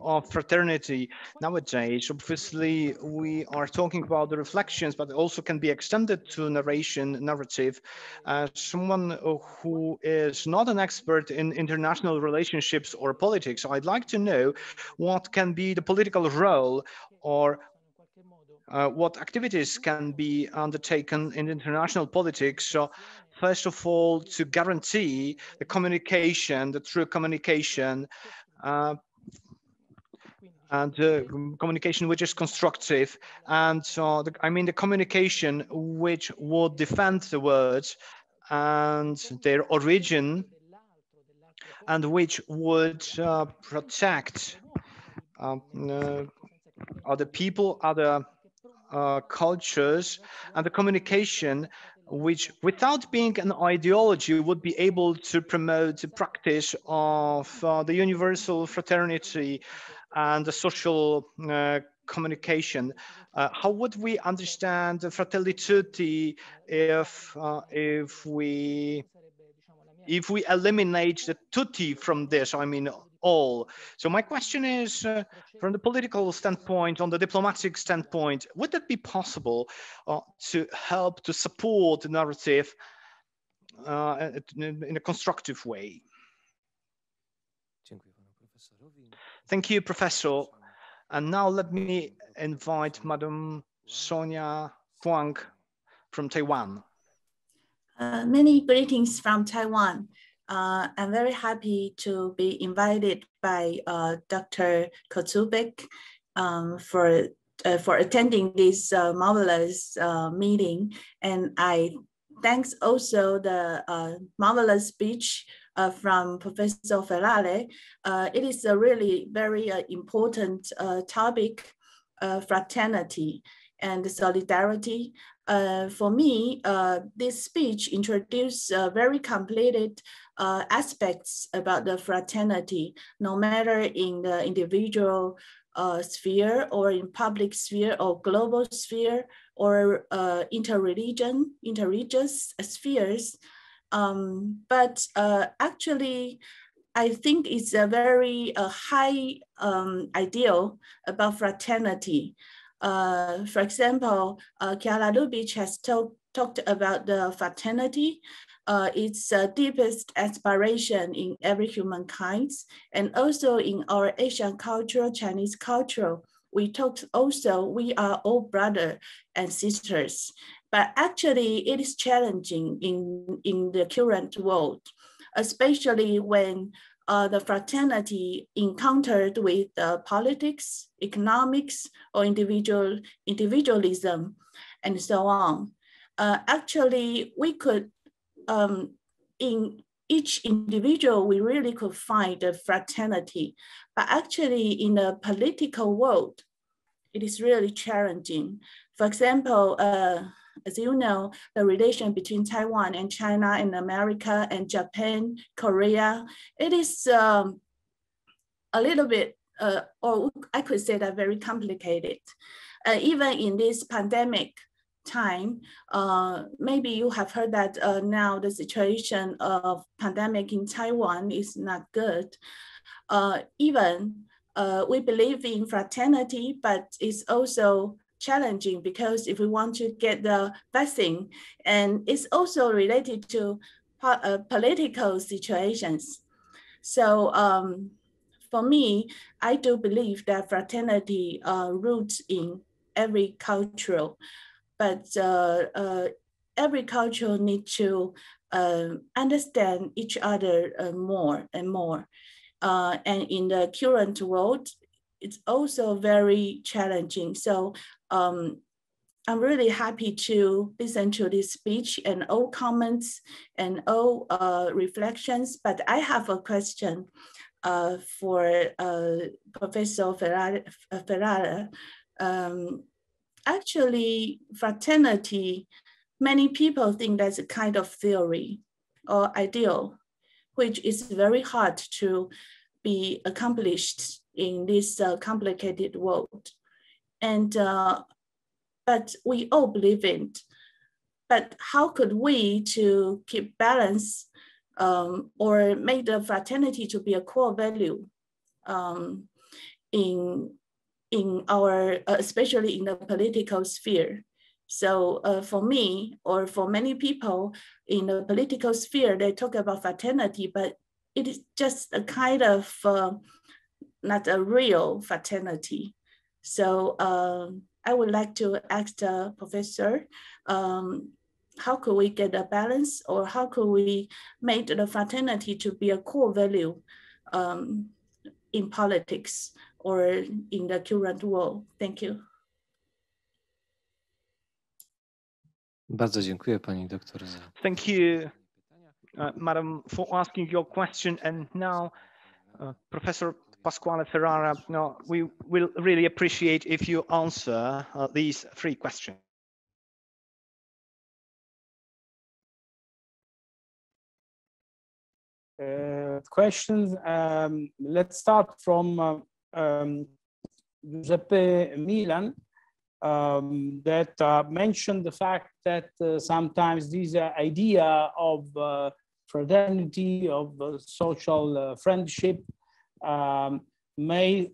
of fraternity nowadays. Obviously, we are talking about the reflections, but it also can be extended to narrative. Someone who is not an expert in international relationships or politics, I'd like to know what can be the political role or what activities can be undertaken in international politics. So, first of all, to guarantee the communication, the true communication, and communication which is constructive, and the communication which would defend the words and their origin, and which would protect other people, other cultures, and the communication which, without being an ideology, would be able to promote the practice of the universal fraternity and the social communication. How would we understand the Fratelli Tutti if we eliminate the tutti from this? I mean, all. So my question is, from the political standpoint, on the diplomatic standpoint, would it be possible to help to support the narrative in a constructive way? Thank you, Professor. And now let me invite Madam Sonia Huang from Taiwan. Many greetings from Taiwan. I'm very happy to be invited by Dr. Kotzubek for attending this marvelous meeting. And I thanks also the marvelous speech from Professor Ferrara. It is a really very important topic, fraternity and solidarity. For me, this speech introduced very completed aspects about the fraternity, no matter in the individual sphere or in public sphere or global sphere or interreligious spheres. But actually, I think it's a very high ideal about fraternity. For example, Chiara Lubich has talked about the fraternity, its deepest aspiration in every humankind, and also in our Asian culture, Chinese culture, we talked also, we are all brothers and sisters. But actually, it is challenging in the current world. especially when the fraternity encountered with politics, economics, or individualism, and so on. Actually, we could, in each individual, we really could find a fraternity, but actually in the political world, it is really challenging. For example, as you know, the relation between Taiwan and China and America and Japan, Korea, it is a little bit, or I could say that very complicated. Even in this pandemic time, maybe you have heard that now the situation of pandemic in Taiwan is not good. Even we believe in fraternity, but it's also challenging because if we want to get the vaccine, and it's also related to political situations. So for me, I do believe that fraternity roots in every culture, but every culture needs to understand each other more and more. And in the current world, it's also very challenging. So I'm really happy to listen to this speech and all comments and all reflections, but I have a question for Professor Ferrara. Actually, fraternity, many people think that's a kind of theory or ideal, which is very hard to be accomplished in this complicated world. And, but we all believe in it. But how could we to keep balance or make the fraternity to be a core value in our, especially in the political sphere? So for me, or for many people in the political sphere, they talk about fraternity, but it is just a kind of not a real fraternity. So I would like to ask the professor, how could we get a balance, or how could we make the fraternity to be a core value in politics or in the current world? Thank you. Bardzo dziękuję pani doktor za. Thank you, madam, for asking your question. And now, Professor Pasquale Ferrara, we will really appreciate if you answer these three questions. Questions. Let's start from Giuseppe Milan, that mentioned the fact that sometimes this idea of fraternity, of social friendship, may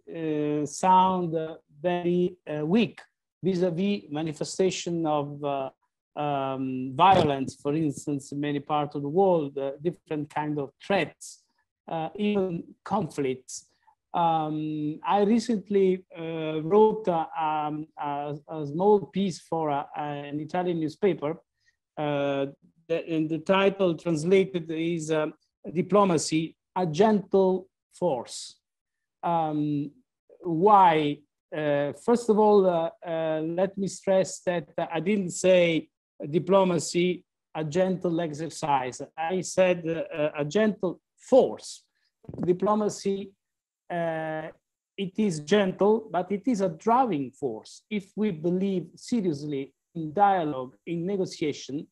sound very weak vis-a-vis manifestation of violence, for instance, in many parts of the world, different kind of threats, even conflicts. I recently wrote a small piece for an Italian newspaper, and the title translated is Diplomacy, a Gentle Force. Why? First of all, let me stress that I didn't say diplomacy, a gentle exercise. I said a gentle force. Diplomacy, it is gentle, but it is a driving force. If we believe seriously in dialogue, in negotiation,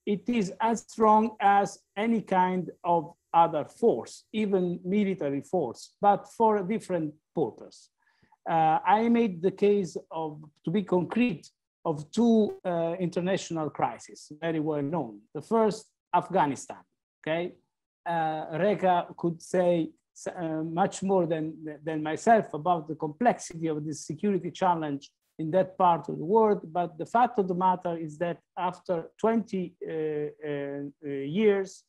it is as strong as any kind of other force, even military force, but for a different purpose. I made the case of, to be concrete, of two international crises, very well known. The first, Afghanistan, okay? Reka could say much more than myself about the complexity of this security challenge in that part of the world, but the fact of the matter is that after 20 years,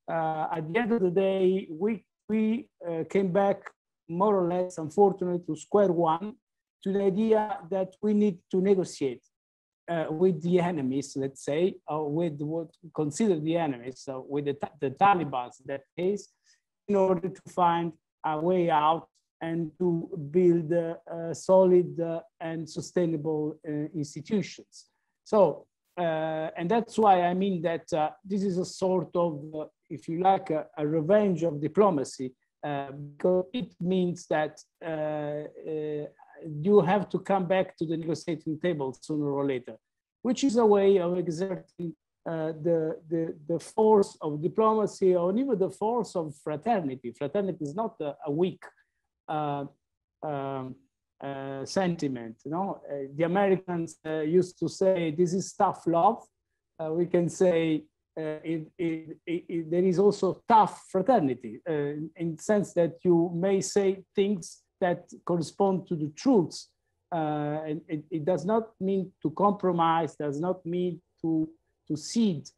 at the end of the day, we came back more or less, unfortunately, to square one, to the idea that we need to negotiate. with the enemies, let's say, or with what consider the enemies, so with the Taliban, that is, in order to find a way out and to build solid and sustainable institutions. So, and that's why I mean that this is a sort of, if you like, a revenge of diplomacy, because it means that you have to come back to the negotiating table sooner or later, which is a way of exerting the force of diplomacy, or even the force of fraternity. Fraternity is not a weak sentiment. You know, the Americans used to say, this is tough love. We can say there is also tough fraternity, in the sense that you may say things that correspond to the truths. And it does not mean to compromise, does not mean to cede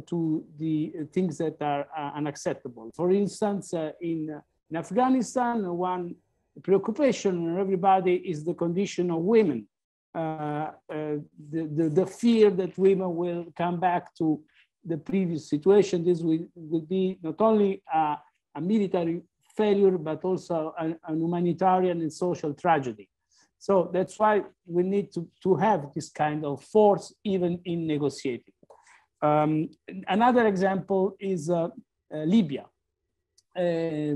to the things that are unacceptable. For instance, in Afghanistan, one preoccupation of everybody is the condition of women. The fear that women will come back to the previous situation. This will be not only a military failure, but also an humanitarian and social tragedy. So that's why we need to have this kind of force even in negotiating. Another example is Libya. At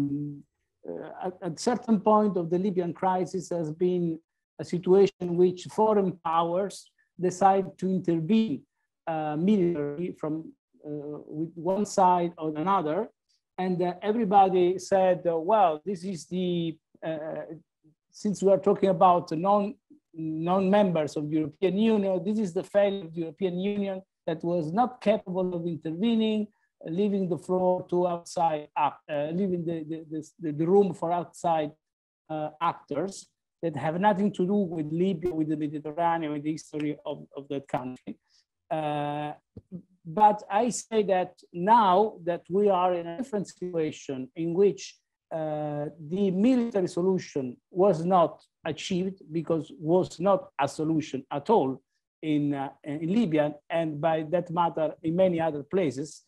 a certain point of the Libyan crisis has been a situation in which foreign powers decide to intervene militarily from with one side or another, and everybody said, well, this is the, since we are talking about non-members of the European Union, this is the failure of the European Union that was not capable of intervening, leaving the floor to outside, leaving the room for outside actors that have nothing to do with Libya, with the Mediterranean, with the history of that country. But I say that now that we are in a different situation in which the military solution was not achieved, because was not a solution at all in Libya, and by that matter in many other places.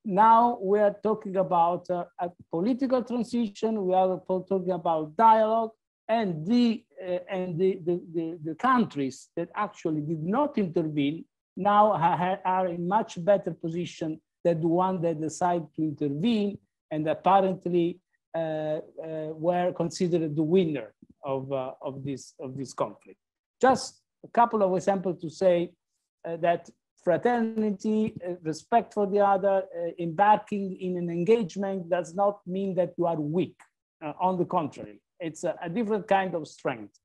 Now we are talking about a political transition. We are talking about dialogue, and the countries that actually did not intervene now are in much better position than the one that decided to intervene, and apparently were considered the winner of this conflict. Just a couple of examples to say that fraternity, respect for the other, embarking in an engagement does not mean that you are weak. On the contrary, it's a different kind of strength.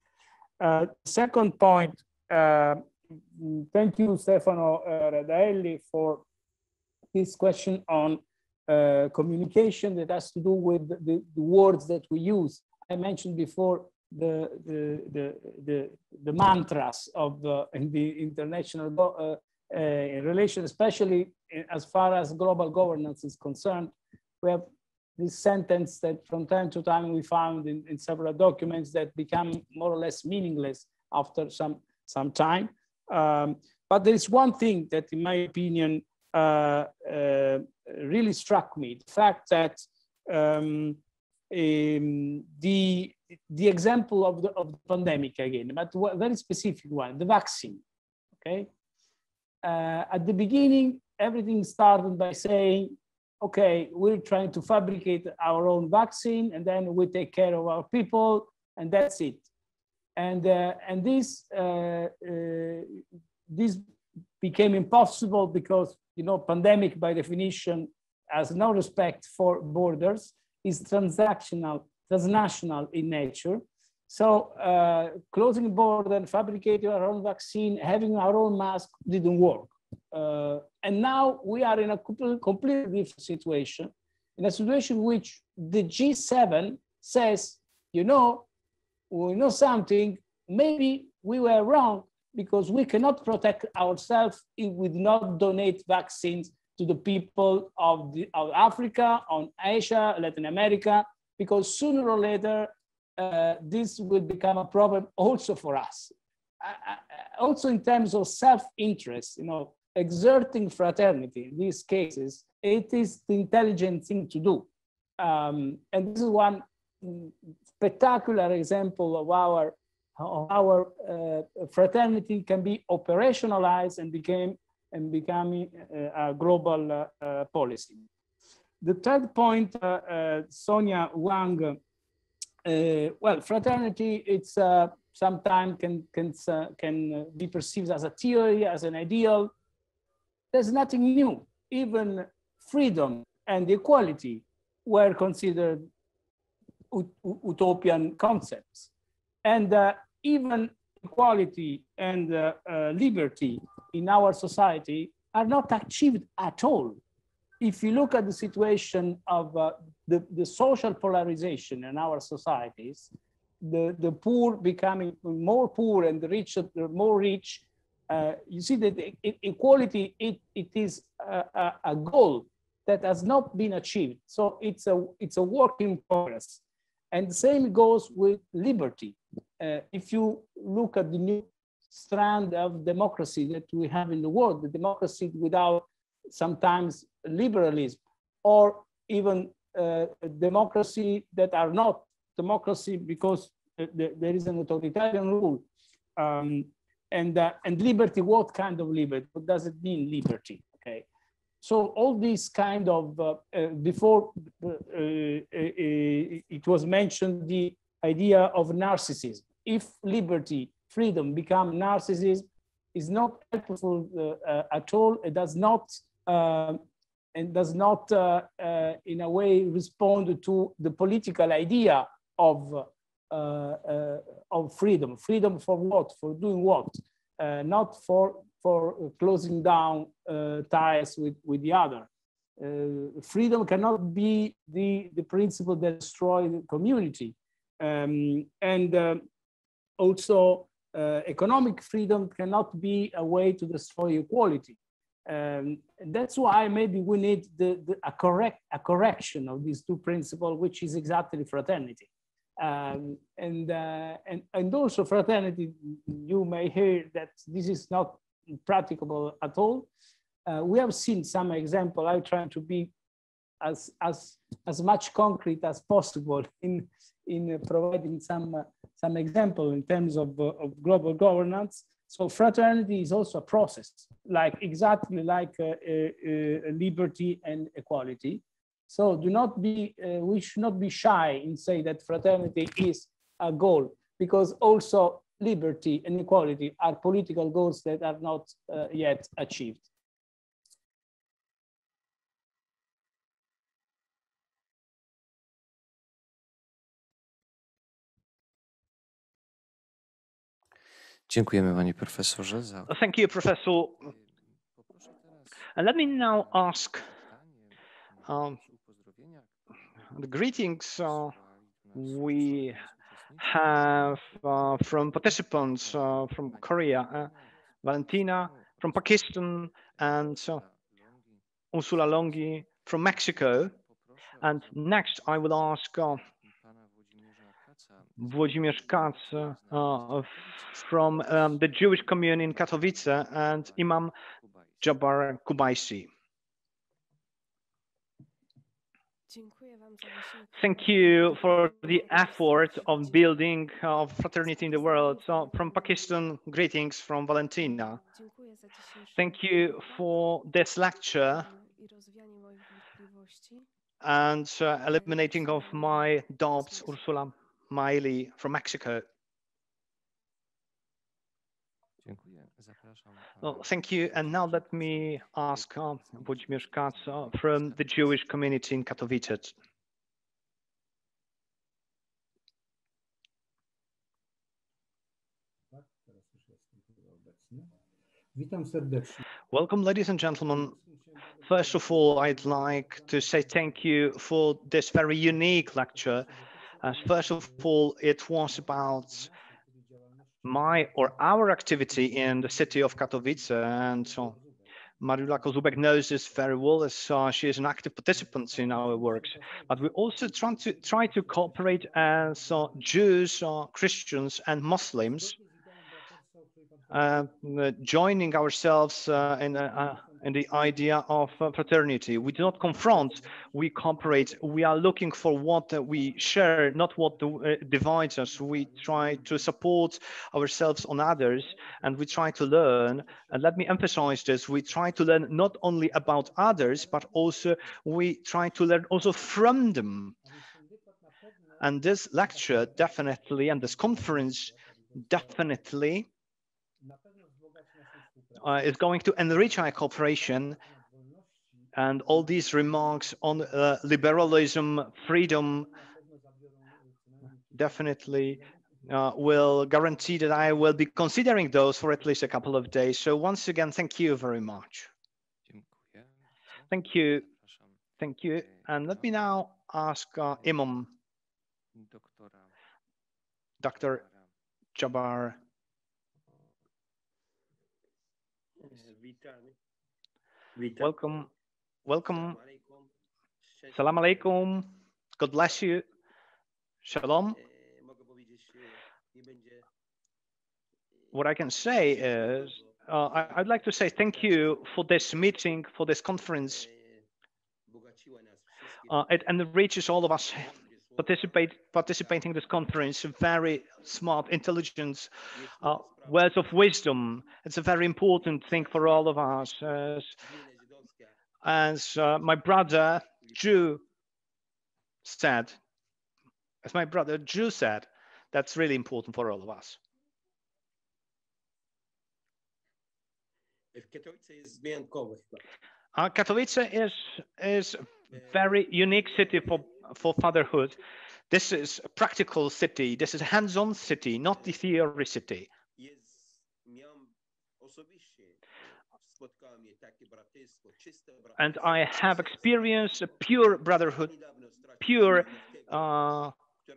Second point, thank you, Stefano Radaelli, for this question on communication that has to do with the words that we use. I mentioned before the mantras of in the international relation, especially as far as global governance is concerned. We have this sentence that from time to time we found in several documents that become more or less meaningless after some time. But there is one thing that, in my opinion, really struck me: the fact that the example of the pandemic again, but a very specific one, the vaccine. Okay, at the beginning, everything started by saying, okay, we're trying to fabricate our own vaccine, and then we take care of our people, and that's it. And this became impossible because, you know, pandemic by definition has no respect for borders, is transnational in nature. So closing the border and fabricating our own vaccine, having our own mask didn't work. And now we are in a completely different situation, in a situation in which the G7 says, you know, we know something, maybe we were wrong because we cannot protect ourselves if we do not donate vaccines to the people of Africa, on Asia, Latin America, because sooner or later, this will become a problem also for us. also in terms of self-interest, exerting fraternity in these cases, it is the intelligent thing to do. And this is one spectacular example of our fraternity can be operationalized and becoming a global policy. The third point, Sonia Wang, well, fraternity, it's sometimes can be perceived as a theory, as an ideal. There's nothing new. Even freedom and equality were considered utopian concepts. And even equality and liberty in our society are not achieved at all. If you look at the situation of the social polarization in our societies, the poor becoming more poor and the rich more rich, you see that equality, it is a goal that has not been achieved. So it's a work in progress. And the same goes with liberty. If you look at the new strand of democracy that we have in the world, the democracy without sometimes liberalism, or even democracy that are not democracy because there is an authoritarian rule. And liberty, what kind of liberty? What does it mean, liberty? Okay. So all these kind of, before it was mentioned the idea of narcissism. If liberty, freedom become narcissism, is not helpful at all. It does not, in a way respond to the political idea of freedom. Freedom for what? For doing what? Not for closing down ties with the other. Freedom cannot be the principle that destroys the community. Also economic freedom cannot be a way to destroy equality. That's why maybe we need a correction of these two principles, which is exactly fraternity. And also fraternity, you may hear that this is not practicable at all. We have seen some example. I try to be as much concrete as possible in providing some example in terms of global governance. So fraternity is also a process, exactly like liberty and equality. So we should not be shy in saying that fraternity is a goal, because also liberty and equality are political goals that are not yet achieved. Dziękujemy, panie profesorze, za... Thank you, Professor. And let me now ask the greetings we have from participants from Korea, Valentina from Pakistan, and Ursula Longi from Mexico. And next I will ask Włodzimierz Katz from the Jewish community in Katowice, and Imam Jabbar Kubaisi. Thank you for the effort of building fraternity in the world. So from Pakistan, greetings from Valentina. Thank you for this lecture and eliminating of my doubts, Ursula Miley from Mexico. Well, thank you. And now let me ask Włodzimierz Katz from the Jewish community in Katowice. Welcome, ladies and gentlemen. First of all, I'd like to say thank you for this very unique lecture. First of all, it was about our activity in the city of Katowice, and Mariula Kozubek knows this very well, as she is an active participant in our works. But we also try to cooperate as Jews, Christians, and Muslims. joining ourselves in the idea of fraternity. We do not confront, we cooperate. We are looking for what we share, not what divides us. We try to support ourselves on others, and we try to learn. And let me emphasize this, we try to learn not only about others, but also we try to learn also from them. And this lecture definitely, and this conference definitely is going to enrich our cooperation, and all these remarks on liberalism, freedom, definitely will guarantee that I will be considering those for at least a couple of days. So once again, thank you very much. Thank you. Thank you. And let me now ask Imam, Dr. Jabbar. Welcome. Welcome. Salam alaikum. God bless you. Shalom. What I can say is, I'd like to say thank you for this meeting, for this conference. It enriches all of us participating in this conference. Very smart, intelligent, words of wisdom. It's a very important thing for all of us. As my brother Jew said, that's really important for all of us. Katowice is a very unique city for fatherhood. This is a practical city. This is a hands-on city, not the theory city. And I have experienced a pure brotherhood, pure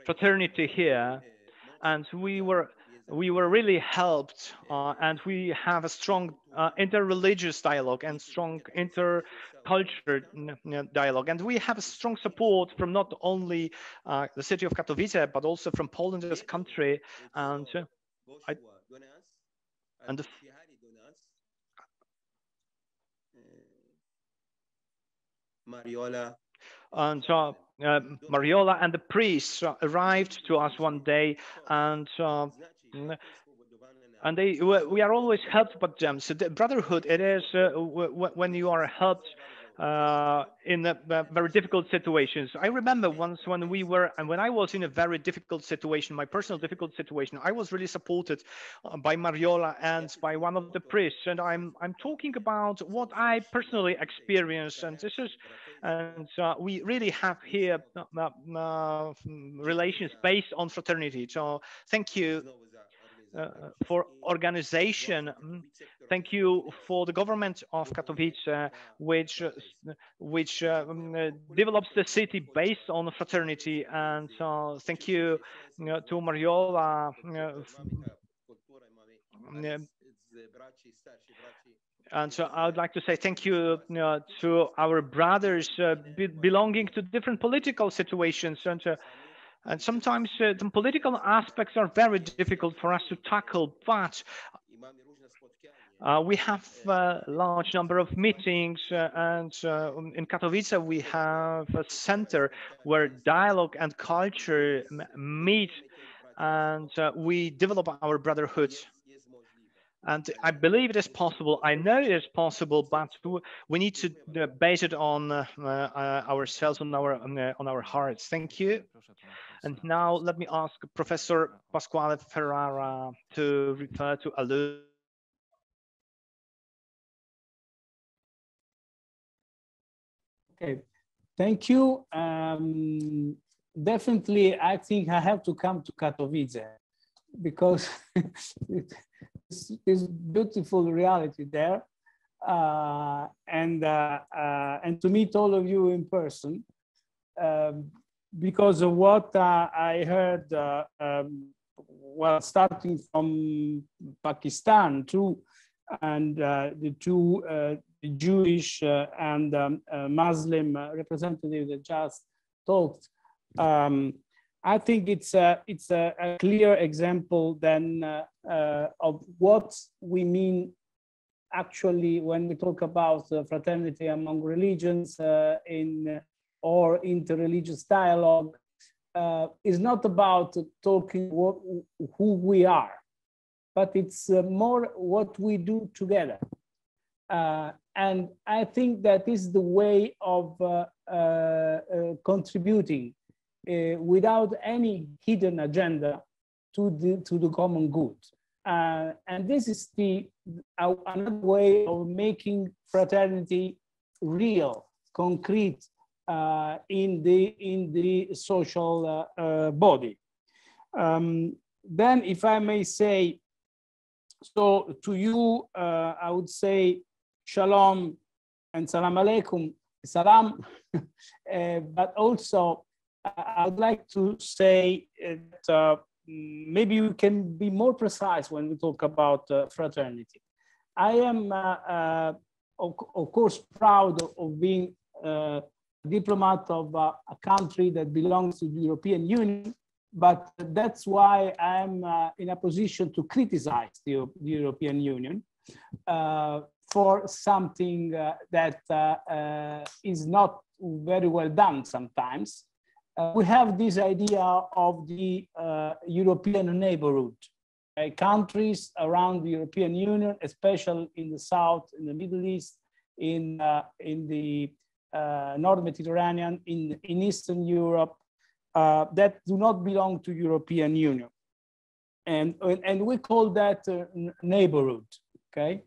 fraternity here, and we were really helped, and we have a strong inter-religious dialogue and strong inter-cultural dialogue, and we have a strong support from not only the city of Katowice, but also from Poland as a country, and Mariola and the priests arrived to us one day, and we are always helped by them. So the brotherhood, it is when you are helped in very difficult situations. I remember once when I was in a very difficult situation, my personal difficult situation, I was really supported by Mariola and by one of the priests, and I'm talking about what I personally experienced, and this is, and we really have here relations based on fraternity. So thank you for organization. Thank you for the government of Katowice, which develops the city based on fraternity. And thank you to Mariola. And so I would like to say thank you to our brothers belonging to different political situations. And sometimes the political aspects are very difficult for us to tackle, but we have a large number of meetings, and in Katowice we have a center where dialogue and culture meet, and we develop our brotherhood. And I believe it is possible. I know it is possible, but we need to base it on ourselves, on our hearts. Thank you. And now let me ask Professor Pasquale Ferrara to refer to alumni. Okay, thank you. Definitely, I think I have to come to Katowice because it's beautiful reality there, and to meet all of you in person. Because of what I heard, well, starting from Pakistan too, and the two Jewish and Muslim representatives that just talked, I think it's a clear example then of what we mean actually when we talk about fraternity among religions or interreligious dialogue. Is not about talking who we are, but it's more what we do together. And I think that is the way of contributing without any hidden agenda to the common good. And this is another way of making fraternity real, concrete, in the social body. Then, if I may say, so to you, I would say shalom and salam alaikum, salam, but also I would like to say that maybe we can be more precise when we talk about fraternity. I am, of course, proud of being diplomat of a country that belongs to the European Union, but that's why I'm in a position to criticize the European Union for something that is not very well done sometimes. We have this idea of the European neighborhood. Countries around the European Union, especially in the South, in the Middle East, in the North Mediterranean, in Eastern Europe, that do not belong to European Union. And we call that neighborhood, okay?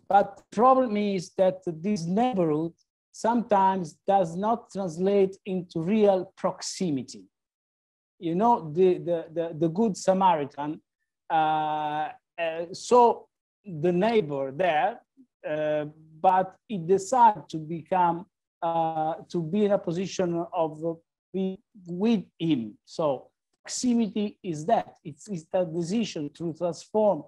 But the problem is that this neighborhood sometimes does not translate into real proximity. You know, the Good Samaritan saw the neighbor there, but he decided to become to be in a position of be with him. So proximity is that. It's that decision to transform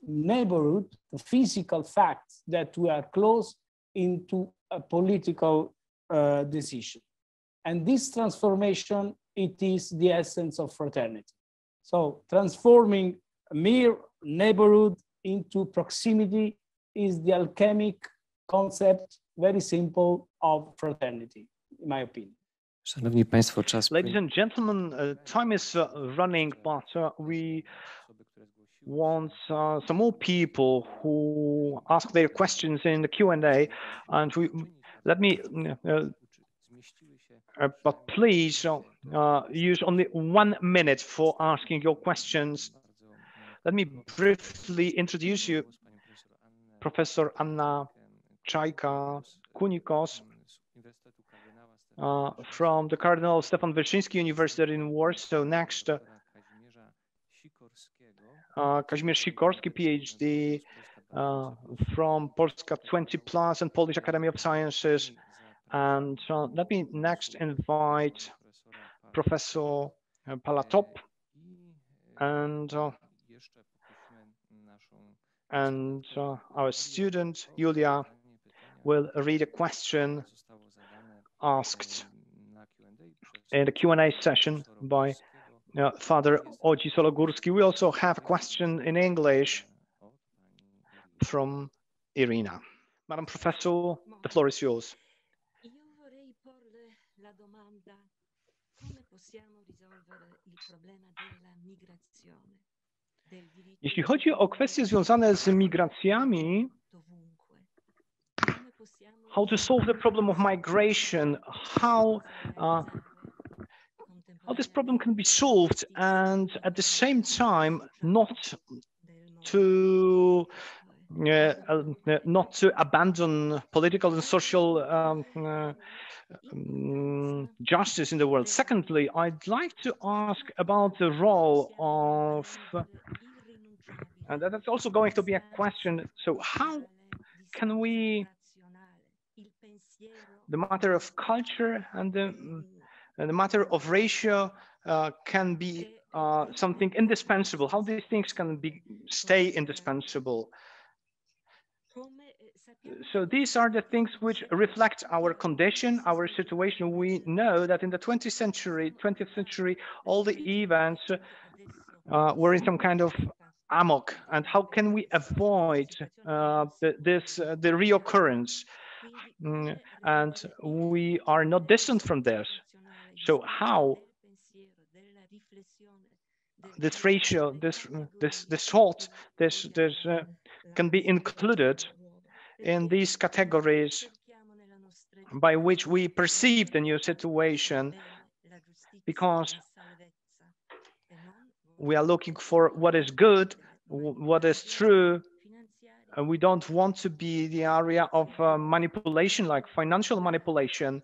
neighborhood, the physical facts that we are close, into a political decision. And this transformation, it is the essence of fraternity. So transforming a mere neighborhood into proximity is the alchemic concept, very simple, of fraternity, in my opinion. Szanowni Państwo, czas. Ladies and gentlemen, time is running, but we want some more people who ask their questions in the Q&A, and but please use only 1 minute for asking your questions. Let me briefly introduce you, Professor Anna Czajka-Kunikos, from the Cardinal Stefan Wyszyński University in Warsaw. Next, Kazimierz Sikorski, PhD, from Polska 20+ and Polish Academy of Sciences. And let me next invite Professor Palatop and our student, Julia, will read a question asked in the Q&A session by Father Oji Sologórski. We also have a question in English from Irina. Madam Professor, the floor is yours. Jeśli chodzi o kwestie związane z migracjami, how to solve the problem of migration, how this problem can be solved, and at the same time not to abandon political and social justice in the world. Secondly, I'd like to ask about the role of, and that's also going to be a question, so how can we, the matter of culture and the matter of ratio can be something indispensable, how these things can stay indispensable. So these are the things which reflect our condition, our situation. We know that in the 20th century, all the events were in some kind of amok. And how can we avoid the reoccurrence? And we are not distant from this. So how this ratio, this thought, this can be included in these categories by which we perceive the new situation, because we are looking for what is good, what is true, and we don't want to be the area of manipulation, like financial manipulation,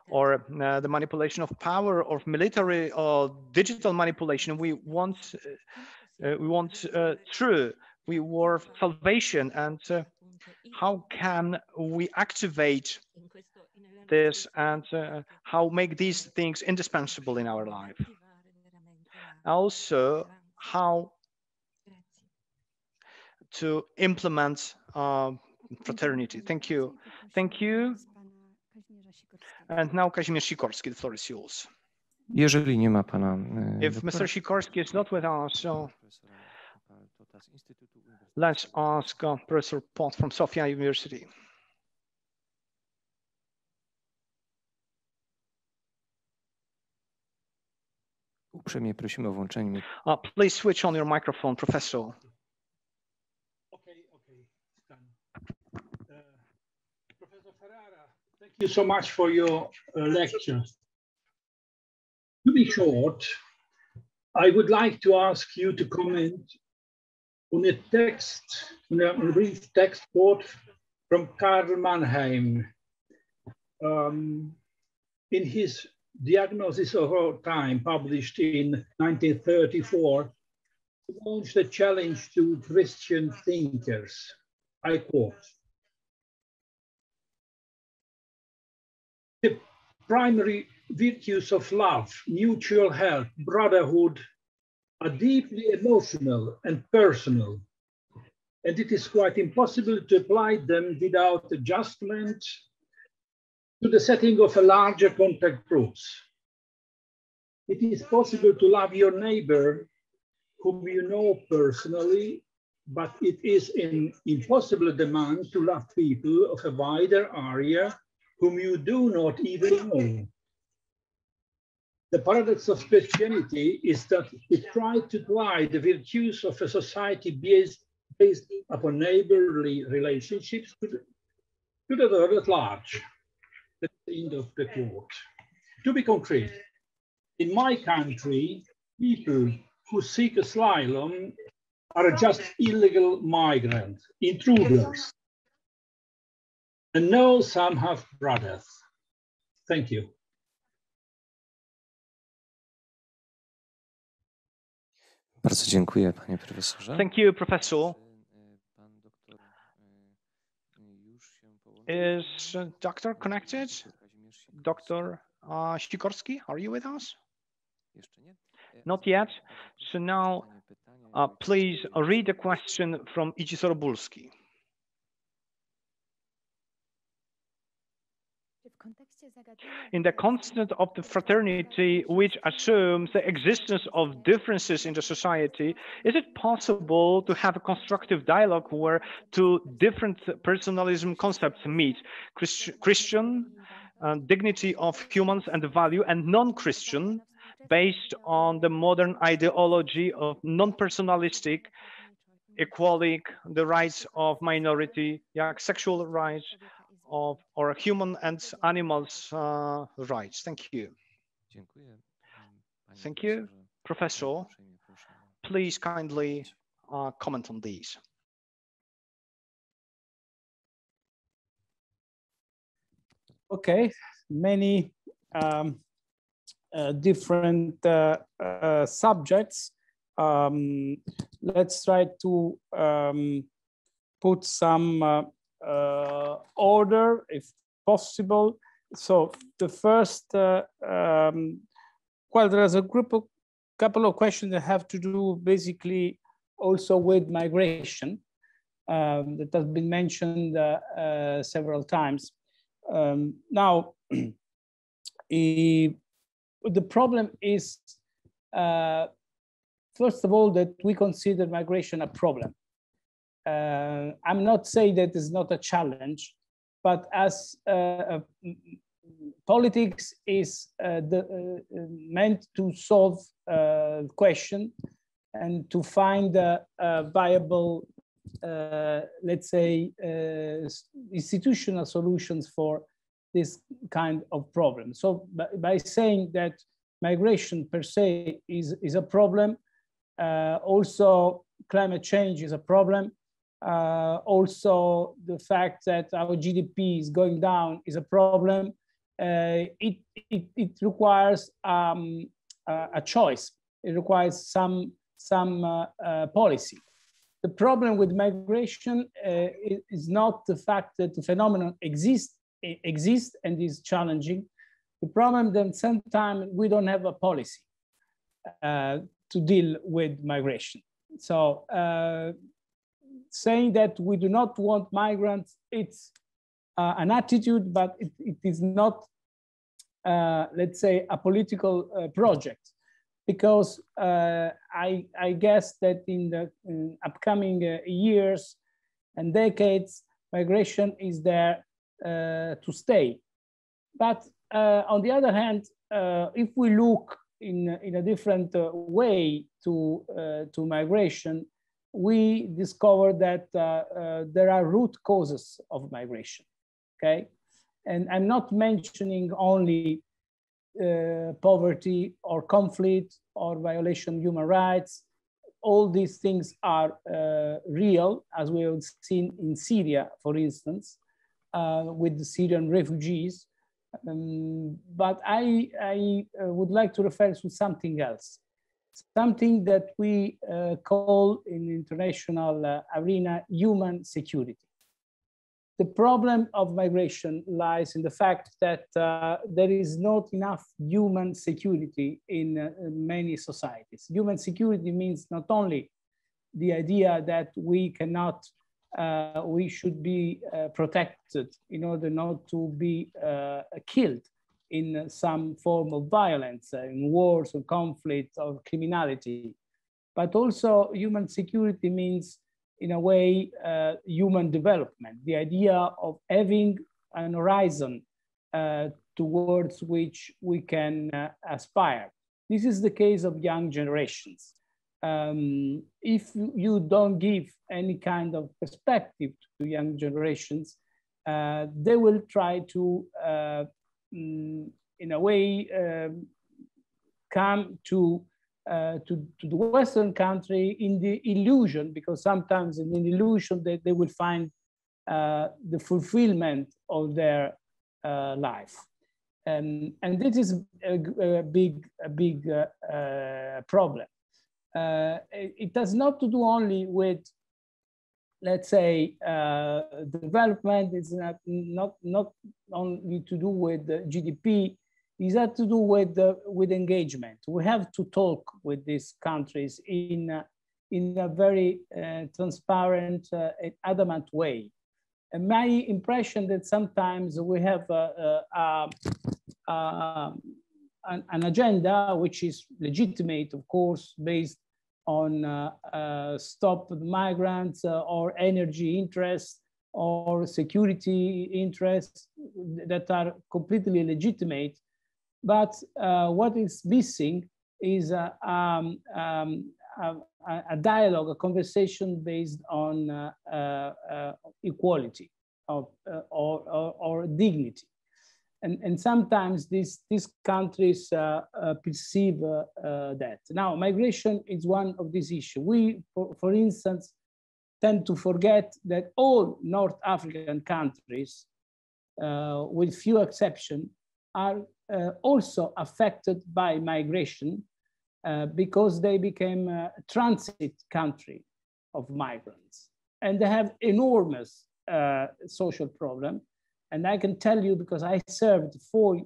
or the manipulation of power, or military or digital manipulation. We want true. We want salvation, and how can we activate this, and how make these things indispensable in our life? Also, how to implement fraternity. Thank you. Thank you. And now Kazimierz Sikorski, the floor is yours. Jeżeli nie ma pana If Mr. Sikorski is not with us, so let's ask Professor Pot from Sofia University. Uprzejmie prosimy o włączenie. Please switch on your microphone, Professor. Okay. Professor Ferrara, thank you so much for your lecture. To be short, I would like to ask you to comment on a text, a brief text quote from Karl Mannheim in his Diagnosis of Our Time, published in 1934, launched a challenge to Christian thinkers. I quote, "The primary virtues of love, mutual help, brotherhood are deeply emotional and personal, and it is quite impossible to apply them without adjustment to the setting of a larger contact groups. It is possible to love your neighbor whom you know personally, but it is an impossible demand to love people of a wider area whom you do not even know. The paradox of Christianity is that it tried to apply the virtues of a society based upon neighborly relationships to the world at large." That's the end of the quote. To be concrete, in my country, people who seek asylum are just illegal migrants, intruders. And no, some have brothers. Thank you. Bardzo dziękuję, panie profesorze. Thank you, Professor. Is Doctor connected? Dr. Sikorski, are you with us? Not yet. So now, please read the question from Ichi Sorobulski. In the context of the fraternity, which assumes the existence of differences in the society, is it possible to have a constructive dialogue where two different personalism concepts meet? Christian, dignity of humans and value, and non-Christian, based on the modern ideology of non-personalistic, equality, the rights of minority, sexual rights, or human and animals' rights. Thank you. Thank you. Professor, please kindly comment on these. Okay, many different subjects. Let's try to put some order, if possible. So the first, well, there's a couple of questions that have to do basically also with migration. that has been mentioned several times. Now, the problem is, first of all, that we consider migration a problem. I'm not saying that it's not a challenge, but as politics is meant to solve the question and to find a viable, let's say, institutional solutions for this kind of problem. So by saying that migration per se is a problem, also climate change is a problem, also the fact that our GDP is going down is a problem. It requires a choice. It requires some policy. The problem with migration is not the fact that the phenomenon exists and is challenging. The problem that sometimes we don't have a policy to deal with migration. So saying that we do not want migrants, it's an attitude, but it is not, let's say, a political project. Because I guess that in the upcoming years and decades, migration is there to stay. But on the other hand, if we look in a different way to migration, we discover that there are root causes of migration, okay? And I'm not mentioning only poverty or conflict or violation of human rights. All these things are real, as we have seen in Syria, for instance, with the Syrian refugees. But I would like to refer to something else, something that we call in the international arena human security. The problem of migration lies in the fact that there is not enough human security in many societies. Human security means not only the idea that we cannot, we should be protected in order not to be killed in some form of violence, in wars or conflict or criminality, but also human security means, in a way, human development, the idea of having an horizon towards which we can aspire. This is the case of young generations. If you don't give any kind of perspective to young generations, they will try to, in a way, come to the Western country in the illusion, because sometimes in the illusion that they will find the fulfillment of their life. And this is a big problem. It has not to do only with, let's say, development. It's not only to do with the GDP. It has to do with engagement. We have to talk with these countries in a very transparent and adamant way. And my impression that sometimes we have an agenda which is legitimate, of course, based on stop the migrants or energy interests or security interests that are completely legitimate. But what is missing is a dialogue, a conversation based on equality or dignity. And sometimes these countries perceive that. Now, migration is one of these issues. We, for instance, tend to forget that all North African countries, with few exceptions, are also affected by migration because they became a transit country of migrants. And they have enormous social problem. And I can tell you, because I served 4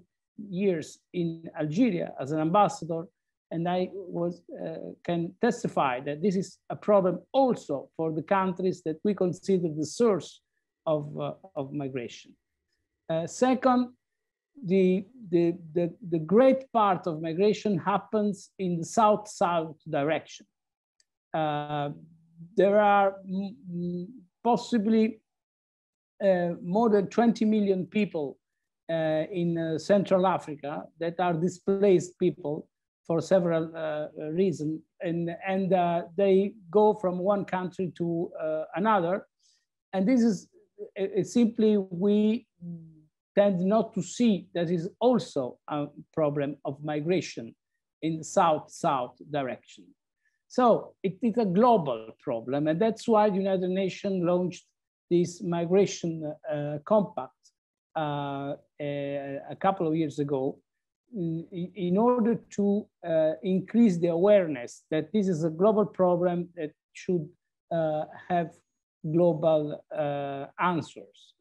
years in Algeria as an ambassador, And I can testify that this is a problem also for the countries that we consider the source of migration. Second, the great part of migration happens in the south-south direction. There are possibly more than 20 million people in Central Africa that are displaced people for several reasons, and they go from one country to another. And this is simply, we tend not to see that is also a problem of migration in the south-south direction. So it is a global problem, and that's why the United Nations launched this migration compact a couple of years ago in order to increase the awareness that this is a global problem that should have global answers.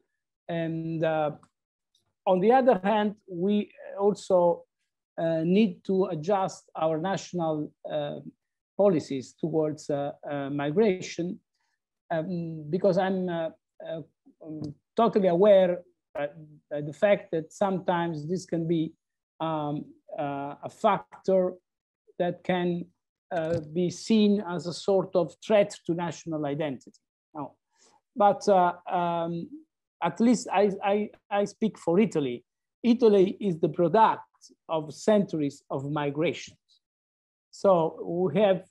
And on the other hand, we also need to adjust our national policies towards migration, because I'm totally aware the fact that sometimes this can be a factor that can be seen as a sort of threat to national identity. No. But at least I speak for Italy. Italy is the product of centuries of migrations. So we have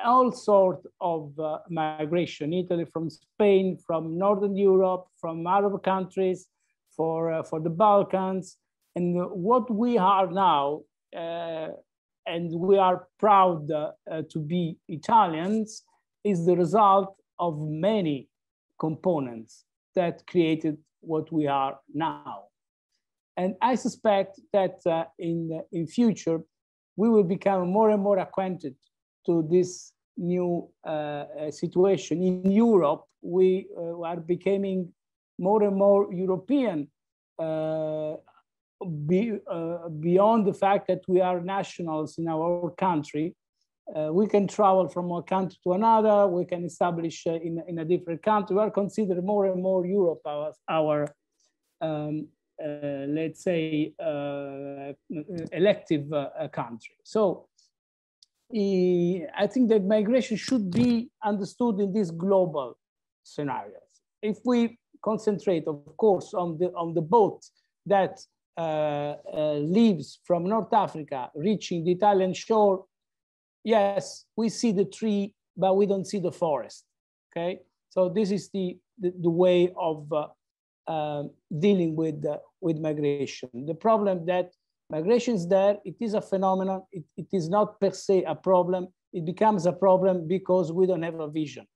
all sorts of migration. Italy from Spain, from Northern Europe, from Arab countries, for the Balkans. And what we are now, and we are proud to be Italians, is the result of many components that created what we are now. And I suspect that in future, we will become more and more acquainted to this new situation. In Europe, we are becoming more and more European, beyond the fact that we are nationals in our country. We can travel from one country to another. We can establish in a different country. We are considered more and more Europe our let's say, elective country. So I think that migration should be understood in these global scenarios. If we concentrate, of course, on the boat that leaves from North Africa, reaching the Italian shore, yes, we see the tree, but we don't see the forest, okay? So this is the way of dealing with migration. The problem that migration is there, it is a phenomenon, it is not per se a problem, it becomes a problem because we don't have a vision.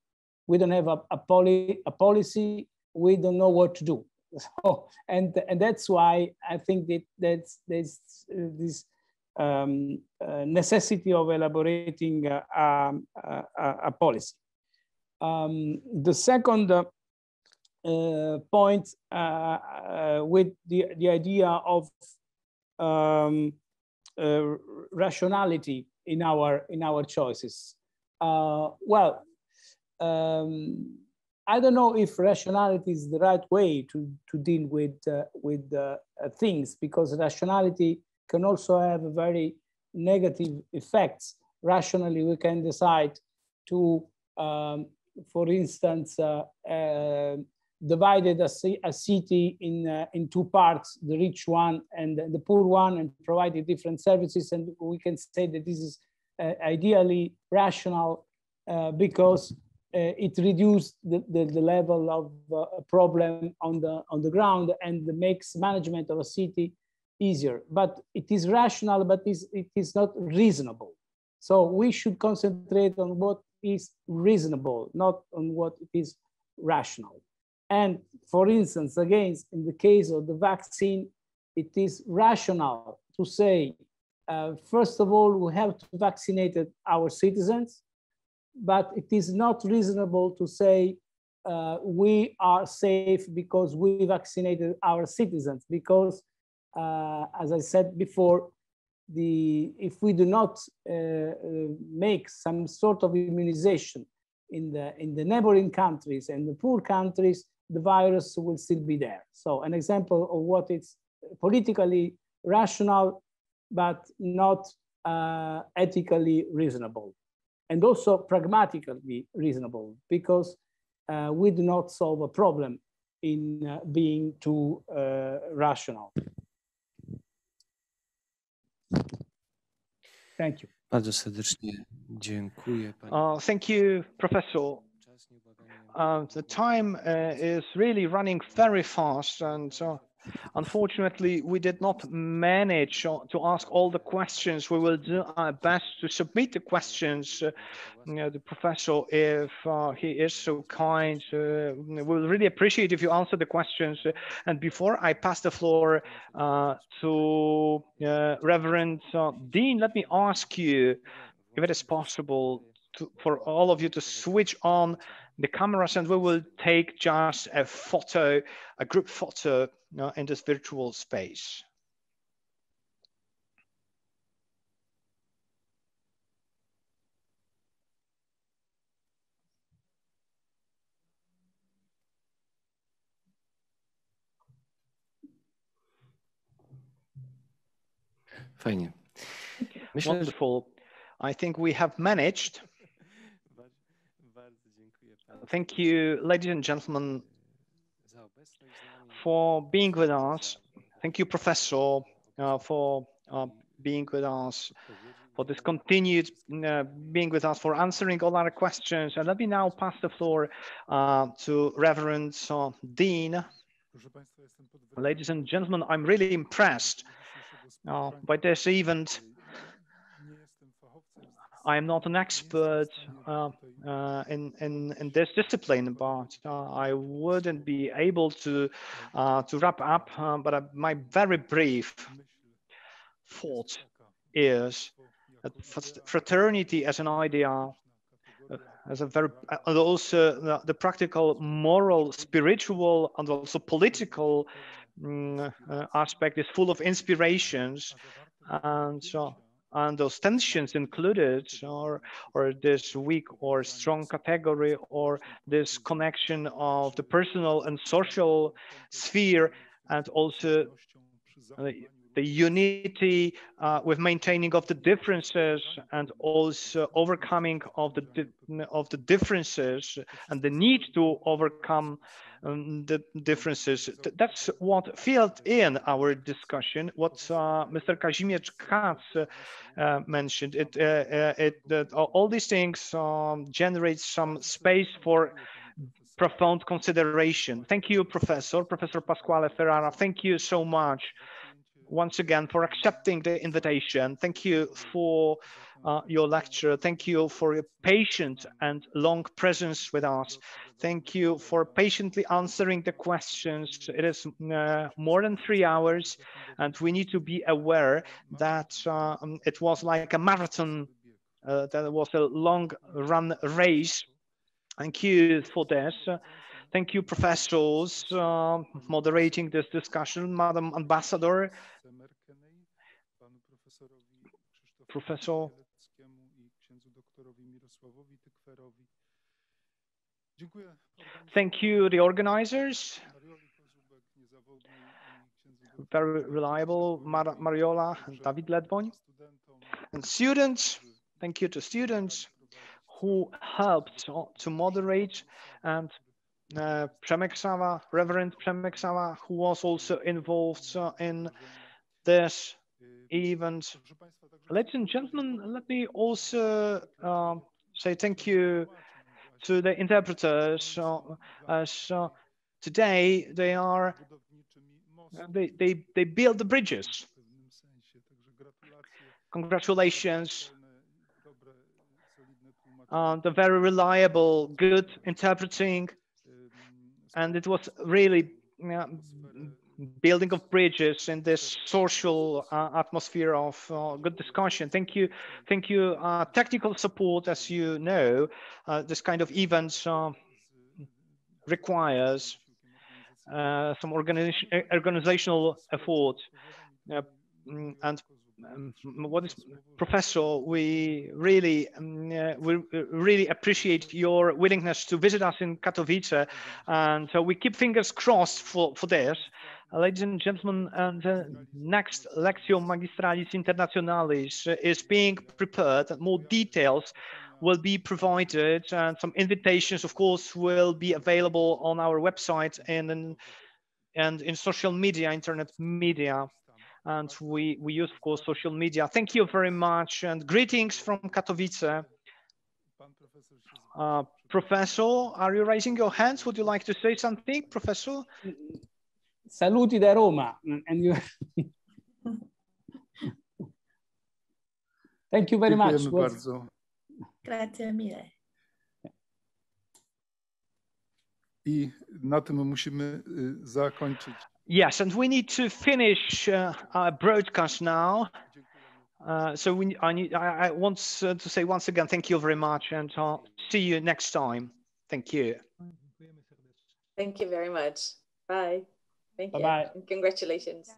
We don't have a policy, we don't know what to do. So, and that's why I think that there's this necessity of elaborating a policy. The second point with the idea of rationality in our choices. Well, I don't know if rationality is the right way to deal with things, because rationality can also have very negative effects. Rationally, we can decide to, for instance, divided a city in two parts, the rich one and the poor one, and provided different services. And we can say that this is ideally rational because it reduced the level of a problem on the ground and makes management of a city easier. But it is rational, but it is not reasonable. So we should concentrate on what is reasonable, not on what is rational. And for instance, again, in the case of the vaccine, it is rational to say, first of all, we have to vaccinate our citizens, but it is not reasonable to say we are safe because we vaccinated our citizens, because as I said before, if we do not make some sort of immunization in the neighboring countries and the poor countries, the virus will still be there. So an example of what is politically rational, but not ethically reasonable, and also pragmatically reasonable, because we do not solve a problem in being too rational. Thank you. Bardzo serdecznie dziękuję. Thank you, Professor. The time is really running very fast, and unfortunately, we did not manage to ask all the questions. We will do our best to submit the questions. The professor, if he is so kind, we will really appreciate if you answer the questions. And before I pass the floor to Reverend Dean, let me ask you, if it is possible, for all of you to switch on the cameras, and we will take just a photo, a group photo in this virtual space. Fajnie. Myślę, wonderful. I think we have managed. Thank you, ladies and gentlemen, for being with us. Thank you, Professor, for being with us, for this continued being with us, for answering all our questions. And let me now pass the floor to Reverend Dean. Ladies and gentlemen, I'm really impressed by this event. I am not an expert in this discipline, but I wouldn't be able to wrap up. But my very brief thought is that fraternity as an idea, as a very, and also the practical, moral, spiritual, and also political aspect is full of inspirations, and those tensions included, or this weak or strong category, or this connection of the personal and social sphere, and also the unity with maintaining of the differences, and also overcoming of the differences, and the need to overcome the differences. That's what filled in our discussion. What Mr. Kazimierz Katz mentioned. All these things generate some space for profound consideration. Thank you, Professor Pasquale Ferrara. Thank you so much once again for accepting the invitation. Thank you for your lecture. Thank you for your patience and long presence with us. Thank you for patiently answering the questions. It is more than 3 hours, and we need to be aware that it was like a marathon, that it was a long run race. Thank you for this. Thank you, professors, moderating this discussion, Madam Ambassador, Professor. Thank you, the organizers, very reliable, Mariola and David Ledwoń, and students. Thank you to students who helped to moderate, and Przemek Sava, Reverend Przemek Sava, who was also involved in this event. Ladies and gentlemen, let me also say thank you to the interpreters. As today they build the bridges. Congratulations. The very reliable, good interpreting, and it was really building of bridges in this social atmosphere of good discussion. Thank you. Technical support, as you know, this kind of events requires some organizational effort, and Professor, we really appreciate your willingness to visit us in Katowice, and we keep fingers crossed for this. Ladies and gentlemen, the next Lectio Magistralis Internationalis is being prepared, and more details will be provided, and some invitations, of course, will be available on our website and in social media, internet media. And we use, of course, social media. Thank you very much, and greetings from Katowice. Professor, are you raising your hands? Would you like to say something, Professor? Saluti da Roma. And you... Thank you very much. Bardzo. Grazie mille. I na tym musimy zakończyć. Yes, and we need to finish our broadcast now. So I want to say once again, thank you very much, and see you next time. Thank you. Thank you very much. Bye. Thank you. Bye-bye. And congratulations.